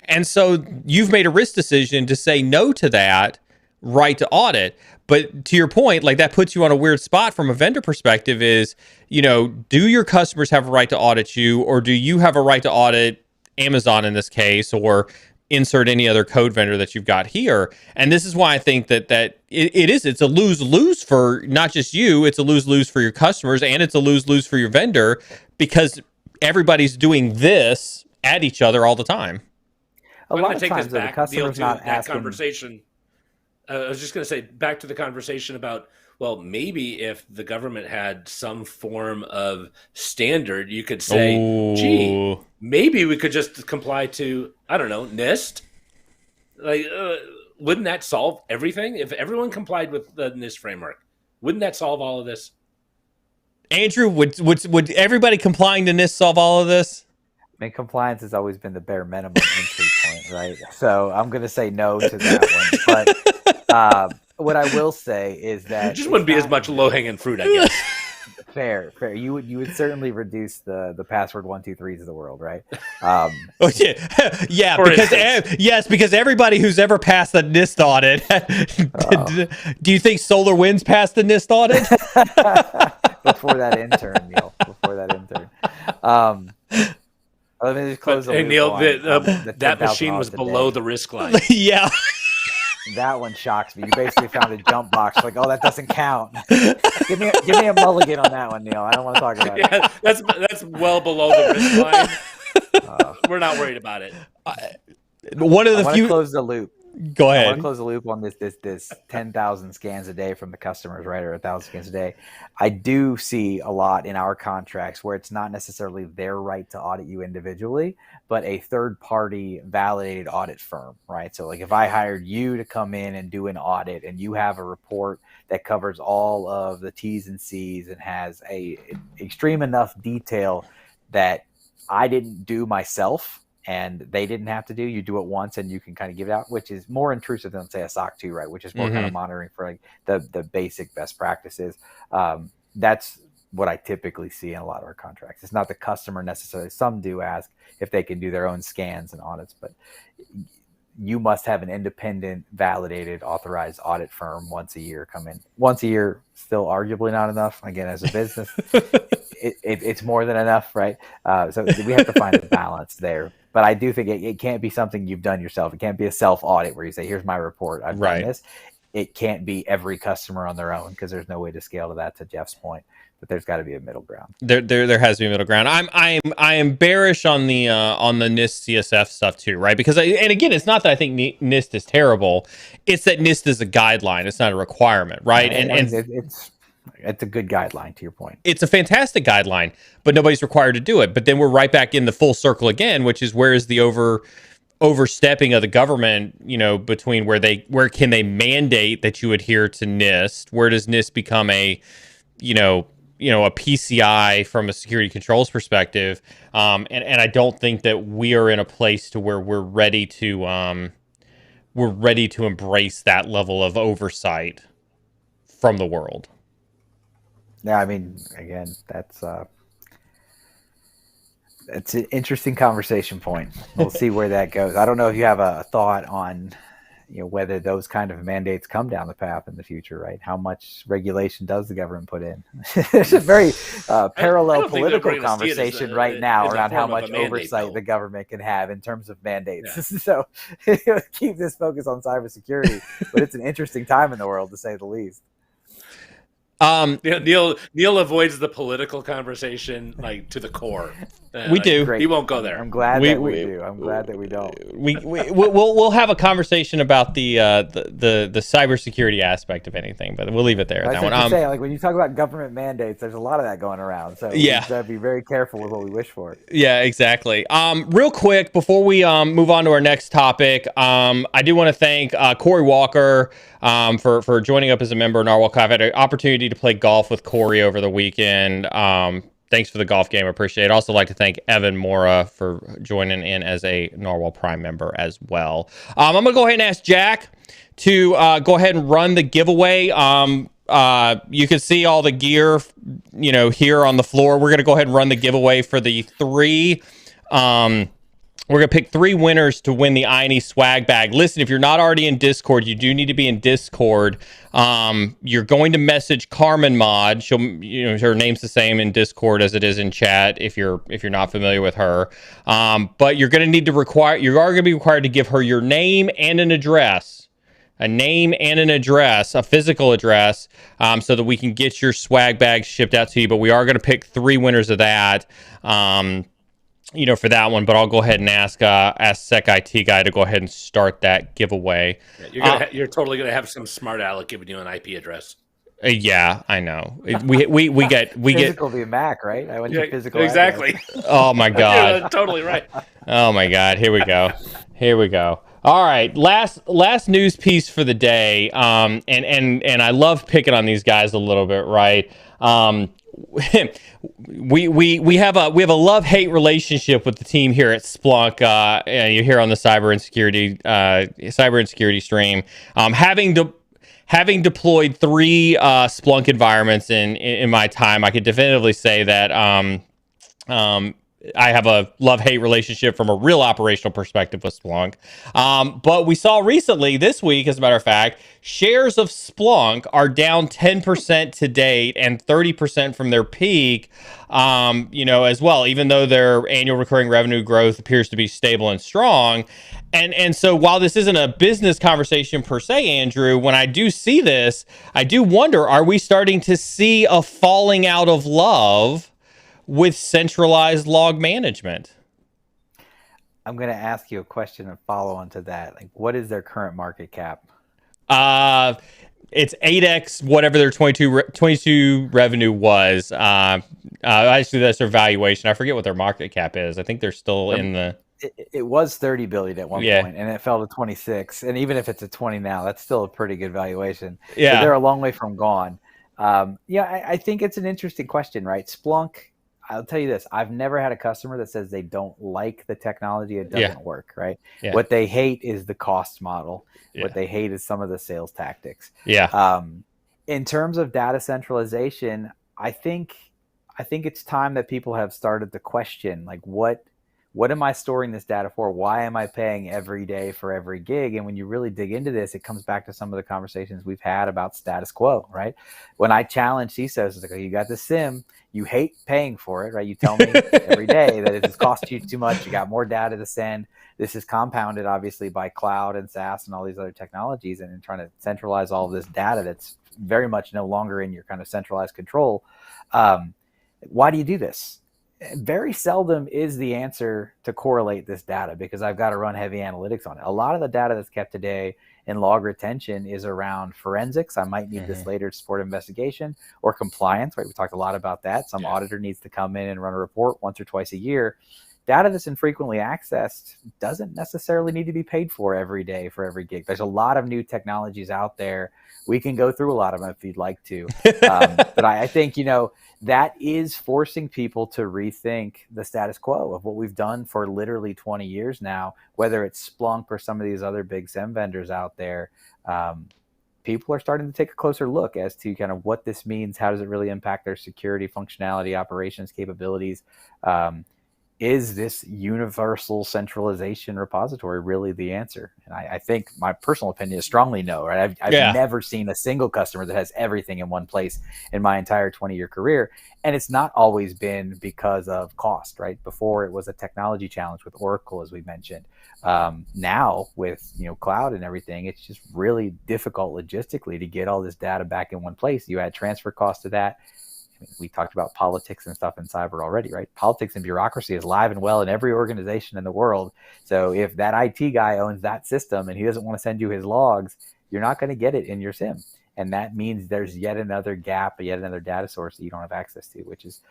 And so you've made a risk decision to say no to that right to audit. But to your point, like, that puts you on a weird spot from a vendor perspective is, do your customers have a right to audit you, or do you have a right to audit Amazon in this case, or insert any other code vendor that you've got here? And this is why I think that it's a lose-lose for not just you, it's a lose-lose for your customers, and it's a lose-lose for your vendor, because everybody's doing this at each other all the time. A lot of times, the customer's not asking. Conversation. I was just going to say, back to the conversation about, well, maybe if the government had some form of standard, you could say, gee, maybe we could just comply to, I don't know, NIST. Like, wouldn't that solve everything? If everyone complied with the NIST framework, wouldn't that solve all of this? Andrew, would everybody complying to NIST solve all of this? I mean, compliance has always been the bare minimum entry point, right? So I'm going to say no to that one. But what I will say is that it just wouldn't be as much low-hanging fruit, I guess. Fair. You would certainly reduce the password 123s of the world, right? Because everybody who's ever passed the NIST audit, do you think SolarWinds passed the NIST audit? Before that intern, Neil. Let me just close the loop. Neil, that machine was below the risk line. Yeah. That one shocks me. You basically found a jump box. Like, oh, that doesn't count. give me a mulligan on that one, Neil. I don't want to talk about it. That's well below the risk line. We're not worried about it. One of the few. Close the loop. Go ahead. I want to close the loop on this 10,000 scans a day from the customers, right, or 1,000 scans a day. I do see a lot in our contracts where it's not necessarily their right to audit you individually, but a third-party validated audit firm, right? So, like, if I hired you to come in and do an audit, and you have a report that covers all of the T's and C's and has a extreme enough detail that I didn't do myself, and they didn't have to do, you do it once and you can kind of give it out, which is more intrusive than, say, a SOC 2, right? Which is more kind of monitoring for like the basic best practices. That's what I typically see in a lot of our contracts. It's not the customer necessarily. Some do ask if they can do their own scans and audits, but you must have an independent, validated, authorized audit firm once a year come in. Once a year, still arguably not enough. Again, as a business, it's more than enough, right? So we have to find a balance there. But I do think it can't be something you've done yourself. It can't be a self-audit where you say, here's my report, I've done this. It can't be every customer on their own, because there's no way to scale to that, to Jeff's point. But there's got to be a middle ground. There has to be a middle ground. I am bearish on the NIST CSF stuff too, right? Because and again, it's not that I think NIST is terrible. It's that NIST is a guideline. It's not a requirement, right? And it's a good guideline, to your point. It's a fantastic guideline, but nobody's required to do it. But then we're right back in the full circle again, which is, where is the overstepping of the government, between where can they mandate that you adhere to NIST? Where does NIST become a a PCI from a security controls perspective. And I don't think that we are in a place to where we're ready to embrace that level of oversight from the world. Yeah, I mean, again, that's an interesting conversation point. We'll see where that goes. I don't know if you have a thought on, whether those kind of mandates come down the path in the future, right? How much regulation does the government put in? There's a very parallel political conversation right now around how much oversight the government can have in terms of mandates. Yeah. So keep this focus on cybersecurity, but it's an interesting time in the world, to say the least. Neil avoids the political conversation like to the core. We do. Great. He won't go there. I'm glad that we do. I'm glad that we don't. We'll have a conversation about the cybersecurity aspect of anything, but we'll leave it there. I was saying, like when you talk about government mandates, there's a lot of that going around. So we got to be very careful with what we wish for. Yeah, exactly. Real quick before we move on to our next topic, I do want to thank Corey Walker for joining up as a member of Narwhal. I've had an opportunity to play golf with Corey over the weekend. Thanks for the golf game. I appreciate it. I'd also like to thank Evan Mora for joining in as a Narwhal Prime member as well. I'm going to go ahead and ask Jack to go ahead and run the giveaway. You can see all the gear, here on the floor. We're going to go ahead and run the giveaway for the three. We're going to pick 3 winners to win the INE swag bag. Listen, if you're not already in Discord, you do need to be in Discord. You're going to message Carmen Mod. She'll, her name's the same in Discord as it is in chat if you're not familiar with her. But you're going to need to you are going to be required to give her your name and an address. A name and an address, a physical address, so that we can get your swag bag shipped out to you. But we are going to pick 3 winners of that. For that one, but I'll go ahead and ask Sec IT guy to go ahead and start that giveaway. Yeah, you're totally gonna have some smart aleck giving you an IP address. Yeah, I know. We get physical via Mac, right? I went to physical. Exactly. Oh my god. You're totally right. Oh my god. Here we go. All right, last news piece for the day. And I love picking on these guys a little bit, right? We have a love-hate relationship with the team here at Splunk. You hear on the cyber insecurity stream. Having deployed 3 Splunk environments in my time, I can definitively say that I have a love-hate relationship from a real operational perspective with Splunk. But we saw recently, this week, as a matter of fact, shares of Splunk are down 10% to date and 30% from their peak, as well, even though their annual recurring revenue growth appears to be stable and strong. And so while this isn't a business conversation per se, Andrew, when I do see this, I do wonder, are we starting to see a falling out of love with centralized log management? I'm going to ask you a question and follow on to that. Like, what is their current market cap? It's 8x whatever their 22 revenue was. Actually, that's their valuation. I forget what their market cap is. I think they're still in the... It was 30 billion at one point, and it fell to 26. And even if it's a 20 now, that's still a pretty good valuation. Yeah, so they're a long way from gone. I think it's an interesting question, right? Splunk, I'll tell you this. I've never had a customer that says they don't like the technology. It doesn't work, right? Yeah. What they hate is the cost model. Yeah. What they hate is some of the sales tactics. Yeah. In terms of data centralization, I think it's time that people have started to question, like, what am I storing this data for? Why am I paying every day for every gig? And when you really dig into this, it comes back to some of the conversations we've had about status quo, right? When I challenge CISOs, it's like, oh, you got the SIM, you hate paying for it, right? You tell me every day that it has cost you too much. You got more data to send. This is compounded, obviously, by cloud and SaaS and all these other technologies, and in trying to centralize all of this data that's very much no longer in your kind of centralized control. Why do you do this? Very seldom is the answer to correlate this data, because I've got to run heavy analytics on it. A lot of the data that's kept today in log retention is around forensics. I might need this later to support investigation, or compliance, right? We talked a lot about that. Some auditor needs to come in and run a report once or twice a year. data that's infrequently accessed doesn't necessarily need to be paid for every day for every gig. There's a lot of new technologies out there. We can go through a lot of them if you'd like to. But I think, that is forcing people to rethink the status quo of what we've done for literally 20 years now, whether it's Splunk or some of these other big SIEM vendors out there. People are starting to take a closer look as to kind of what this means. How does it really impact their security, functionality, operations, capabilities? Is this universal centralization repository really the answer? And I think my personal opinion is strongly no, right? I've never seen a single customer that has everything in one place in my entire 20-year career. And it's not always been because of cost, right? Before it was a technology challenge with Oracle, as we mentioned. Now with, cloud and everything, it's just really difficult logistically to get all this data back in one place. You add transfer costs to that. We talked about politics and stuff in cyber already, right? Politics and bureaucracy is live and well in every organization in the world. So if that IT guy owns that system and he doesn't want to send you his logs, you're not going to get it in your SIEM. And that means there's yet another gap, yet another data source that you don't have access to, which is,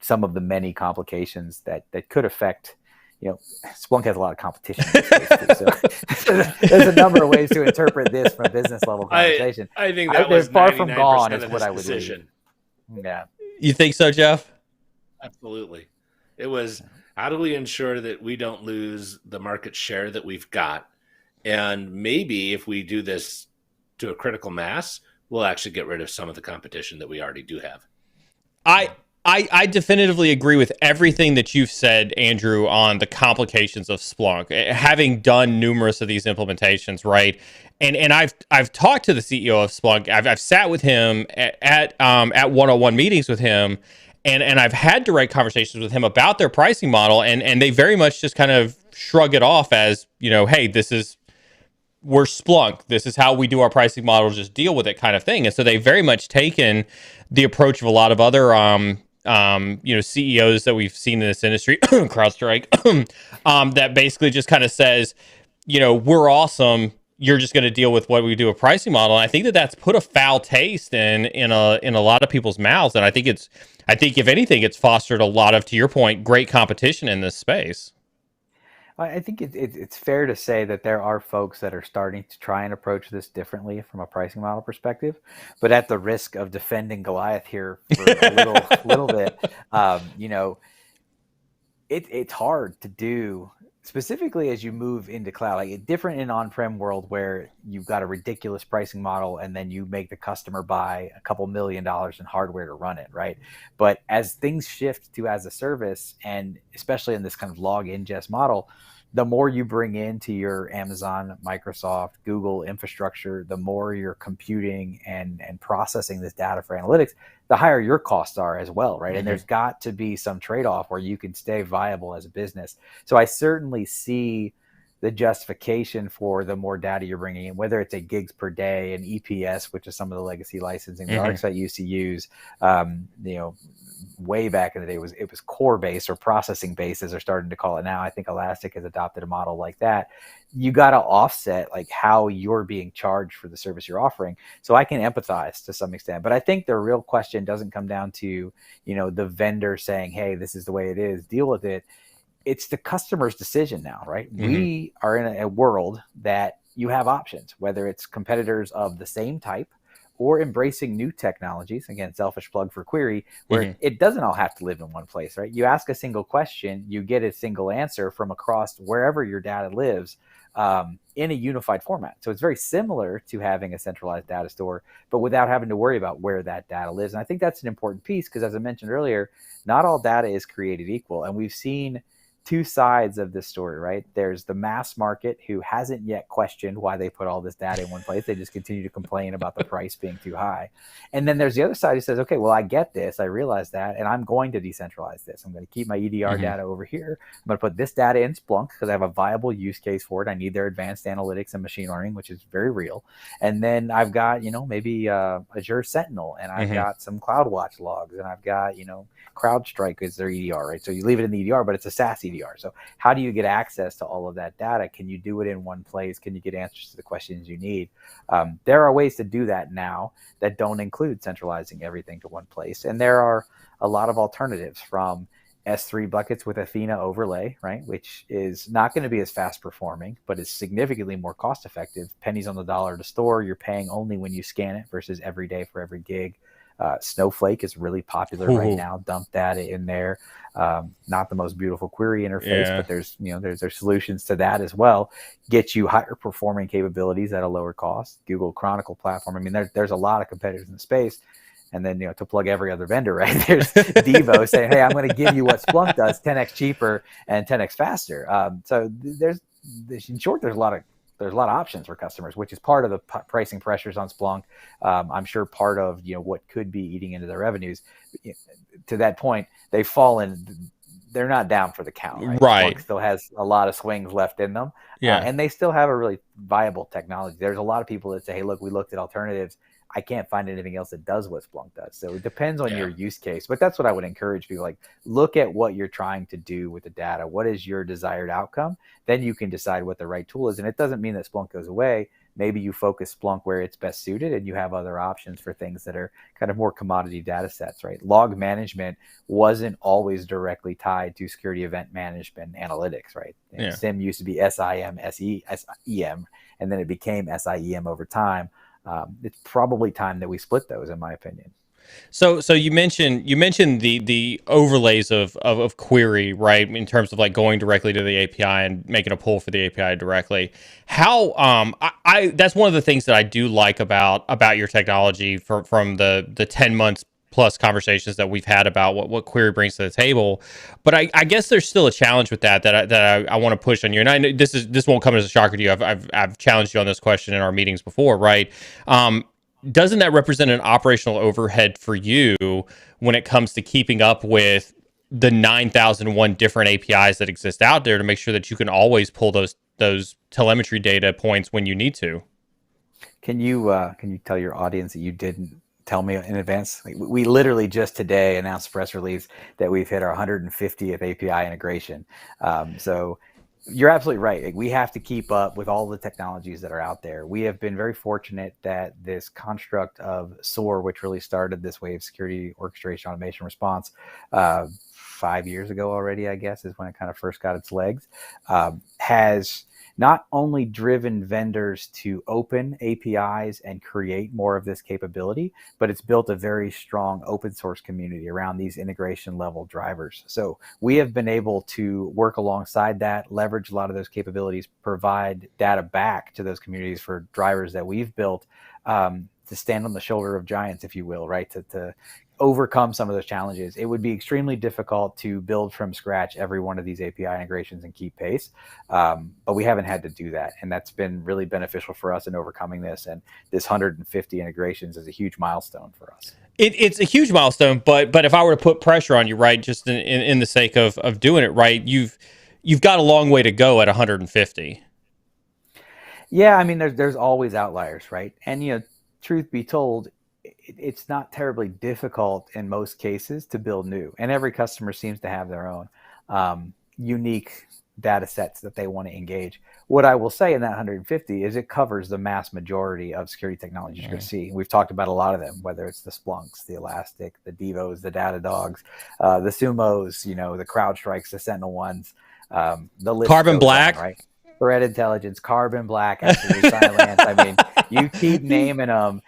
some of the many complications that could affect, Splunk has a lot of competition in this space too, so there's a number of ways to interpret this from a business level conversation. I think that was far from gone is of what his I would decision. leave. Yeah. You think so, Jeff? Absolutely. It was, how do we ensure that we don't lose the market share that we've got? And maybe if we do this to a critical mass, we'll actually get rid of some of the competition that we already do have. I definitively agree with everything that you've said, Andrew, on the complications of Splunk, having done numerous of these implementations, right? And I've talked to the CEO of Splunk. I've sat with him at one-on-one meetings with him, and I've had direct conversations with him about their pricing model, and they very much just kind of shrug it off as, hey, we're Splunk. This is how we do our pricing model. Just deal with it, kind of thing. And so they've very much taken the approach of a lot of other CEOs that we've seen in this industry, CrowdStrike, that basically just kind of says, we're awesome. You're just going to deal with what we do a pricing model. And I think that's put a foul taste in a lot of people's mouths. And I think if anything, it's fostered a lot of, to your point, great competition in this space. I think it's fair to say that there are folks that are starting to try and approach this differently from a pricing model perspective, but at the risk of defending Goliath here for a little bit, it's hard to do, specifically as you move into cloud. Like, different in on-prem world where you've got a ridiculous pricing model and then you make the customer buy a couple $1 million in hardware to run it, right? But as things shift to as a service, and especially in this kind of log ingest model, the more you bring into your Amazon, Microsoft, Google infrastructure, the more you're computing and processing this data for analytics, the higher your costs are as well, right? Mm-hmm. And there's got to be some trade-off where you can stay viable as a business. So I certainly see the justification for the more data you're bringing in, whether it's a gigs per day and EPS, which is some of the legacy licensing that ArcSight used to use, way back in the day, it was core based or processing based, as they're starting to call it now. I think Elastic has adopted a model like that. You got to offset like how you're being charged for the service you're offering. So I can empathize to some extent, but I think the real question doesn't come down to, the vendor saying, hey, this is the way it is, deal with it. It's the customer's decision now, right? Mm-hmm. We are in a world that you have options, whether it's competitors of the same type or embracing new technologies. Again, selfish plug for Query, where it doesn't all have to live in one place, right? You ask a single question, you get a single answer from across wherever your data lives, in a unified format. So it's very similar to having a centralized data store, but without having to worry about where that data lives. And I think that's an important piece because, as I mentioned earlier, not all data is created equal. And we've seen two sides of this story, right? There's the mass market who hasn't yet questioned why they put all this data in one place. They just continue to complain about the price being too high. And then there's the other side who says, okay, well, I get this. I realize that, and I'm going to decentralize this. I'm going to keep my EDR data over here. I'm going to put this data in Splunk because I have a viable use case for it. I need their advanced analytics and machine learning, which is very real. And then I've got, maybe Azure Sentinel, and I've got some CloudWatch logs, and I've got, CrowdStrike is their EDR, right? So you leave it in the EDR, but it's a SaaS EDR. So how do you get access to all of that data? Can you do it in one place? Can you get answers to the questions you need? There are ways to do that now that don't include centralizing everything to one place. And there are a lot of alternatives, from S3 buckets with Athena overlay, right? Which is not going to be as fast performing, but is significantly more cost effective. Pennies on the dollar to store. You're paying only when you scan it versus every day for every gig. Snowflake is really popular right now. Dump data in there. Not the most beautiful query interface, but there's solutions to that as well. Get you higher performing capabilities at a lower cost. Google Chronicle platform. I mean, there's a lot of competitors in the space. And then, to plug every other vendor, right? There's Devo saying, hey, I'm going to give you what Splunk does, 10x cheaper and 10x faster. So in short, there's a lot of options for customers, which is part of the pricing pressures on Splunk. I'm sure part of, what could be eating into their revenues. To that point, they've fallen. They're not down for the count, right? Splunk still has a lot of swings left in them. And they still have a really viable technology. There's a lot of people that say, hey, look, we looked at alternatives. I can't find anything else that does what Splunk does. So it depends on your use case. But that's what I would encourage people. Like, look at what you're trying to do with the data. What is your desired outcome? Then you can decide what the right tool is. And it doesn't mean that Splunk goes away. Maybe you focus Splunk where it's best suited, and you have other options for things that are kind of more commodity data sets, right? Log management wasn't always directly tied to security event management analytics, right? SIEM used to be SIEM, and then it became SIEM over time. It's probably time that we split those, in my opinion. So you mentioned the overlays of query, right? In terms of like going directly to the API and making a pull for the API directly. How I that's one of the things that I do like about your technology from the 10 months plus conversations that we've had about what query brings to the table. But I guess there's still a challenge with that I want to push on you. And I know this won't come as a shocker to you. I've challenged you on this question in our meetings before, right? Doesn't that represent an operational overhead for you when it comes to keeping up with the 9,001 different APIs that exist out there to make sure that you can always pull those telemetry data points when you need to? Can you tell your audience that you didn't tell me in advance? Like, we literally just today announced a press release that we've hit our 150th API integration. So you're absolutely right. Like, we have to keep up with all the technologies that are out there. We have been very fortunate that this construct of SOAR, which really started this wave, security orchestration automation response, 5 years ago already, I guess, is when it kind of first got its legs, has not only driven vendors to open APIs and create more of this capability, but it's built a very strong open source community around these integration level drivers. So we have been able to work alongside that, leverage a lot of those capabilities, provide data back to those communities for drivers that we've built to stand on the shoulder of giants, if you will, right? To overcome some of those challenges. It would be extremely difficult to build from scratch every one of these API integrations and keep pace, but we haven't had to do that, and that's been really beneficial for us in overcoming this. And this 150 integrations is a huge milestone for us. It's a huge milestone, but if I were to put pressure on you, right, just in the sake of doing it right, you've got a long way to go at 150. Yeah, I mean, there's always outliers, right? And truth be told, it's not terribly difficult in most cases to build new, and every customer seems to have their own unique data sets that they want to engage. What I will say in that 150 is it covers the mass majority of security technologies you're going to see. We've talked about a lot of them, whether it's the Splunks, the Elastic, the Devos, the Datadogs, the Sumos, the CrowdStrikes, the SentinelOnes, the list Carbon Black, on, right? Threat Intelligence, Carbon Black, Absolute Silence. I mean, you keep naming them.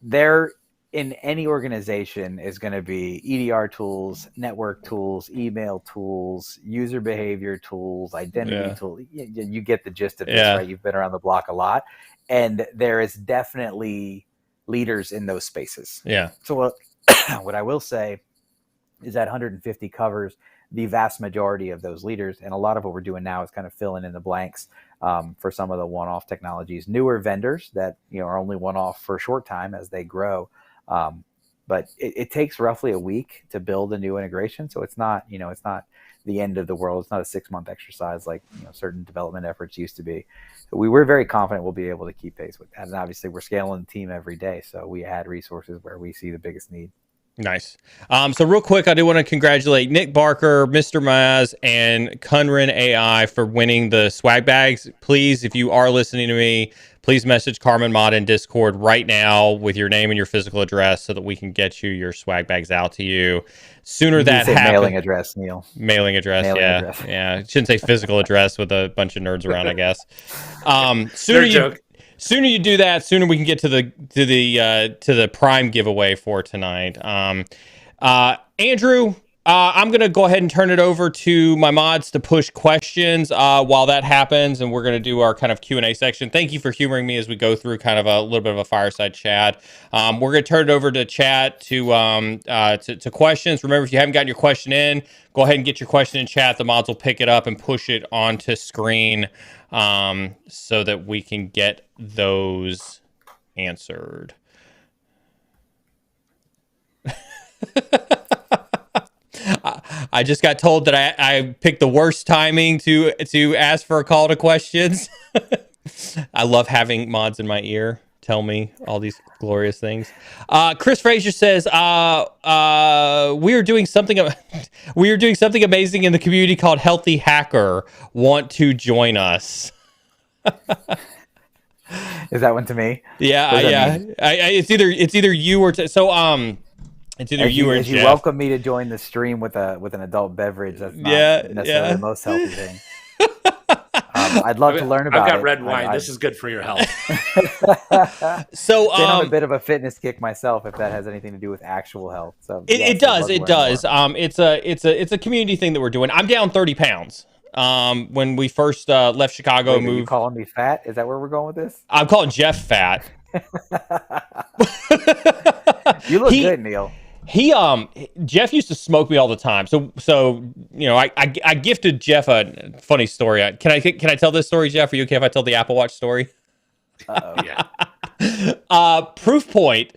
They're in any organization is going to be EDR tools, network tools, email tools, user behavior tools, identity tools. You get the gist of this, right? You've been around the block a lot, and there is definitely leaders in those spaces. Yeah. So what I will say is that 150 covers the vast majority of those leaders. And a lot of what we're doing now is kind of filling in the blanks for some of the one-off technologies, newer vendors that are only one-off for a short time as they grow. But it takes roughly a week to build a new integration. So it's not, it's not the end of the world. It's not a 6-month exercise like certain development efforts used to be. We were very confident we'll be able to keep pace with that. And obviously we're scaling the team every day. So we add resources where we see the biggest need. Nice. So real quick, I do want to congratulate Nick Barker, Mr. Maz, and Kunrin AI for winning the swag bags. Please, if you are listening to me, please message Carmen Mod in Discord right now with your name and your physical address so that we can get you your swag bags out to you. Sooner that happens. Mailing address, Neil. Mailing address, yeah. I shouldn't say physical address with a bunch of nerds around, I guess. Sooner you do that, sooner we can get to the Prime giveaway for tonight. Andrew, I'm gonna go ahead and turn it over to my mods to push questions while that happens, and we're gonna do our kind of Q&A section. Thank you for humoring me as we go through kind of a little bit of a fireside chat. We're gonna turn it over to chat to questions. Remember, if you haven't gotten your question in, go ahead and get your question in chat. The mods will pick it up and push it onto screen so that we can get those answered. I just got told that I picked the worst timing to ask for a call to questions. I love having mods in my ear tell me all these glorious things. Chris Frazier says we are doing something amazing in the community called Healthy Hacker. Want to join us? Is that one to me? Yeah. It's either you or it's either you or Jeff. You welcome me to join the stream with an adult beverage. That's not necessarily the most healthy thing. I'd love to learn about it. I've got red wine. This is good for your health. So I'm on a bit of a fitness kick myself, if that has anything to do with actual health. So it does. It's a community thing that we're doing. I'm down 30 pounds. When we first left Chicago, moved. Are you calling me fat? Is that where we're going with this? I'm calling Jeff fat. You look good, Neil. Jeff used to smoke me all the time. So I gifted Jeff a funny story. Can I tell this story, Jeff? Are you okay if I tell the Apple Watch story? Yeah. Proof point.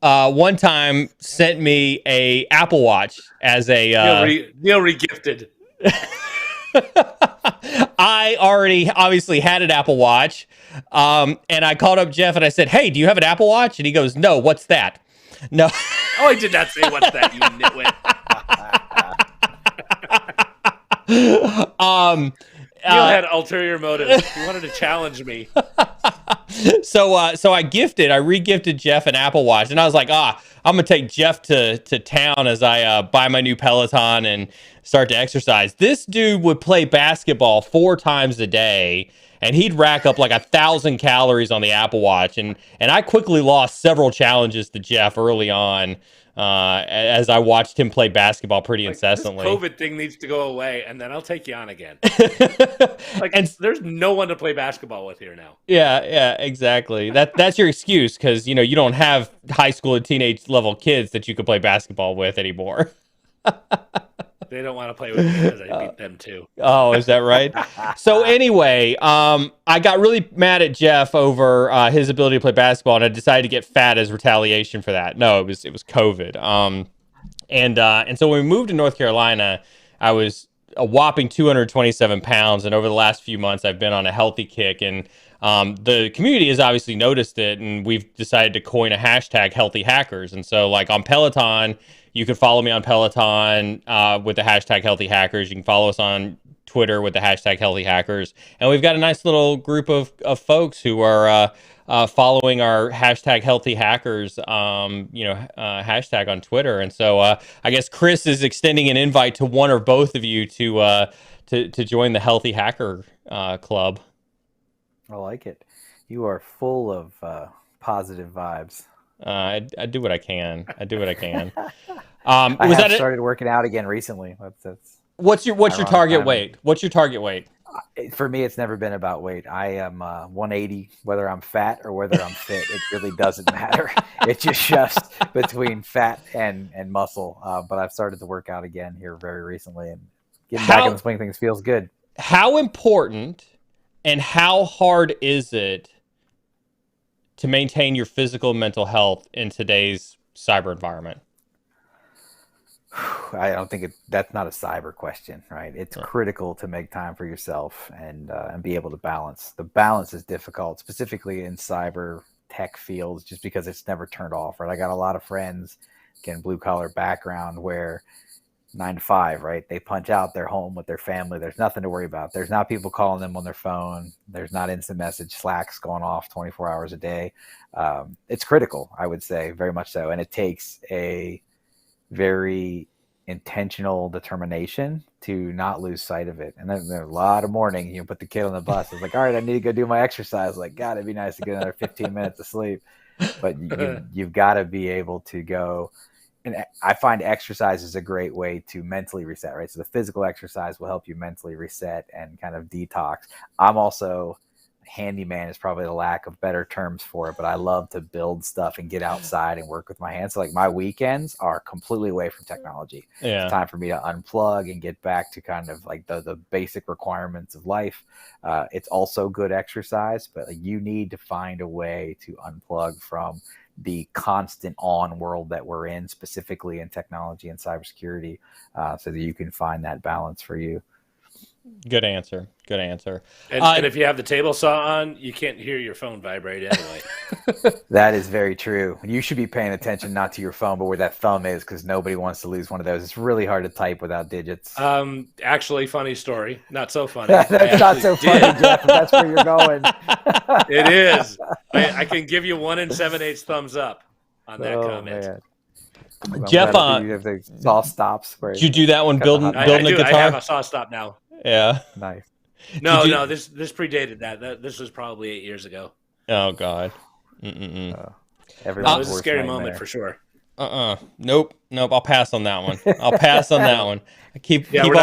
One time sent me a Apple Watch as a Neil regifted. I already obviously had an Apple Watch, and I called up Jeff and I said, "Hey, do you have an Apple Watch?" And he goes, "No, what's that?" No. Oh, I did not say what's that, you nitwit. Neil had ulterior motives. He wanted to challenge me. So I re-gifted Jeff an Apple Watch, and I was like, I'm gonna take Jeff to town as I buy my new Peloton and start to exercise. This dude would play basketball 4 times a day, and he'd rack up like 1,000 calories on the Apple Watch, and I quickly lost several challenges to Jeff early on as I watched him play basketball pretty incessantly. This COVID thing needs to go away, and then I'll take you on again. There's no one to play basketball with here now. Yeah, exactly. That's your excuse, because you don't have high school and teenage level kids that you could play basketball with anymore. They don't want to play with me because I beat them too. Oh, is that right? So anyway, I got really mad at Jeff over his ability to play basketball, and I decided to get fat as retaliation for that. No, it was COVID. And so when we moved to North Carolina, I was a whopping 227 pounds, and over the last few months, I've been on a healthy kick, and the community has obviously noticed it, and we've decided to coin a hashtag Healthy Hackers. And so, like on Peloton, you can follow me on Peloton with the hashtag Healthy Hackers. You can follow us on Twitter with the hashtag Healthy Hackers. And we've got a nice little group of folks who are following our hashtag Healthy Hackers, hashtag on Twitter. And so I guess Chris is extending an invite to one or both of you to join the Healthy Hacker Club. I like it. You are full of positive vibes. I do what I can. I have started working out again recently. What's your target weight? What's your target weight? For me, it's never been about weight. I am 180, whether I'm fat or whether I'm fit. It really doesn't matter. It just shifts between fat and muscle. But I've started to work out again here very recently, and getting back in the swing of things feels good. How important and how hard is it to maintain your physical and mental health in today's cyber environment? I don't think that's not a cyber question, right? It's critical to make time for yourself and be able to balance. The balance is difficult, specifically in cyber tech fields, just because it's never turned off, right? I got a lot of friends again, blue collar background where 9 to 5, right? They punch out, they're home with their family. There's nothing to worry about. There's not people calling them on their phone. There's not instant message Slacks going off 24 hours a day. It's critical, I would say, very much so. And it takes a very intentional determination to not lose sight of it. And then there's a lot of morning, you put the kid on the bus. It's like, all right, I need to go do my exercise. Like, God, it'd be nice to get another 15 minutes of sleep. But you've got to be able to go. And I find exercise is a great way to mentally reset, right? So the physical exercise will help you mentally reset and kind of detox. I'm also handyman is probably the lack of better terms for it, but I love to build stuff and get outside and work with my hands. So like my weekends are completely away from technology. Yeah. It's time for me to unplug and get back to kind of like the basic requirements of life. It's also good exercise, but like you need to find a way to unplug from the constant on world that we're in, specifically in technology and cybersecurity, so that you can find that balance for you. Good answer. And if you have the table saw on, you can't hear your phone vibrate anyway. That is very true. You should be paying attention not to your phone, but where that thumb is, because nobody wants to lose one of those. It's really hard to type without digits. Actually, funny story. Not so funny. That's not so funny, Jeff, if that's where you're going. It is. I can give you 1 7/8 thumbs up on that comment. Man. Jeff, you have the saw stops. Did you do that one building a guitar? I have a saw stop now. Yeah. Nice. No, this predated that. This was probably 8 years ago. Oh God. It was a scary moment for sure. Nope. I'll pass on that one. We're not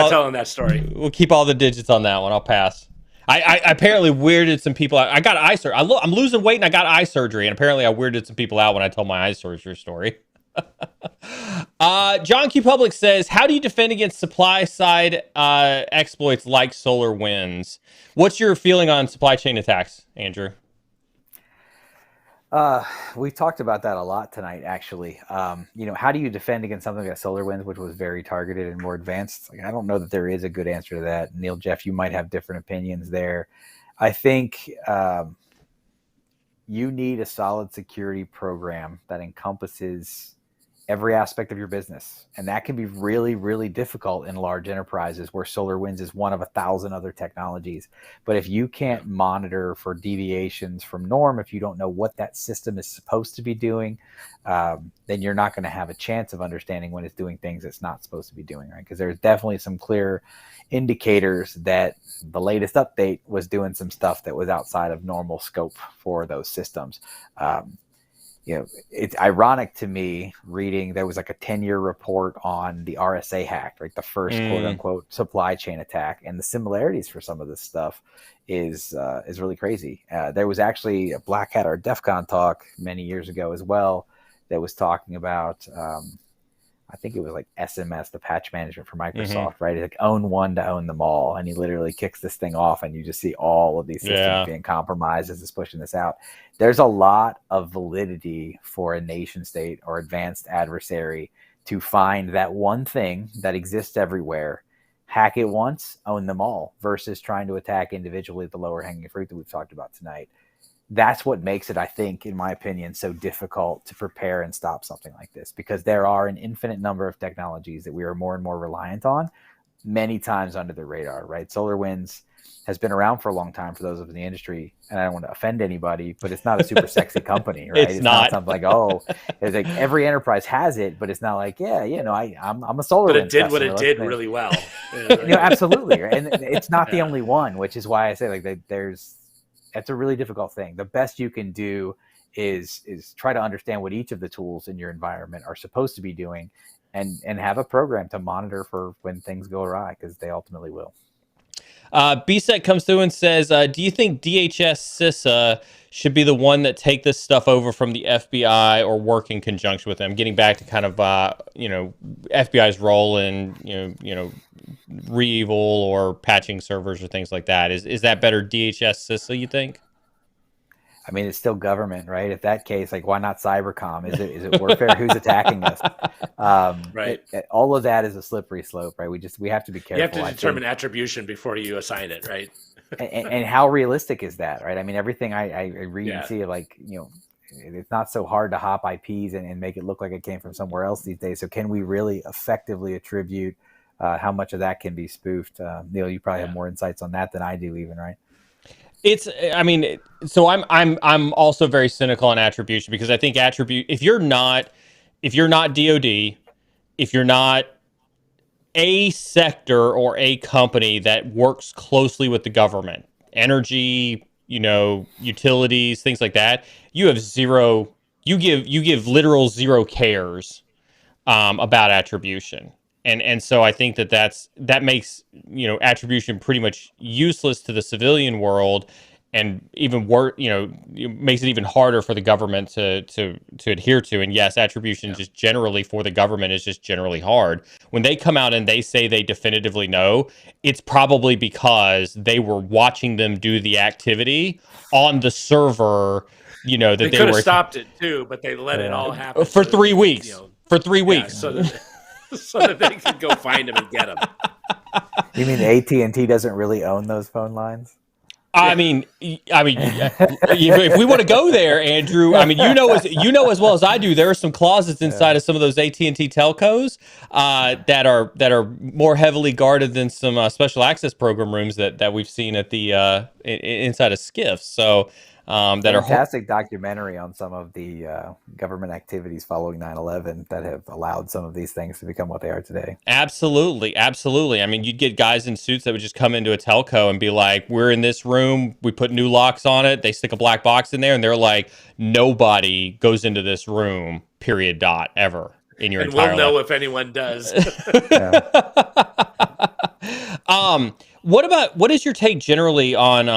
telling that story. We'll keep all the digits on that one. I'll pass. I apparently weirded some people out. I got eye surgery. I'm losing weight and I got eye surgery, and apparently I weirded some people out when I told my eye surgery story. John Q. Public says, how do you defend against supply side exploits like SolarWinds? What's your feeling on supply chain attacks, Andrew? We talked about that a lot tonight, actually. How do you defend against something like SolarWinds, which was very targeted and more advanced? Like, I don't know that there is a good answer to that. Neil, Jeff, you might have different opinions there. I think you need a solid security program that encompasses every aspect of your business. And that can be really, really difficult in large enterprises where SolarWinds is one of 1,000 other technologies. But if you can't monitor for deviations from norm, if you don't know what that system is supposed to be doing, then you're not going to have a chance of understanding when it's doing things it's not supposed to be doing, right? Because there's definitely some clear indicators that the latest update was doing some stuff that was outside of normal scope for those systems. It's ironic to me reading there was like a 10-year report on the RSA hack, right? The first quote unquote supply chain attack, and the similarities for some of this stuff is really crazy. There was actually a Black Hat or DEF CON talk many years ago as well that was talking about, I think it was like SMS, the patch management for Microsoft, right? It's like own one to own them all. And he literally kicks this thing off and you just see all of these systems being compromised as it's pushing this out. There's a lot of validity for a nation state or advanced adversary to find that one thing that exists everywhere, hack it once, own them all, versus trying to attack individually the lower hanging fruit that we've talked about tonight. That's what makes it, I think, in my opinion, so difficult to prepare and stop something like this, because there are an infinite number of technologies that we are more and more reliant on, many times under the radar, right? SolarWinds has been around for a long time for those of us in the industry, and I don't want to offend anybody, but it's not a super sexy company, right? It's not something like, it's like every enterprise has it, but it's not like, I'm a SolarWinds. But it did customer. what it did really well. Absolutely. And it's not the only one, which is why I say like that's a really difficult thing. The best you can do is try to understand what each of the tools in your environment are supposed to be doing, and have a program to monitor for when things go awry, because they ultimately will. BSEC comes through and says, do you think DHS CISA should be the one that take this stuff over from the FBI or work in conjunction with them? Getting back to kind of, FBI's role in, Re-evil or patching servers or things like that. Is that better DHS CISA, you think? I mean, it's still government, right? If that case, like, why not cybercom? Is it warfare? Who's attacking us? Right. All of that is a slippery slope, right? We have to be careful. You have to determine attribution before you assign it, right? and how realistic is that, right? I mean, everything I read and see, like, it's not so hard to hop IPs and make it look like it came from somewhere else these days. So can we really effectively attribute how much of that can be spoofed? Neil, you probably have more insights on that than I do, even, right? So I'm also very cynical on attribution, because I think if you're not DoD, if you're not a sector or a company that works closely with the government, energy, utilities, things like that, you give literal zero cares about attribution. And so I think that makes attribution pretty much useless to the civilian world, and even worse, it makes it even harder for the government to adhere to. And yes, attribution just generally for the government is just generally hard. When they come out and they say they definitively know, it's probably because they were watching them do the activity on the server. That they could have stopped it too, but they let it all happen for 3 weeks. For 3 weeks, so that they could go find them and get them. You mean AT&T doesn't really own those phone lines? I mean, if we want to go there, Andrew, as well as I do, there are some closets inside of some of those AT&T telcos that are more heavily guarded than some special access program rooms that we've seen at the inside of SCIFs. So that are fantastic documentary on some of the government activities following 9/11 that have allowed some of these things to become what they are today. Absolutely. I mean, you'd get guys in suits that would just come into a telco and be like, "We're in this room. We put new locks on it." They stick a black box in there, and they're like, "Nobody goes into this room. Period. Dot. Ever in your entire life." And we'll know if anyone does. What is your take generally on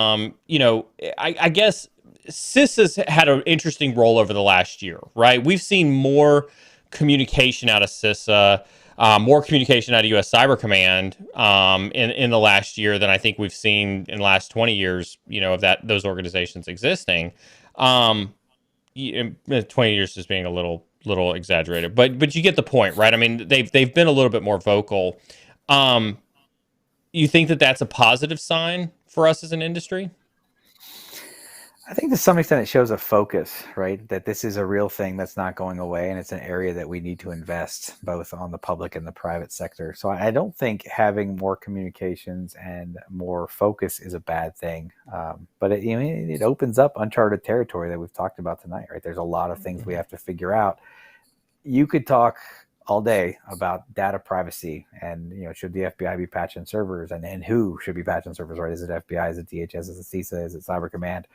I guess CIS has had an interesting role over the last year, right? We've seen more communication out of CISA, more communication out of U.S. Cyber Command in the last year than I think we've seen in the last 20 years, of those organizations existing. 20 years is being a little exaggerated, but you get the point, right? I mean, they've been a little bit more vocal. You think that that's a positive sign for us as an industry? I think to some extent it shows a focus, right? That this is a real thing that's not going away, and it's an area that we need to invest both on the public and the private sector. So I don't think having more communications and more focus is a bad thing. But it opens up uncharted territory that we've talked about tonight, right? There's a lot of things we have to figure out. You could talk all day about data privacy and, should the FBI be patching servers and who should be patching servers, right? Is it FBI? Is it DHS? Is it CISA? Is it Cyber Command?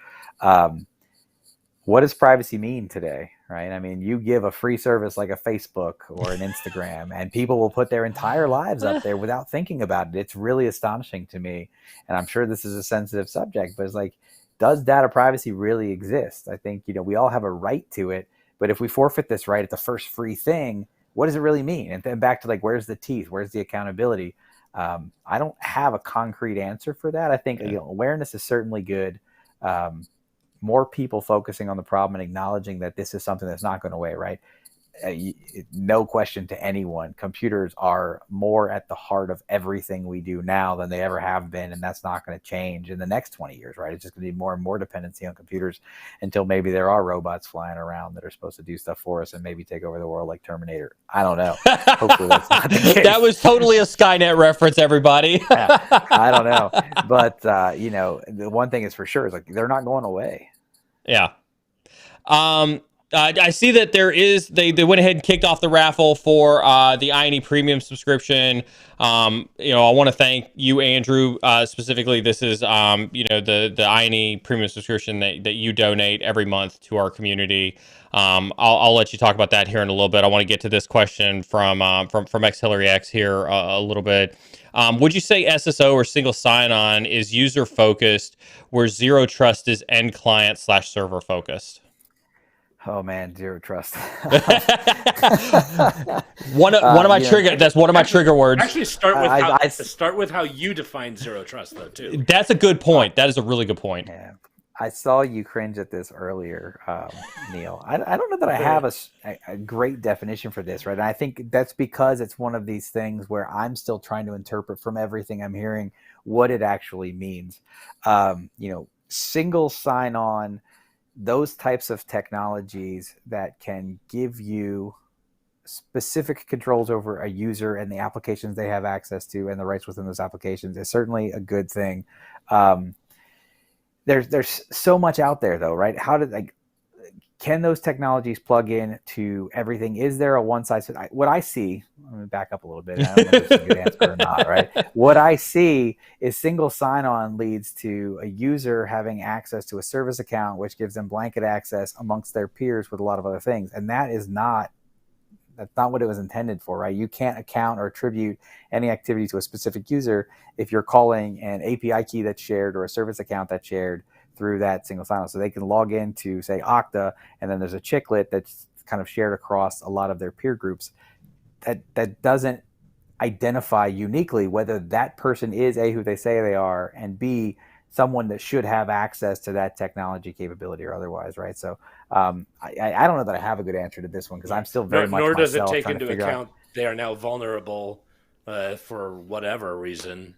What does privacy mean today, right? I mean, you give a free service like a Facebook or an Instagram and people will put their entire lives up there without thinking about it. It's really astonishing to me. And I'm sure this is a sensitive subject, but it's like, does data privacy really exist? I think, we all have a right to it, but if we forfeit this right at the first free thing, what does it really mean? And then back to where's the teeth? Where's the accountability? I don't have a concrete answer for that. I think awareness is certainly good. More people focusing on the problem and acknowledging that this is something that's not going away, right? No question to anyone, computers are more at the heart of everything we do now than they ever have been, and that's not going to change in the next 20 years, right? It's just going to be more and more dependency on computers until maybe there are robots flying around that are supposed to do stuff for us and maybe take over the world like Terminator. I don't know. Hopefully that's not the case. That was totally a Skynet reference, everybody. I don't know. But, the one thing is for sure is they're not going away. Yeah. I see that they went ahead and kicked off the raffle for the INE premium subscription. I want to thank you, Andrew, specifically. This is, the INE premium subscription that you donate every month to our community. I'll let you talk about that here in a little bit. I want to get to this question from X Hillary X here a little bit. Would you say SSO or single sign-on is user focused, where zero trust is end client / server focused? Oh man, zero trust. one of my trigger. That's one of my trigger words. Actually, start with how you define zero trust, though. Too. That's a good point. That is a really good point. Yeah. I saw you cringe at this earlier, Neil. I don't know that I have a great definition for this, right? And I think that's because it's one of these things where I'm still trying to interpret from everything I'm hearing what it actually means. Single sign-on those types of technologies that can give you specific controls over a user and the applications they have access to and the rights within those applications is certainly a good thing. There's so much out there though, right? Can those technologies plug in to everything? Is there a one size fit? What I see, let me back up a little bit. I don't know if it's a good answer or not, right? What I see is single sign-on leads to a user having access to a service account, which gives them blanket access amongst their peers with a lot of other things. And that's not what it was intended for, right? You can't account or attribute any activity to a specific user if you're calling an API key that's shared or a service account that's shared through that single sign-on. So they can log into, say, Okta, and then there's a chiclet that's kind of shared across a lot of their peer groups. That doesn't identify uniquely whether that person is A, who they say they are, and B, someone that should have access to that technology capability or otherwise, right? So I don't know that I have a good answer to this one because I'm still very much nor does it myself take trying to into figure account out. they are now vulnerable for whatever reason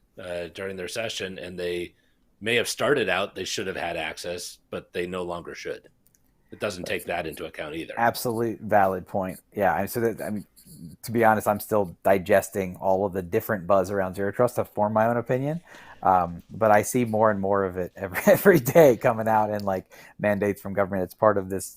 during their session, and they may have started out they should have had access, but they no longer should. It doesn't take that into account either. Absolute valid point. Yeah, and so that, I mean, to be honest, I'm still digesting all of the different buzz around Zero Trust to form my own opinion. But I see more and more of it every day coming out, and like mandates from government. It's part of this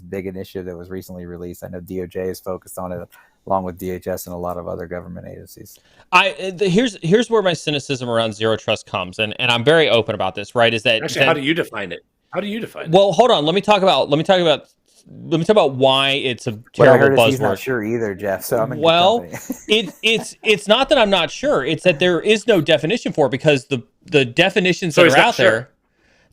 big initiative that was recently released. I know DOJ is focused on it, along with DHS and a lot of other government agencies. Here's where my cynicism around Zero Trust comes, and I'm very open about this. Right? Is that actually how do you define it? Well, hold on. Let me talk about why it's a terrible what I heard buzzword. Is he's not sure either, Jeff. So I'm in well, good company. it's not that I'm not sure. It's that there is no definition for it, because the definitions that are out there.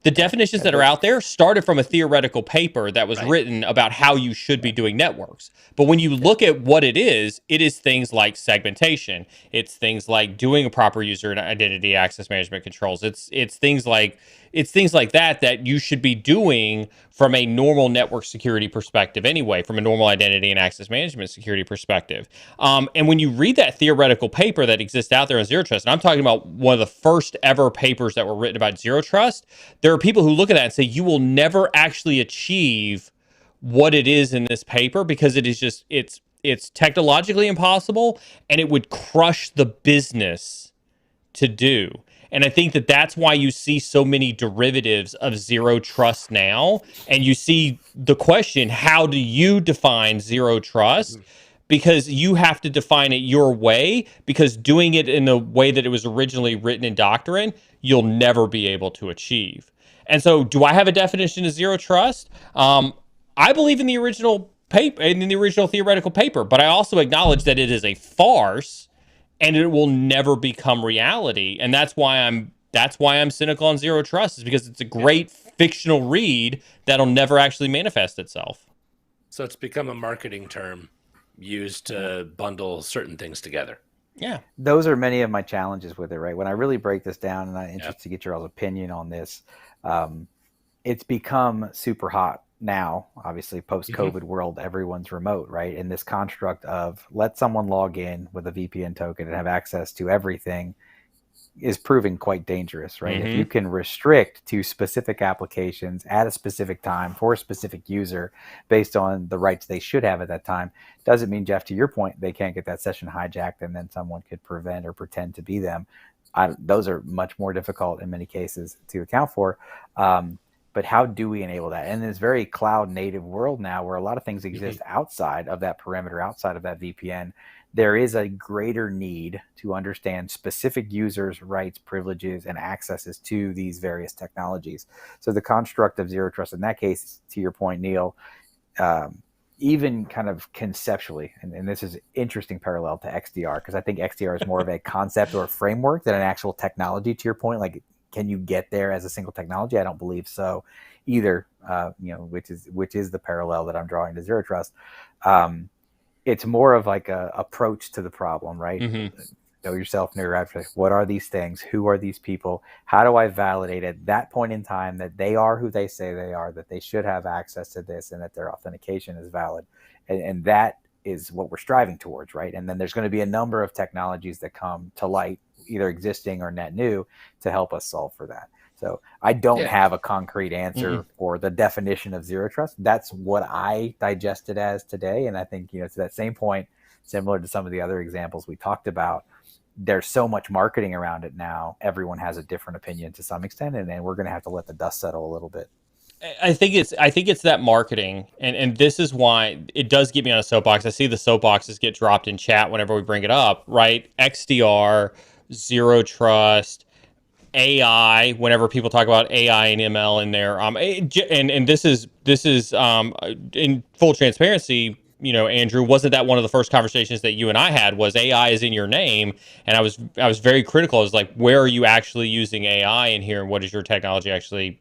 The definitions that are out there started from a theoretical paper that was written about how you should be doing networks. But when you look at what it is things like segmentation. It's things like doing a proper user and identity access management controls. It's things like that you should be doing from a normal network security perspective anyway, from a normal identity and access management security perspective. And when you read that theoretical paper that exists out there on Zero Trust, and I'm talking about one of the first ever papers that were written about Zero Trust, there are people who look at that and say, you will never actually achieve what it is in this paper because it is just, it's technologically impossible, and it would crush the business to do. And I think that that's why you see so many derivatives of Zero Trust now. And you see the question, how do you define Zero Trust? Because you have to define it your way, because doing it in the way that it was originally written in doctrine, you'll never be able to achieve. And so do I have a definition of Zero Trust? I believe in the original paper, in the original theoretical paper, but I also acknowledge that it is a farce and it will never become reality. And that's why I'm cynical on Zero Trust, is because it's a great fictional read that'll never actually manifest itself. So it's become a marketing term used to bundle certain things together. Yeah. Those are many of my challenges with it, right? When I really break this down, and I'm interested to get your all's opinion on this, it's become super hot now. Obviously, post-COVID world, everyone's remote, right? And this construct of let someone log in with a VPN token and have access to everything is proving quite dangerous, right? If you can restrict to specific applications at a specific time for a specific user based on the rights they should have at that time, doesn't mean, Jeff, to your point, they can't get that session hijacked and then someone could prevent or pretend to be them. Those are much more difficult in many cases to account for. But how do we enable that? In this very cloud native world now, where a lot of things exist outside of that perimeter, outside of that VPN, there is a greater need to understand specific users' rights, privileges, and accesses to these various technologies. So the construct of Zero Trust in that case, to your point, Neil, even kind of conceptually, and this is an interesting parallel to XDR, because I think XDR is more of a concept or a framework than an actual technology, to your point. Like, can you get there as a single technology? I don't believe so either, which is the parallel that I'm drawing to Zero Trust. It's more of like a approach to the problem, right? Know yourself, know your adversary. What are these things? Who are these people? How do I validate at that point in time that they are who they say they are, that they should have access to this, and that their authentication is valid? And that is what we're striving towards, right? And then there's going to be a number of technologies that come to light, either existing or net new, to help us solve for that. So I don't Yeah. have a concrete answer for the definition of zero trust. That's what I digest it as today. And I think, to that same point, similar to some of the other examples we talked about, there's so much marketing around it now. Everyone has a different opinion to some extent, and then we're going to have to let the dust settle a little bit. I think it's that marketing, and this is why it does get me on a soapbox. I see the soapboxes get dropped in chat whenever we bring it up, right? XDR, zero trust, AI. Whenever people talk about AI and ML in there, and this is in full transparency. Andrew, wasn't that one of the first conversations that you and I had? Was AI is in your name, and I was very critical. I was like, where are you actually using AI in here, and what is your technology actually?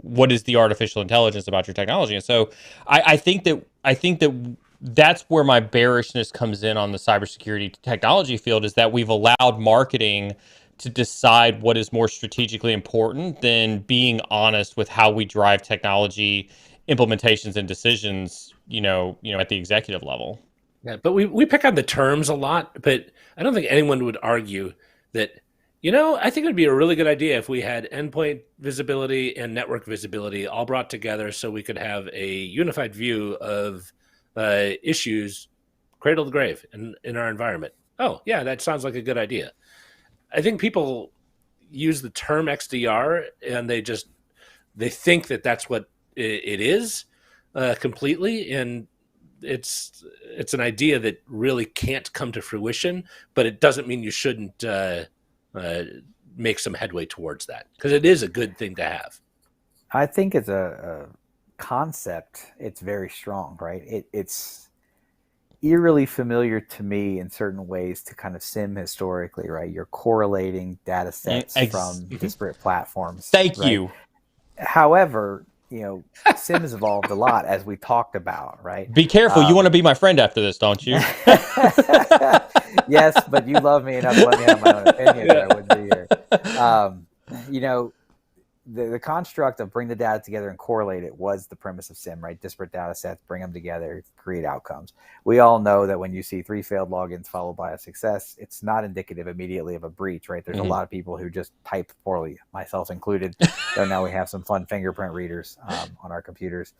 What is the artificial intelligence about your technology? And so, I think that that's where my bearishness comes in on the cybersecurity technology field, is that we've allowed marketing to decide what is more strategically important than being honest with how we drive technology implementations and decisions, at the executive level. Yeah, but we pick on the terms a lot, but I don't think anyone would argue that, I think it would be a really good idea if we had endpoint visibility and network visibility all brought together so we could have a unified view of issues cradle to grave in our environment. Oh, yeah, that sounds like a good idea. I think people use the term XDR and they think that that's what it is completely, and it's an idea that really can't come to fruition. But it doesn't mean you shouldn't make some headway towards that, because it is a good thing to have. I think as a concept, it's very strong, right? It's eerily familiar to me in certain ways to kind of SIM historically, right? You're correlating data sets from disparate platforms. Thank you. However, SIM has evolved a lot, as we talked about, right? Be careful. You want to be my friend after this, don't you? Yes, but you love me enough to let me have my own opinion. I wouldn't be here. The construct of bring the data together and correlate it was the premise of SIM, right? Disparate data sets, bring them together, create outcomes. We all know that when you see 3 failed logins followed by a success, it's not indicative immediately of a breach, right? There's a lot of people who just type poorly, myself included. So now we have some fun fingerprint readers on our computers.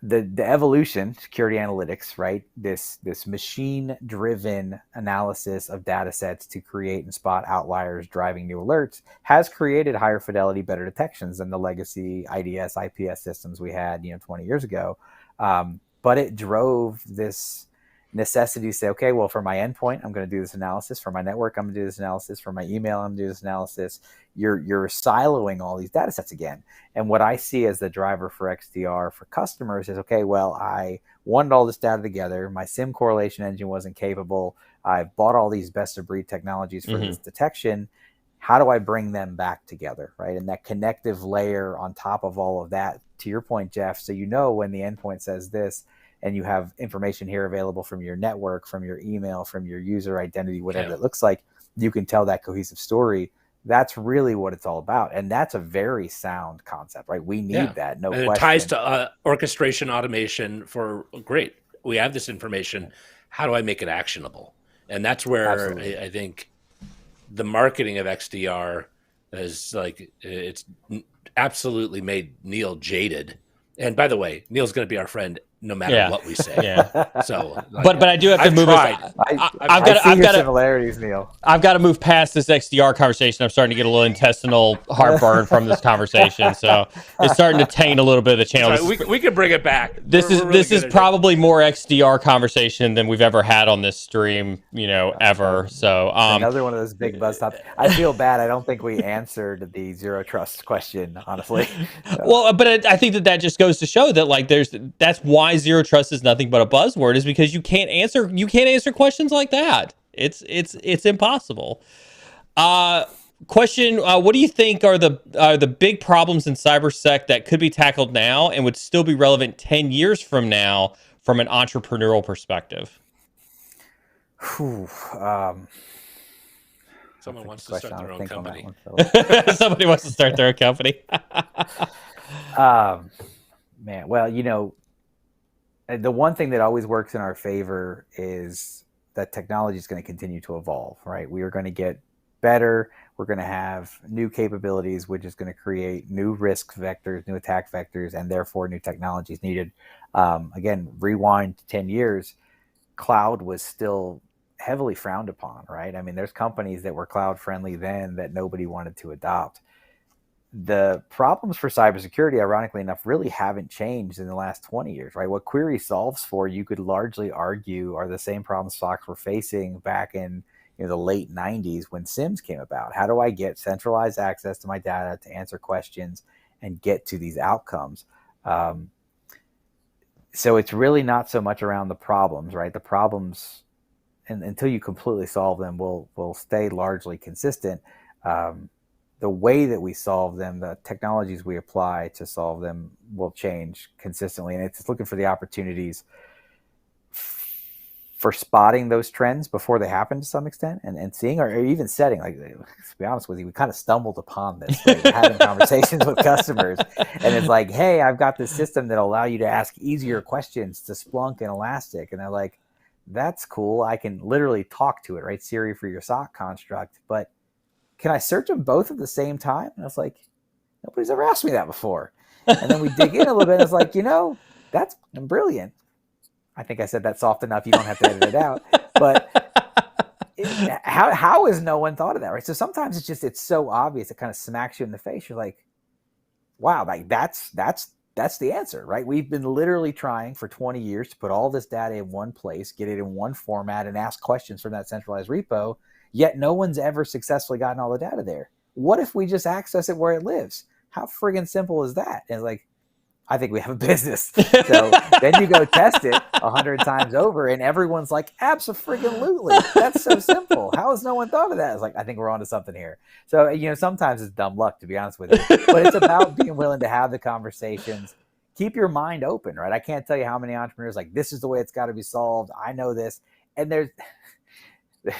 The evolution, security analytics, right? This machine-driven analysis of data sets to create and spot outliers driving new alerts has created higher fidelity, better detections than the legacy IDS, IPS systems we had, 20 years ago. But it drove this necessity to say, okay, well, for my endpoint, I'm going to do this analysis. For my network, I'm going to do this analysis. For my email, I'm going to do this analysis. You're siloing all these data sets again. And what I see as the driver for XDR for customers is, okay, well, I wanted all this data together. My SIM correlation engine wasn't capable. I've bought all these best of breed technologies for this detection. How do I bring them back together, right? And that connective layer on top of all of that, to your point, Jeff, so when the endpoint says this, and you have information here available from your network, from your email, from your user identity, whatever it looks like, you can tell that cohesive story. That's really what it's all about. And that's a very sound concept, right? We need that, no question. And it ties to orchestration, automation for, great, we have this information. How do I make it actionable? And that's where I think the marketing of XDR is it's absolutely made Neil jaded. And by the way, Neil's going to be our friend no matter what we say. Yeah. So, but I do have to move. I've got similarities, Neil. I've got to move past this XDR conversation. I'm starting to get a little intestinal heartburn from this conversation, so it's starting to taint a little bit of the channel. Right, we can bring it back. This is probably more XDR conversation than we've ever had on this stream, ever. So another one of those big buzz topics. I feel bad. I don't think we answered the zero trust question, honestly. Well, but I think that just goes to show that that's why zero trust is nothing but a buzzword, is because you can't answer questions like that. It's impossible. Question: what do you think are the big problems in cybersec that could be tackled now and would still be relevant 10 years from now from an entrepreneurial perspective? Someone wants to start their own company. Somebody wants to start their own company. Man, well, the one thing that always works in our favor is that technology is going to continue to evolve, right? We are going to get better. We're going to have new capabilities, which is going to create new risk vectors, new attack vectors, and therefore new technologies needed. Again, rewind 10 years, cloud was still heavily frowned upon, right? I mean, there's companies that were cloud friendly then that nobody wanted to adopt. The problems for cybersecurity, ironically enough, really haven't changed in the last 20 years, right? What Query solves for, you could largely argue, are the same problems SOCs were facing back in the late 90s when SIMs came about. How do I get centralized access to my data to answer questions and get to these outcomes? So it's really not so much around the problems, right? The problems, and until you completely solve them, will stay largely consistent. The way that we solve them, the technologies we apply to solve them will change consistently. And it's looking for the opportunities for spotting those trends before they happen to some extent, and seeing, or even setting, like, to be honest with you, we kind of stumbled upon this, right? Having conversations with customers, and it's like, hey, I've got this system that'll allow you to ask easier questions to Splunk and Elastic. And they're like, that's cool. I can literally talk to it, right? Siri for your SOC construct, but can I search them both at the same time? And I was like, nobody's ever asked me that before. And then we dig in a little bit, and it's like, that's brilliant. I think I said that soft enough. You don't have to edit it out. But how has no one thought of that, right? So sometimes it's so obvious, it kind of smacks you in the face. You're like, wow, like that's the answer, right? We've been literally trying for 20 years to put all this data in one place, get it in one format, and ask questions from that centralized repo. Yet no one's ever successfully gotten all the data there. What if we just access it where it lives? How friggin' simple is that? And it's like, I think we have a business. So then you go test it 100 times over, and everyone's like, abso-friggin-lutely. That's so simple. How has no one thought of that? It's like, I think we're onto something here. So, sometimes it's dumb luck, to be honest with you. But it's about being willing to have the conversations. Keep your mind open, right? I can't tell you how many entrepreneurs like, this is the way it's got to be solved. I know this. And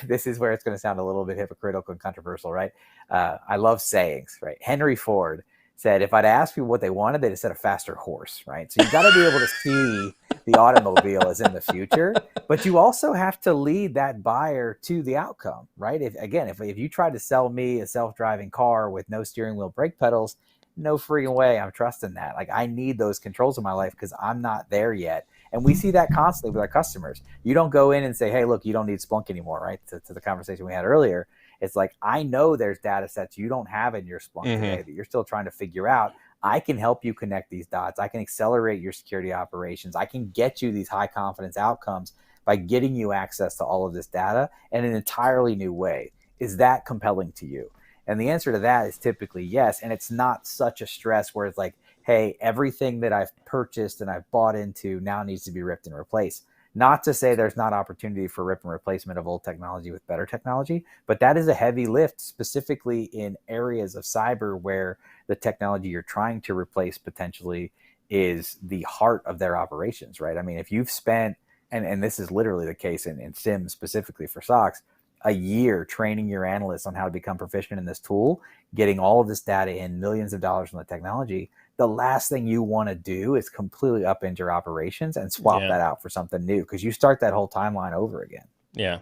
this is where it's going to sound a little bit hypocritical and controversial, right? I love sayings, right? Henry Ford said, if I'd asked people what they wanted, they'd have said a faster horse, right? So you got to be able to see the automobile as in the future, but you also have to lead that buyer to the outcome, right? If you try to sell me a self-driving car with no steering wheel, brake pedals, no freaking way I'm trusting that. Like, I need those controls in my life because I'm not there yet. And we see that constantly with our customers. You don't go in and say, hey, look, you don't need Splunk anymore, right? To the conversation we had earlier. It's like, I know there's data sets you don't have in your Splunk today that you're still trying to figure out. I can help you connect these dots. I can accelerate your security operations. I can get you these high confidence outcomes by getting you access to all of this data in an entirely new way. Is that compelling to you? And the answer to that is typically yes. And it's not such a stress where it's like, hey, everything that I've purchased and I've bought into now needs to be ripped and replaced. Not to say there's not opportunity for rip and replacement of old technology with better technology, but that is a heavy lift, specifically in areas of cyber where the technology you're trying to replace potentially is the heart of their operations, right? I mean, if you've spent, and this is literally the case in SIM specifically for SOCs, a year training your analysts on how to become proficient in this tool, getting all of this data in, millions of dollars on the technology, the last thing you want to do is completely upend your operations and swap that out for something new, because you start that whole timeline over again. Yeah.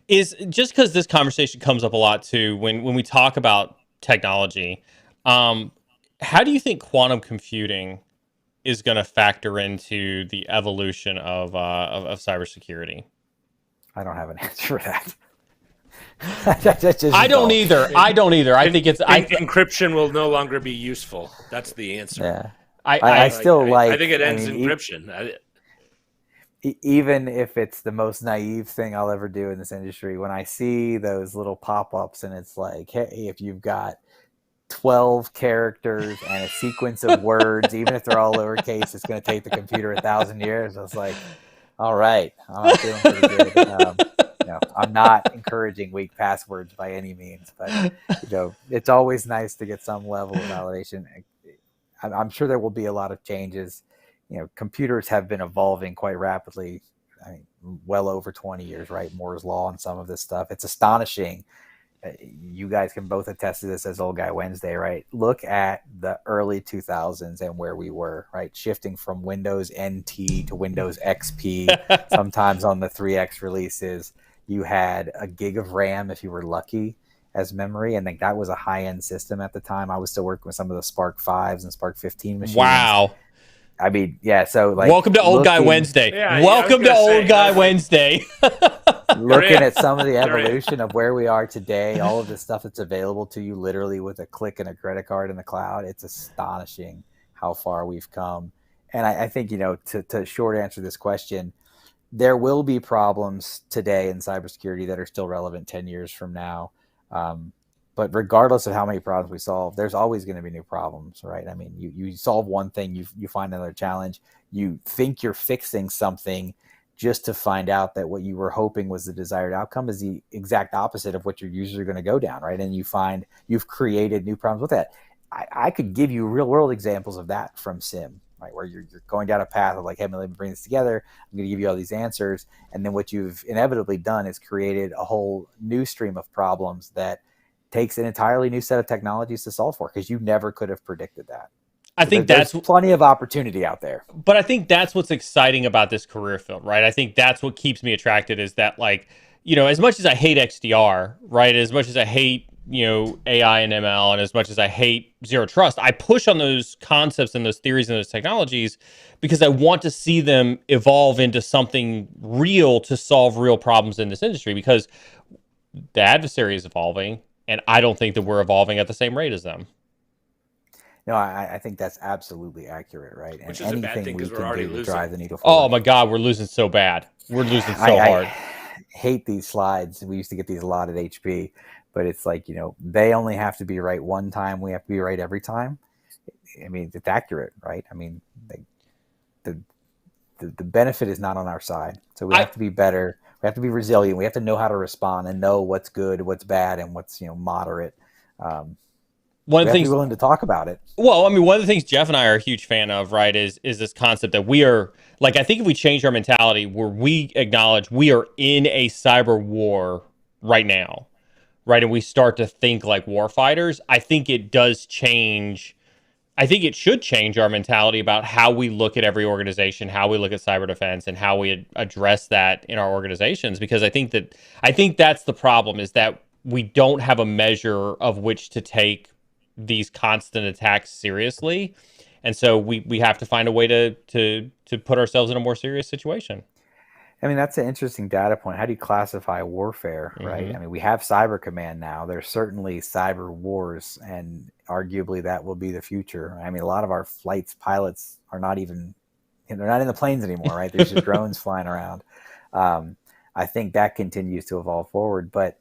Is just because this conversation comes up a lot too when we talk about technology, how do you think quantum computing is going to factor into the evolution of cybersecurity? I don't have an answer for that. I don't either. I think it's encryption will no longer be useful. That's the answer. Yeah, I think it ends encryption. Even if it's the most naive thing I'll ever do in this industry, when I see those little pop-ups and it's like, hey, if you've got 12 characters and a sequence of words, even if they're all lowercase, it's going to take the computer 1,000 years. I was like, all right, I'm feeling pretty good. I'm not encouraging weak passwords by any means, but it's always nice to get some level of validation. I'm sure there will be a lot of changes. Computers have been evolving quite rapidly. I mean, well over 20 years, right? Moore's law on some of this stuff. It's astonishing. You guys can both attest to this as Old Guy Wednesday, right? Look at the early 2000s and where we were, right? Shifting from Windows NT to Windows XP, sometimes on the 3X releases. You had a gig of RAM if you were lucky, as memory. And like that was a high-end system at the time. I was still working with some of the Spark 5s and Spark 15 machines. Wow. I mean, yeah. So like, welcome to Old Guy Wednesday. Yeah, welcome to Old Guy Wednesday. Looking at some of the evolution of where we are today, all of the stuff that's available to you literally with a click and a credit card in the cloud, it's astonishing how far we've come. And I think, to short answer this question, there will be problems today in cybersecurity that are still relevant 10 years from now. But regardless of how many problems we solve, there's always going to be new problems, right? I mean, you solve one thing, you find another challenge. You think you're fixing something just to find out that what you were hoping was the desired outcome is the exact opposite of what your users are going to go down, right? And you find you've created new problems with that. I could give you real world examples of that from SIM, right? Where you're going down a path of like, hey, let me bring this together. I'm going to give you all these answers. And then what you've inevitably done is created a whole new stream of problems that takes an entirely new set of technologies to solve for, because you never could have predicted that. I think there's plenty of opportunity out there. But I think that's what's exciting about this career field, right? I think that's what keeps me attracted, is that, like, as much as I hate XDR, right? As much as I hate, AI and ML, and as much as I hate zero trust, I push on those concepts and those theories and those technologies because I want to see them evolve into something real to solve real problems in this industry, because the adversary is evolving, and I don't think that we're evolving at the same rate as them. No, I think that's absolutely accurate, right? Which and is a bad thing, because we're already losing. Drive the needle forward. Oh my God, we're losing so bad. We're losing so hard. I hate these slides. We used to get these a lot at HP, but it's like, they only have to be right one time. We have to be right every time. I mean, it's accurate, right? I mean, the benefit is not on our side. So we have to be better. We have to be resilient. We have to know how to respond and know what's good, what's bad, and what's, moderate. One of the things, be willing to talk about it. Well, I mean, one of the things Jeff and I are a huge fan of, right, is this concept that we are, like, I think if we change our mentality where we acknowledge we are in a cyber war right now, right, and we start to think like war fighters, I think it does change. I think it should change our mentality about how we look at every organization, how we look at cyber defense, and how we address that in our organizations. Because I think that's the problem, is that we don't have a measure of which to take these constant attacks seriously, and so we have to find a way to put ourselves in a more serious situation. I mean, that's an interesting data point. How do you classify warfare, right? Mm-hmm. I mean, we have Cyber Command now. There's certainly cyber wars, and arguably that will be the future. I mean, a lot of our pilots are not even, they're not in the planes anymore, right? There's just drones flying around. I think that continues to evolve forward. But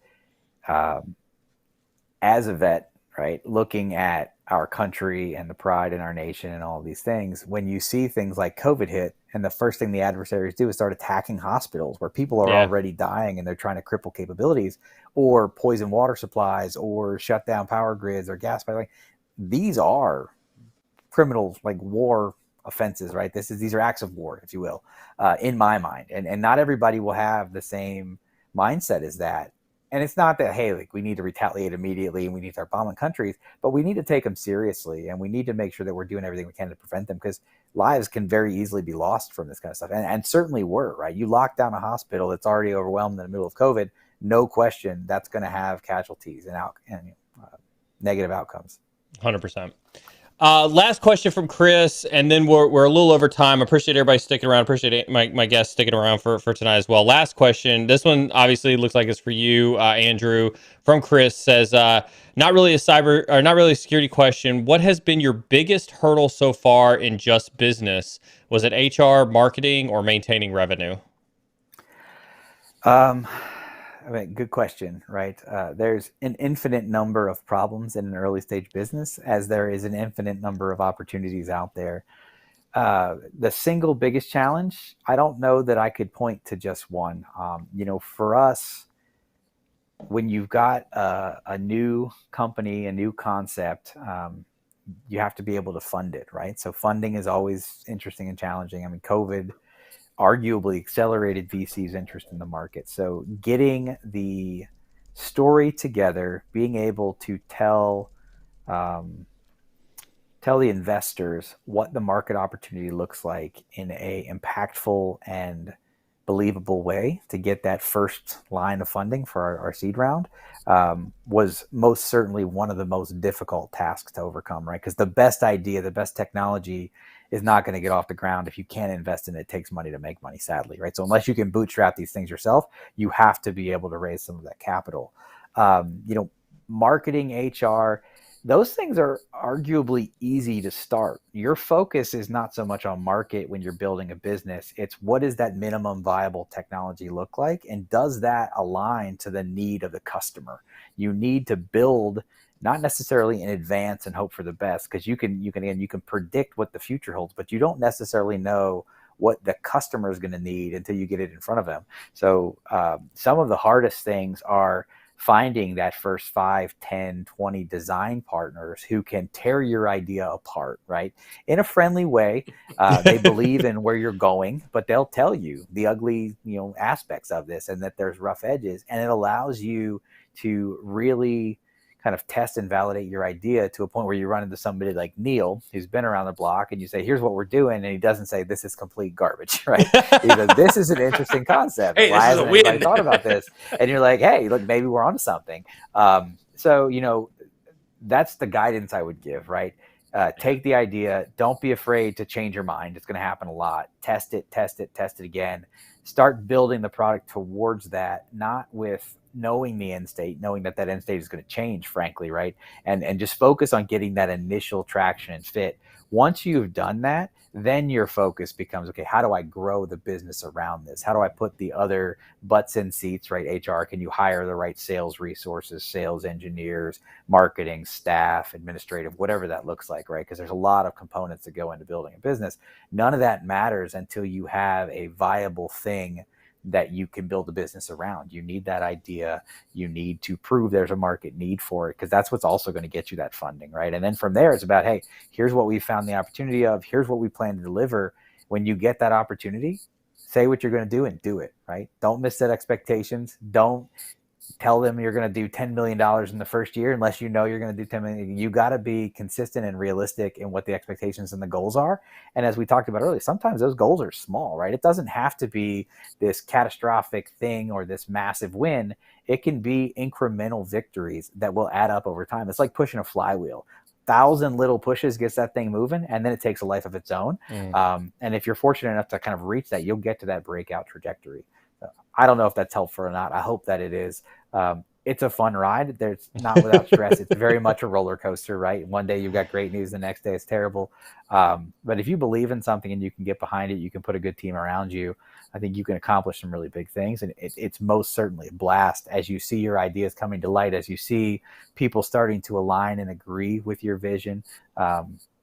as a vet, right, looking at our country and the pride in our nation and all of these things, when you see things like COVID hit, and the first thing the adversaries do is start attacking hospitals where people are already dying and they're trying to cripple capabilities, or poison water supplies, or shut down power grids, or gas pipeline. These are criminal, like, war offenses, right? These are acts of war, if you will, in my mind. And not everybody will have the same mindset as that. And it's not that, hey, like, we need to retaliate immediately and we need to start bombing countries, but we need to take them seriously, and we need to make sure that we're doing everything we can to prevent them, because lives can very easily be lost from this kind of stuff. And certainly were, right? You lock down a hospital that's already overwhelmed in the middle of COVID, no question that's going to have casualties and negative outcomes. 100%. Last question from Chris, and then we're a little over time. I appreciate everybody sticking around. Appreciate my guests sticking around for tonight as well. Last question. This one obviously looks like it's for you, Andrew. From Chris, says, not really a security question. What has been your biggest hurdle so far in just business? Was it HR, marketing, or maintaining revenue? I mean, good question, right? There's an infinite number of problems in an early stage business, as there is an infinite number of opportunities out there. The single biggest challenge, I don't know that I could point to just one. For us, when you've got a new company, a new concept, you have to be able to fund it, right? So funding is always interesting and challenging. I mean, COVID arguably accelerated VC's interest in the market. So getting the story together, being able to tell the investors what the market opportunity looks like in a impactful and believable way to get that first line of funding for our seed round was most certainly one of the most difficult tasks to overcome, right? Because the best idea, the best technology is not going to get off the ground if you can't invest in it. It takes money to make money, sadly, right? So unless you can bootstrap these things yourself, you have to be able to raise some of that capital. Marketing, HR, those things are arguably easy to start. Your focus is not so much on market when you're building a business. It's what does that minimum viable technology look like? And does that align to the need of the customer? You need to build not necessarily in advance and hope for the best, because you can predict what the future holds, but you don't necessarily know what the customer is going to need until you get it in front of them. So some of the hardest things are finding that first 5, 10, 20 design partners who can tear your idea apart, right? In a friendly way. They believe in where you're going, but they'll tell you the ugly, aspects of this and that there's rough edges. And it allows you to really kind of test and validate your idea to a point where you run into somebody like Neil, who's been around the block, and you say, here's what we're doing. And he doesn't say, this is complete garbage, right? He says, this is an interesting concept. Hey, why hasn't anybody thought about this? And you're like, hey, look, maybe we're onto something. So, that's the guidance I would give, right? Take the idea. Don't be afraid to change your mind. It's going to happen a lot. Test it again. Start building the product towards that, not with knowing the end state, knowing that end state is going to change, frankly, right? And just focus on getting that initial traction and fit. Once you've done that, then your focus becomes, okay, how do I grow the business around this? How do I put the other butts in seats, right? HR, can you hire the right sales resources, sales engineers, marketing, staff, administrative, whatever that looks like, right? Because there's a lot of components that go into building a business. None of that matters until you have a viable thing that you can build a business around. You need that idea. You need to prove there's a market need for it, because that's what's also going to get you that funding, right? And then from there, it's about, hey, here's what we found the opportunity of. Here's what we plan to deliver. When you get that opportunity, say what you're going to do and do it, right? Don't misset expectations. Don't tell them you're going to do $10 million in the first year unless you know you're going to do 10 million. You got to be consistent and realistic in what the expectations and the goals are. And as we talked about earlier, sometimes those goals are small, right? It doesn't have to be this catastrophic thing or this massive win. It can be incremental victories that will add up over time. It's like pushing a flywheel. 1,000 little pushes gets that thing moving, and then it takes a life of its own. And if you're fortunate enough to kind of reach that, you'll get to that breakout trajectory. I don't know if that's helpful or not. I hope that it is. It's a fun ride. There's not without stress. It's very much a roller coaster, right? One day you've got great news, the next day it's terrible. But if you believe in something and you can get behind it, you can put a good team around you, I think you can accomplish some really big things. And it's most certainly a blast as you see your ideas coming to light, as you see people starting to align and agree with your vision.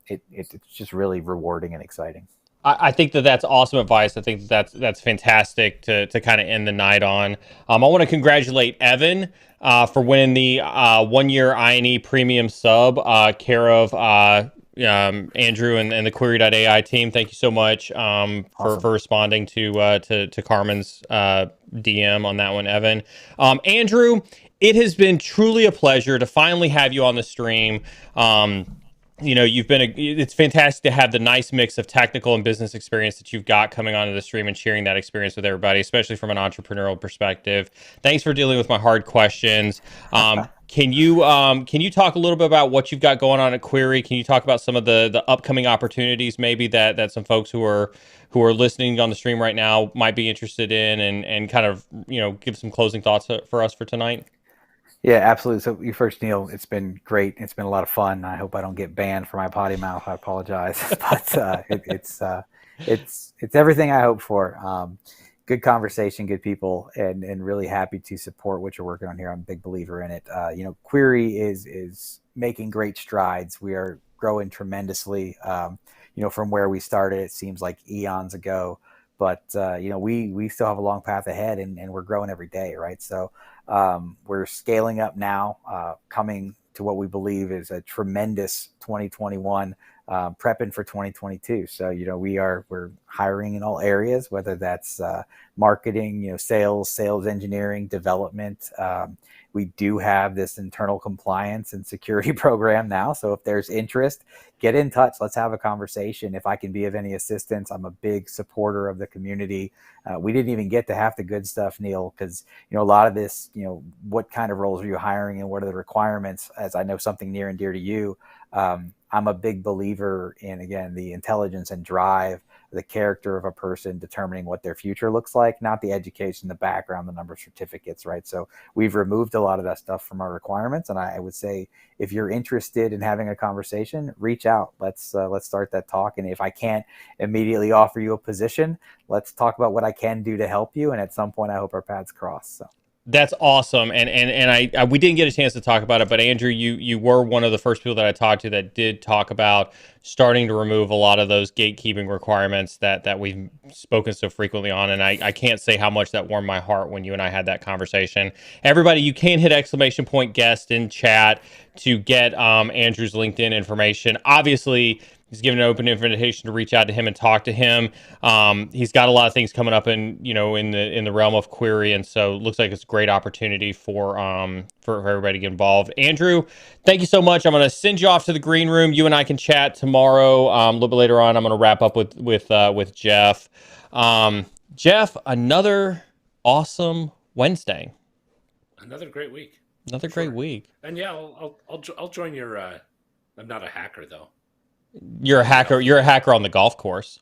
It's just really rewarding and exciting. I think that's awesome advice. I think that's fantastic to kind of end the night on. I want to congratulate Evan for winning the 1-year INE premium sub, care of Andrew and the Query.ai team. Thank you so much for responding to Carmen's DM on that one, Evan. Andrew, it has been truly a pleasure to finally have you on the stream. It's fantastic to have the nice mix of technical and business experience that you've got coming onto the stream and sharing that experience with everybody, especially from an entrepreneurial perspective. Thanks for dealing with my hard questions. Can you talk a little bit about what you've got going on at Query? Can you talk about some of the upcoming opportunities maybe that some folks who are listening on the stream right now might be interested in, and kind of, give some closing thoughts for us for tonight? Yeah, absolutely. So you first, Neil, it's been great. It's been a lot of fun. I hope I don't get banned for my potty mouth. I apologize, but it's everything I hoped for. Good conversation, good people, and really happy to support what you're working on here. I'm a big believer in it. Query is making great strides. We are growing tremendously. From where we started, it seems like eons ago, but we still have a long path ahead, and we're growing every day, right? So we're scaling up now, coming to what we believe is a tremendous 2021. prepping for 2022. So, we're hiring in all areas, whether that's marketing, sales engineering, development. We do have this internal compliance and security program now. So if there's interest, get in touch. Let's have a conversation. If I can be of any assistance, I'm a big supporter of the community. We didn't even get to half the good stuff, Neil, because, a lot of this, what kind of roles are you hiring and what are the requirements? As I know something near and dear to you, I'm a big believer in, again, the intelligence and drive, the character of a person determining what their future looks like, not the education, the background, the number of certificates, right? So we've removed a lot of that stuff from our requirements. And I would say, if you're interested in having a conversation, reach out. Let's start that talk. And if I can't immediately offer you a position, let's talk about what I can do to help you. And at some point, I hope our paths cross. So. That's awesome, and I we didn't get a chance to talk about it, but Andrew, you were one of the first people that I talked to that did talk about starting to remove a lot of those gatekeeping requirements that we've spoken so frequently on, and I can't say how much that warmed my heart when you and I had that conversation. Everybody, you can hit !guest in chat to get Andrew's LinkedIn information. Obviously, he's given an open invitation to reach out to him and talk to him. He's got a lot of things coming up in the realm of query, and so it looks like it's a great opportunity for everybody to get involved. Andrew, thank you so much. I'm going to send you off to the green room. You and I can chat tomorrow. A little bit later on, I'm going to wrap up with Jeff. Jeff, another awesome Wednesday. Another great week. Another great week. And yeah, I'll join your. I'm not a hacker though. You're a hacker. You're a hacker on the golf course.